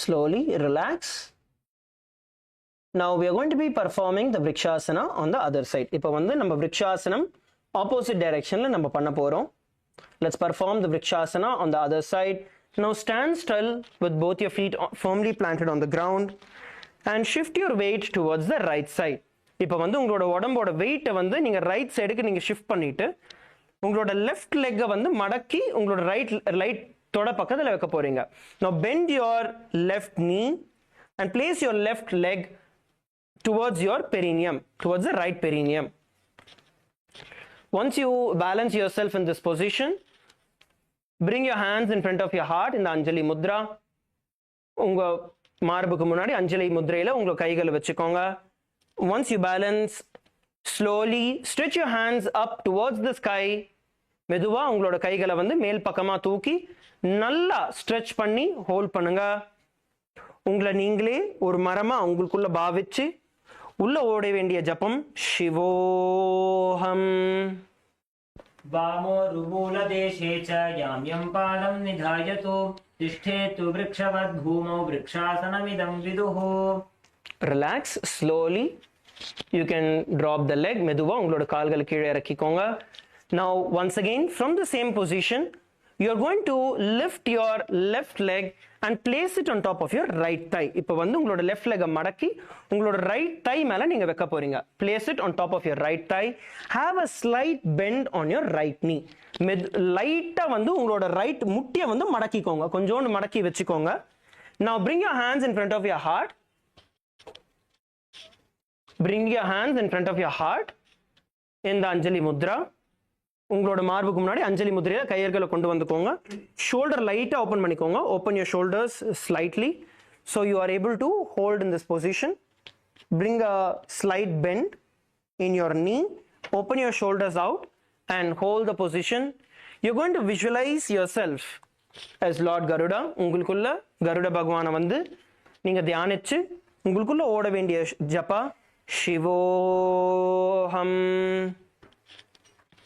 Slowly relax. Now we are going to be performing the Vrikshasana on the other side. இப்போ வந்து நம்ம Vrikshasana opposite directionல நம்ம பண்ண போறோம். Let's perform the Vrikshasana on the other side. Now stand still with both your feet firmly planted on the ground and shift your weight towards the right side. இப்போ வந்து உங்களோட உடம்போட வெயிட்டை வந்து நீங்க ரைட் சைடுக்கு நீங்க ஷிஃப்ட் பண்ணிட்டு உங்களோட லெஃப்ட் லெக்கை வந்து மடக்கி உங்களோட ரைட் தொட பக்கத்துல வைக்க போறீங்க. Now bend your left knee and place your left leg towards your perineum, towards the right perineum. Once you balance yourself in this position, bring your hands in front of your heart in the Anjali Mudra. உங்க மார்புக்கு முன்னாடி அஞ்சலி முத்ரையில உங்க கைகளை வச்சுக்கோங்க. Once you balance, slowly stretch your hands up towards the sky. மெதுவா உங்களோட கைகளை வந்து மேல் பக்கமா தூக்கி நல்லா ஸ்ட்ரெச் பண்ணி ஹோல்ட் பண்ணுங்க. உங்களை நீங்களே ஒரு மரமா உங்களுக்குள்ள பாவிச்சு உள்ள ஓட வேண்டிய ஜபம் சிவோஹம். वामो रुमूलदेशे च याम्यं पादं निधायतु तिष्ठेतु वृक्षवद् भूमौ वृक्षासनमिदं विदुः. Relax slowly. You can drop the leg. மெதுவா உங்களோட கால்களை கீழே இறக்கிக்கோங்க. Now once again from the same position you are going to lift your left leg and place it on top of your right thigh. இப்போ வந்து உங்களோட left leg மடக்கி உங்களோட right thigh மேல நீங்க வைக்க போறீங்க. Place it on top of your right thigh. Have a slight bend on your right knee. லைட்டா வந்து உங்களோட right முட்டியை வந்து மடக்கிக்கோங்க. கொஞ்சோண்டு மடக்கி வச்சுக்கோங்க. Now bring your hands in front of your heart. Bring your hands in front of your heart in the Anjali Mudra. உங்களோட மார்புக்கு முன்னாடி அஞ்சலி முத்ரையில கையர்களை கொண்டு வந்துக்கோங்க. ஷோல்டர் லைட்டா ஓபன் பண்ணிக்கோங்க. Open your shoulders slightly so you are able to hold in this position. Bring a slight bend in your knee. Open your shoulders out and hold the position. You're going to visualize yourself as Lord Garuda. உங்களுக்குள்ள கருட பகவானை வந்து நீங்க தியானிச்சு உங்களுக்குள்ள ஓட வேண்டிய ஜபா சிவோஹம்.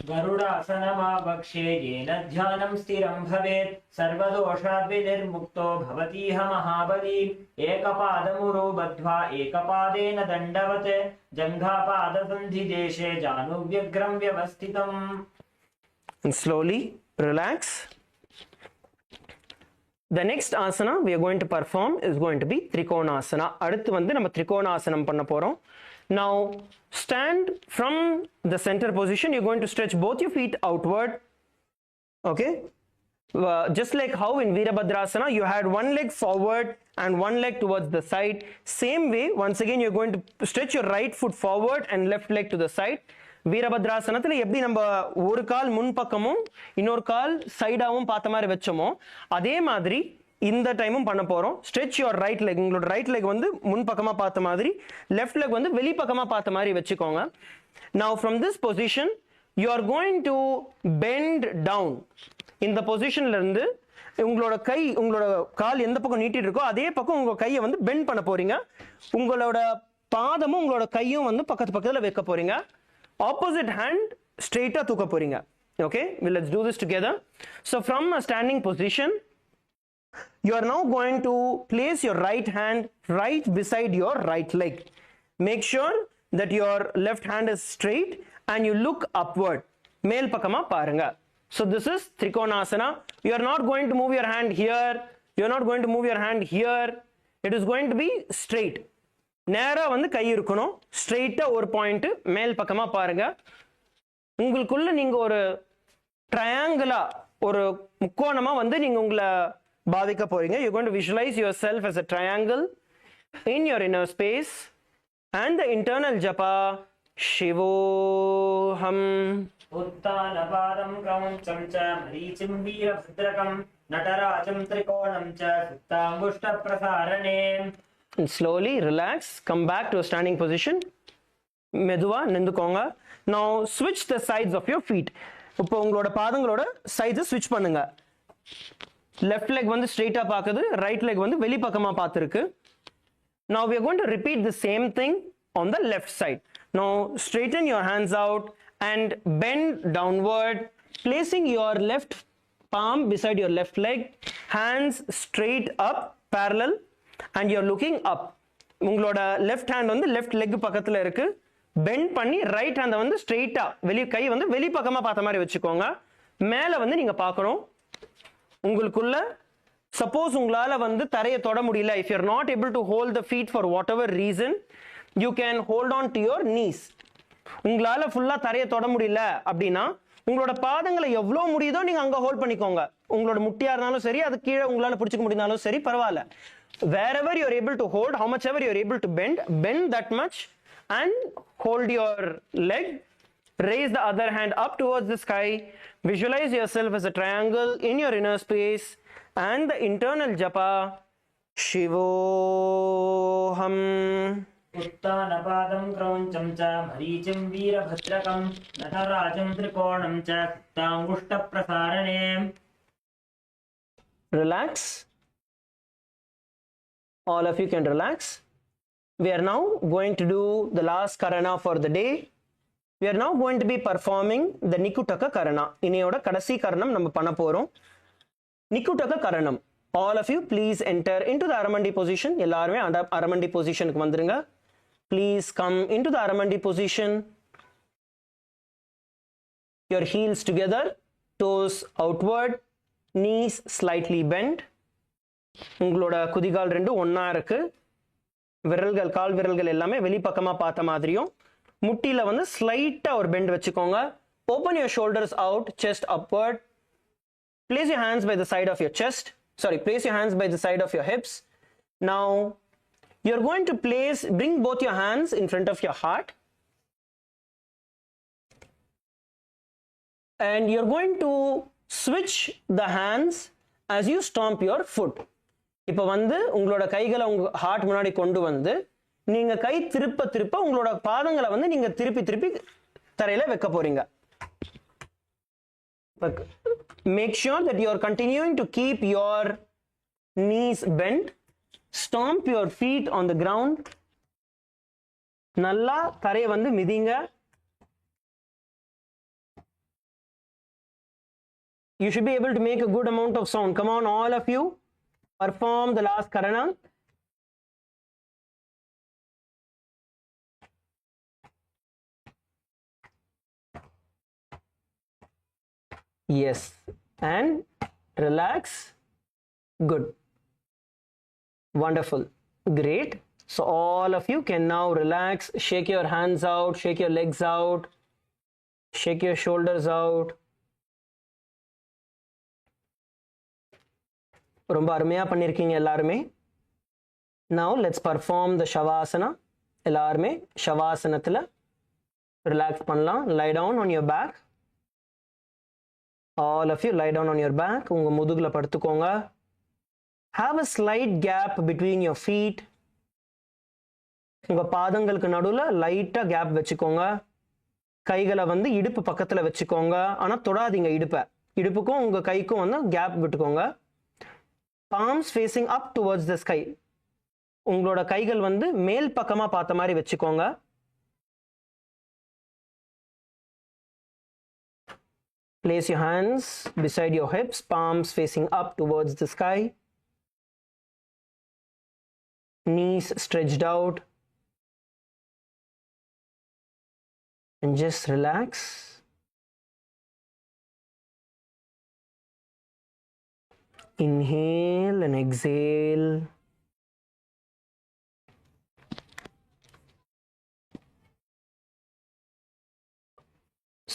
गरुडासनमावक्ष्ये येन ध्यानं स्थिरं भवेत् सर्वदोषाद्विनिर्मुक्तो भवतीह महाबली. एकपादमुरो बद्ध्वा एकपादेन दण्डवत् जङ्घापादसन्धिदेशे जानुव्यग्रं व्यवस्थितम्. And slowly relax. The next asana we are going to perform is going to be Trikonasana. அடுத்து வந்து நம்ம Trikonasana பண்ண போறோம். Now stand from the center position. You're going to stretch both your feet outward. Okay, just like how in Virabhadrasana you had one leg forward and one leg towards the side. Same way, once again you're going to stretch your right foot forward and left leg to the side. வீரபத்ராசனத்துல எப்படி நம்ம ஒரு கால் முன்பக்கமும் இன்னொரு கால் சைடாவும் பார்த்த மாதிரி வச்சோமோ அதே மாதிரி இந்த டைமும் பண்ண போறோம். Stretch your right leg. உங்களோட ரைட் லெக் வந்து முன்பக்கமா பார்த்த மாதிரி, லெஃப்ட் லெக் வந்து வெளிப்பக்கமா பார்த்த மாதிரி வச்சுக்கோங்க. Now from this position you are going to bend down. இந்த பொசிஷன்ல இருந்து உங்களோட கை உங்களோட கால் எந்த பக்கம் நீட்டிட்டு இருக்கோ அதே பக்கம் உங்க கையை வந்து பெண்ட் பண்ண போறீங்க. உங்களோட பாதமும் உங்களோட கையும் வந்து பக்கத்து பக்கத்துல வைக்க போறீங்க. Opposite hand straight-ஆ தூக்க போறீங்க. Okay, well, let's do this together. So from a standing position you are now going to place your right hand right beside your right leg. Make sure that your left hand is straight and you look upward. மேல் பக்கமா பாருங்க. So this is Trikonasana. You are not going to move your hand here. You are not going to move your hand here. It is going to be straight. நேரா வந்து கை இருக்கணும். ஸ்ட்ரெயிட்டா ஒரு point மேல் பக்கமா பாருங்க. உங்களுக்குள்ள நீங்க ஒரு ட்ரையாங்கிளா ஒரு முக்கோணமா வந்து நீங்க உங்களை பாதிக்க போறீங்க. You're going to visualize yourself as a triangle in your inner space and the internal japa Shivoham. उत्तानपादं क्रौञ्चं च मरीचिं वीरभद्रकं नटराजं त्रिकोणं च सुप्ताङ्गुष्ठप्रसारणे. And slowly relax, come back to a standing position. மெதுவா நின்னுக்கோங்க. Now switch the sides of your feet. இப்போ உங்களோட பாதங்களோட sides ஸ்விட்ச் பண்ணுங்க. Left leg வந்து ஸ்ட்ரெயிட்டா பாக்குது, ரைட் லெக் வந்து வெளி பக்கமா பார்த்திருக்கு. Now we are going to repeat the same thing on the left side. Now straighten your hands out and bend downward, placing your left palm beside your left leg, hands straight up parallel and you're looking up. உங்களோட left hand வந்து left leg பக்கத்துல இருக்கு. Bend பண்ணி right ஹேண்ட வந்து ஸ்ட்ரெயிட்டா கை வந்து வெளி பக்கமா பார்த்த மாதிரி வச்சுக்கோங்க. மேல வந்து நீங்க பார்க்கணும். உங்களுக்குள்ள சப்போஸ் உங்களால வந்து தரையை தொட முடியல, if you're not able to hold the feet for whatever reason, you can hold on to your knees. உங்களால ஃபுல்லா தரையை தொட முடியல அப்படின்னா உங்களோட பாதங்களை எவ்வளவு முடியுதோ நீங்க அங்க ஹோல்ட் பண்ணிக்கோங்க. உங்களோட முட்டியா இருந்தாலும் சரி, அது கீழே உங்களால பிடிச்சிக்க முடிந்தாலும் சரி, பரவாயில்ல. Wherever you're able to hold, how much ever you're able to bend that much and hold your leg. Raise the other hand up towards the sky. Visualize yourself as a triangle in your inner space and the internal japa Shivoham. उत्तानपादं क्रौञ्चं च मरीचिं वीरभद्रकं नटराजं त्रिकोणं च सुप्ताङ्गुष्ठप्रसारणे. Relax. All of you can relax. we are now going to do the last karana for the day. We are now going to be performing the Nikutaka Karana. Iniyoda kadasi karanam நம்ம பண்ண போறோம். Nikutaka Karanam. All of you please enter into the Aramandi position. எல்லாருமே Aramandi positionக்கு வந்துருங்க. Please come into the Aramandi position. Your heels together, toes outward, knees slightly bent. உங்களோட குதிகால் ரெண்டு ஒண்ணா இருக்கு. விரல்கள் கால் விரல்கள் எல்லாமே வெளிப்பக்கமா பார்த்த மாதிரியும் முட்டில வந்து ஸ்லைட்டா ஒரு பெண்ட் வச்சுக்கோங்க. Open your shoulders out, chest upward. Place your hands by the side of your chest. Place your hands by the side of your hips. Now you're going to bring both your hands in front of your heart. And you're going to switch the hands as you stomp your foot. இப்போ வந்து உங்களோட கைகளை உங்க heart முன்னாடி கொண்டு வந்து நீங்க கை திருப்ப திருப்ப உங்களோட பாதங்களை வந்து நீங்க திருப்பி திருப்பி தரையில வைக்க போறீங்க. Make sure that you are continuing to keep your knees bent. Stomp your feet on the ground. நல்லா தரையை வந்து மிதிங்க. You should be able to make a good amount of sound. Come on, all of you. Perform the last karana. Yes. And relax. Good. Wonderful. Great. So all of you can now relax. Shake your hands out. Shake your legs out. Shake your shoulders out. ரொம்ப அருமையா பண்ணிருக்கீங்க எல்லாருமே. Now let's perform the shavasana. எல்லாருமே ஷவாசனத்துல relax பண்ணலாம். Lie down on your back. All of you lie down on your back. உங்க முதுகுல படுத்துக்கோங்க. Have a slight gap between your feet. உங்க பாதங்களுக்கு நடுவுல லைட்டா கேப் வச்சுக்கோங்க. கைகளை வந்து இடுப்பு பக்கத்துல வச்சுக்கோங்க. ஆனா தொடாதீங்க இடுப்பை. இடுப்புக்கும் உங்க கைக்கும் வந்து கேப் விட்டுக்கோங்க. Palms facing up towards the sky. உங்களோட கைகள் வந்து மேல் பக்கமா பார்த்த மாதிரி வச்சுக்கோங்க. Place your hands beside your hips, palms facing up towards the sky. Knees stretched out. And just relax. Inhale and exhale.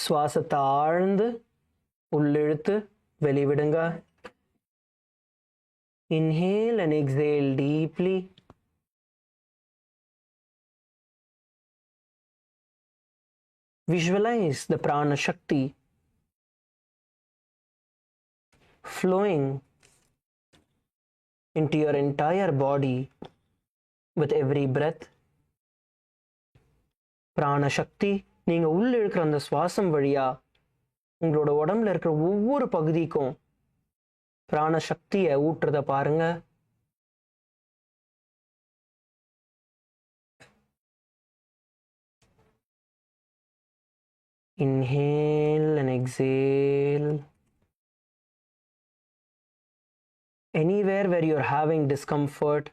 சுவாசத்தை ஆழ்ந்து உள்ளிழுத்து வெளிவிடுங்க. Inhale and exhale deeply. Visualize the prana shakti flowing into your entire body with every breath. Prana Shakti, நீங்க உள்ள இருக்கிற அந்த சுவாசம் வழியா உங்களோட உடம்புல இருக்கிற ஒவ்வொரு பகுதிக்கும் பிராண சக்தியை ஊற்றுறத பாருங்க. Inhale and exhale. Anywhere where you're having discomfort,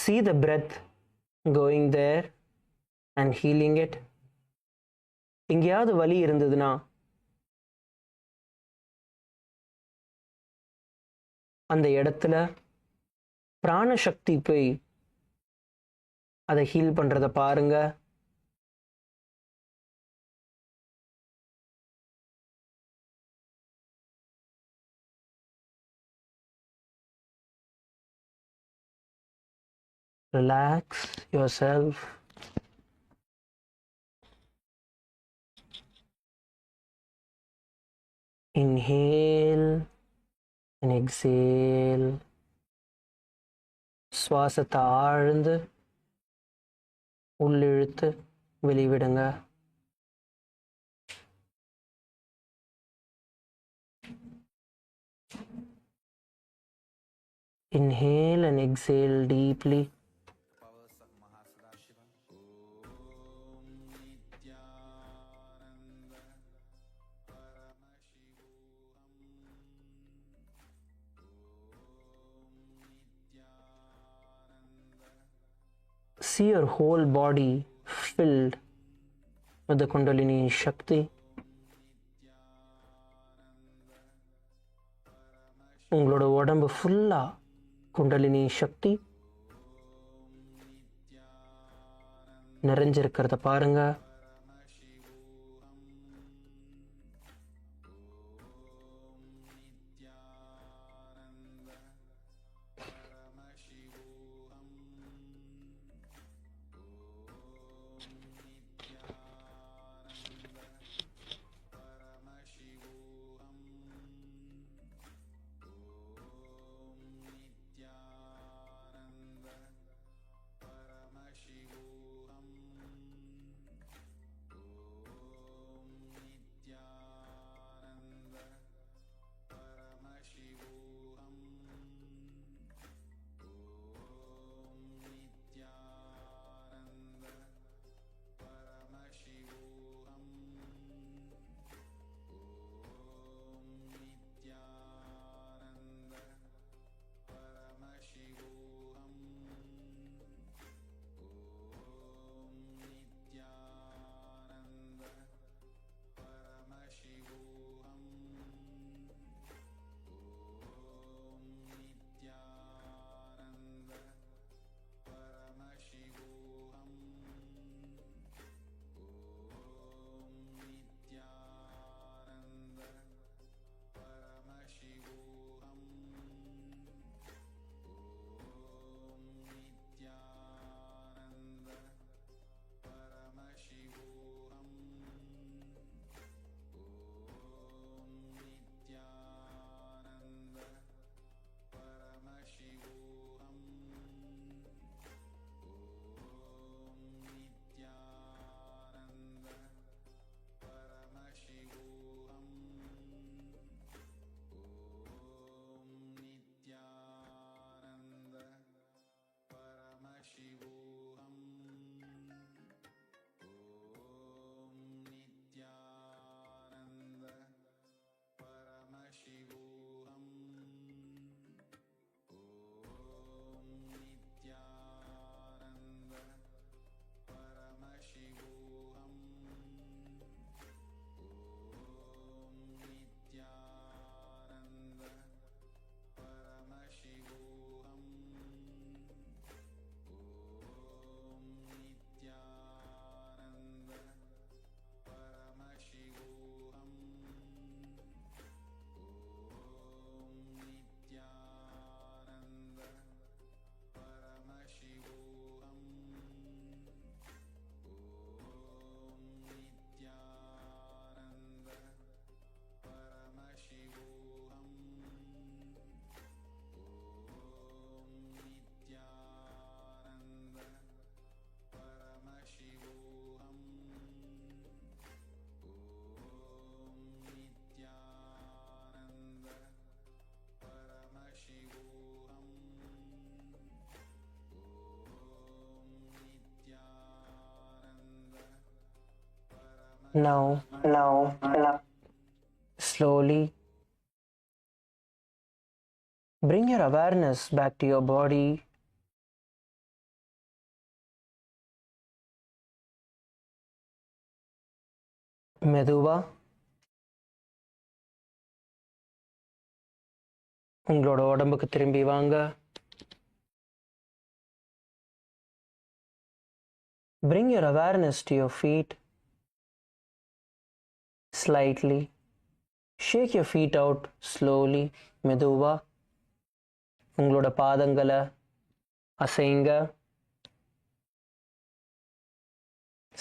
see the breath going there and healing it. எங்கேயாவது வலி இருந்ததுன்னா அந்த இடத்துல பிராண சக்தி போய் அதை ஹீல் பண்றத பாருங்க. Relax yourself. Inhale and exhale. சுவாசத்தை ஆழ்ந்து உள்ளிழுத்து வெளிவிடுங்க. Inhale and exhale deeply. See your whole body filled with the Kundalini Shakti. உங்களோட உடம்பு ஃபுல்லா குண்டலினி சக்தி நிறைஞ்சிருக்கிறத பாருங்க. Now, slowly bring your awareness back to your body. மெதுவா உங்களோட உடம்புக்கு திரும்பி வாங்க. Bring your awareness to your feet. Slightly shake your feet out slowly. மெதுவா உங்களோட பாதங்களை அசைங்க.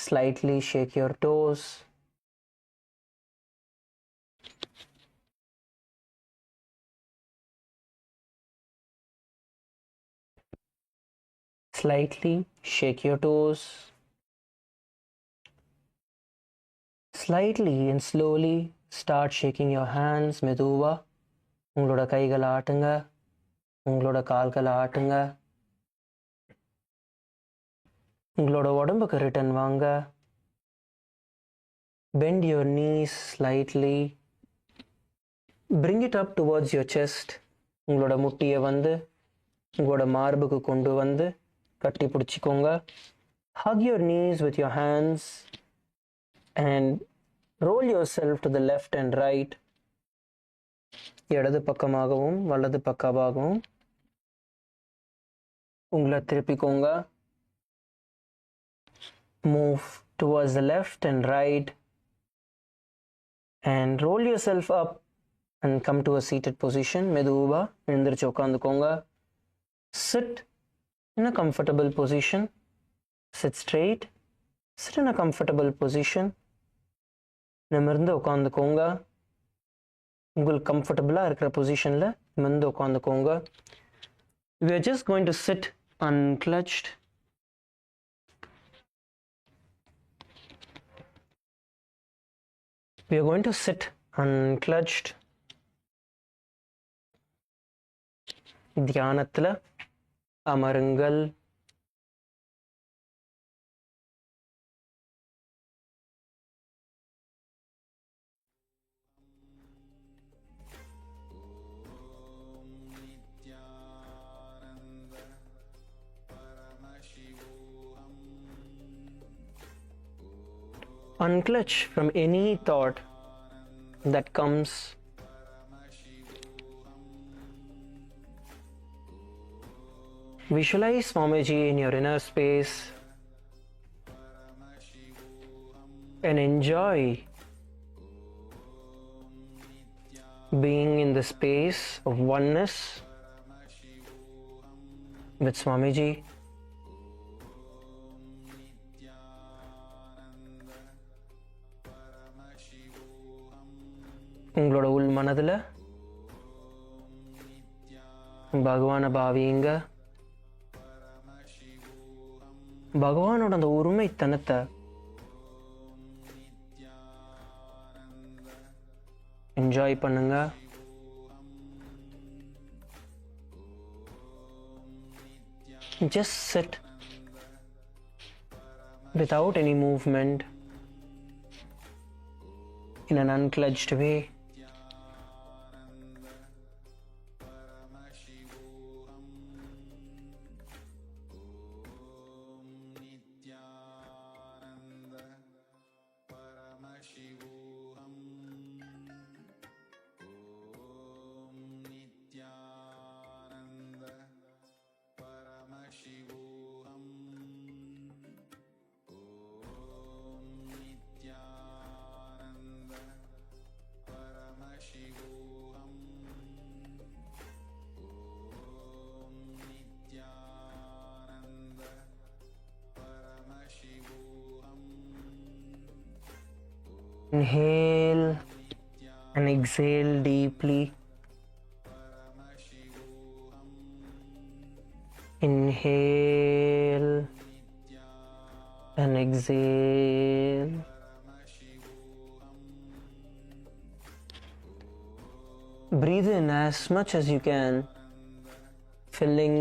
Slightly shake your toes. Slightly shake your toes. Slightly and slowly start shaking your hands. மெதுவா உங்களோட கைகளை ஆட்டுங்க. உங்களோட கால்களை ஆட்டுங்க. உங்களோட உடம்புக்கு ரிட்டர்ன் வாங்க. Bend your knees slightly. Bring it up towards your chest. உங்களோட முட்டியை வந்து உங்களோட மார்புக்கு கொண்டு வந்து கட்டி பிடிச்சிக்கோங்க. Hug your knees with your hands and roll yourself to the left and right. இடது பக்கமாகவும் வலது பக்கமாகவும் உங்களை திருப்பிக்கோங்க. Move towards the left and right and roll yourself up and come to a seated position. மெதுவா எழுந்திருச்சு உட்காந்துக்கோங்க. Sit in a comfortable position. Sit straight. Sit in a comfortable position. நிமிர்ந்து உட்காந்துக்கோங்க. உங்களுக்கு கம்ஃபர்டபுளாக இருக்கிற பொசிஷனில் நிமிர்ந்து உட்காந்துக்கோங்க. We are just going to sit unclutched. We are going to sit unclutched. தியானத்தில் அமருங்கள். Unclutch from any thought that comes. Visualize Swamiji in your inner space and enjoy being in the space of oneness with Swamiji. உங்களோட உள் மனதில் பகவானை பாவியுங்க. பகவானோட அந்த உரிமைத்தனத்தை enjoy பண்ணுங்க. Just sit without any movement in an unclutched way. Inhale and exhale deeply. Inhale and exhale. Breathe in as much as you can, filling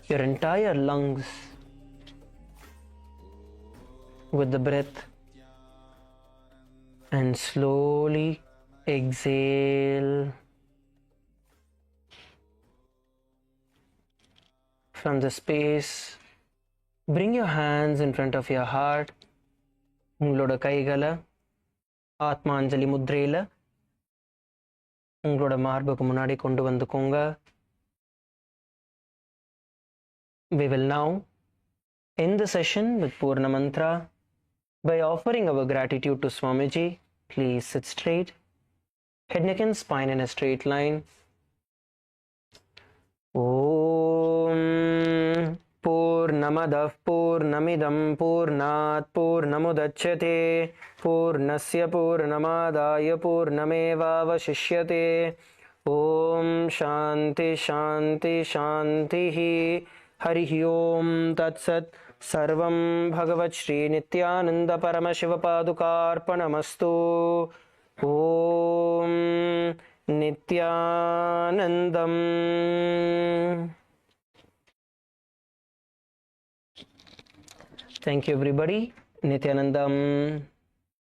your entire lungs with the breath. And slowly exhale. From the space, bring your hands in front of your heart. உங்களோட கைகளை ஆத்மாஞ்சலி முத்ரையில் உங்களோட மார்புக்கு முன்னாடி கொண்டு வந்துக்கோங்க. We will now end the session with Purna Mantra by offering our gratitude to Swamiji. Please sit straight, head, neck and spine in a straight line. Om Purnamadah Purnamidam Purnat Purnamudachyate Purnasya Purnamadaya Purnamevavashishyate. Om Shanti Shanti Shantihi. Harihi Om Tat Sat. सर्वं भगवत् श्री नित्यानंद परमशिव पादुकार्पणमस्तु. ओम Nithyanandam. Thank you everybody. Nithyanandam.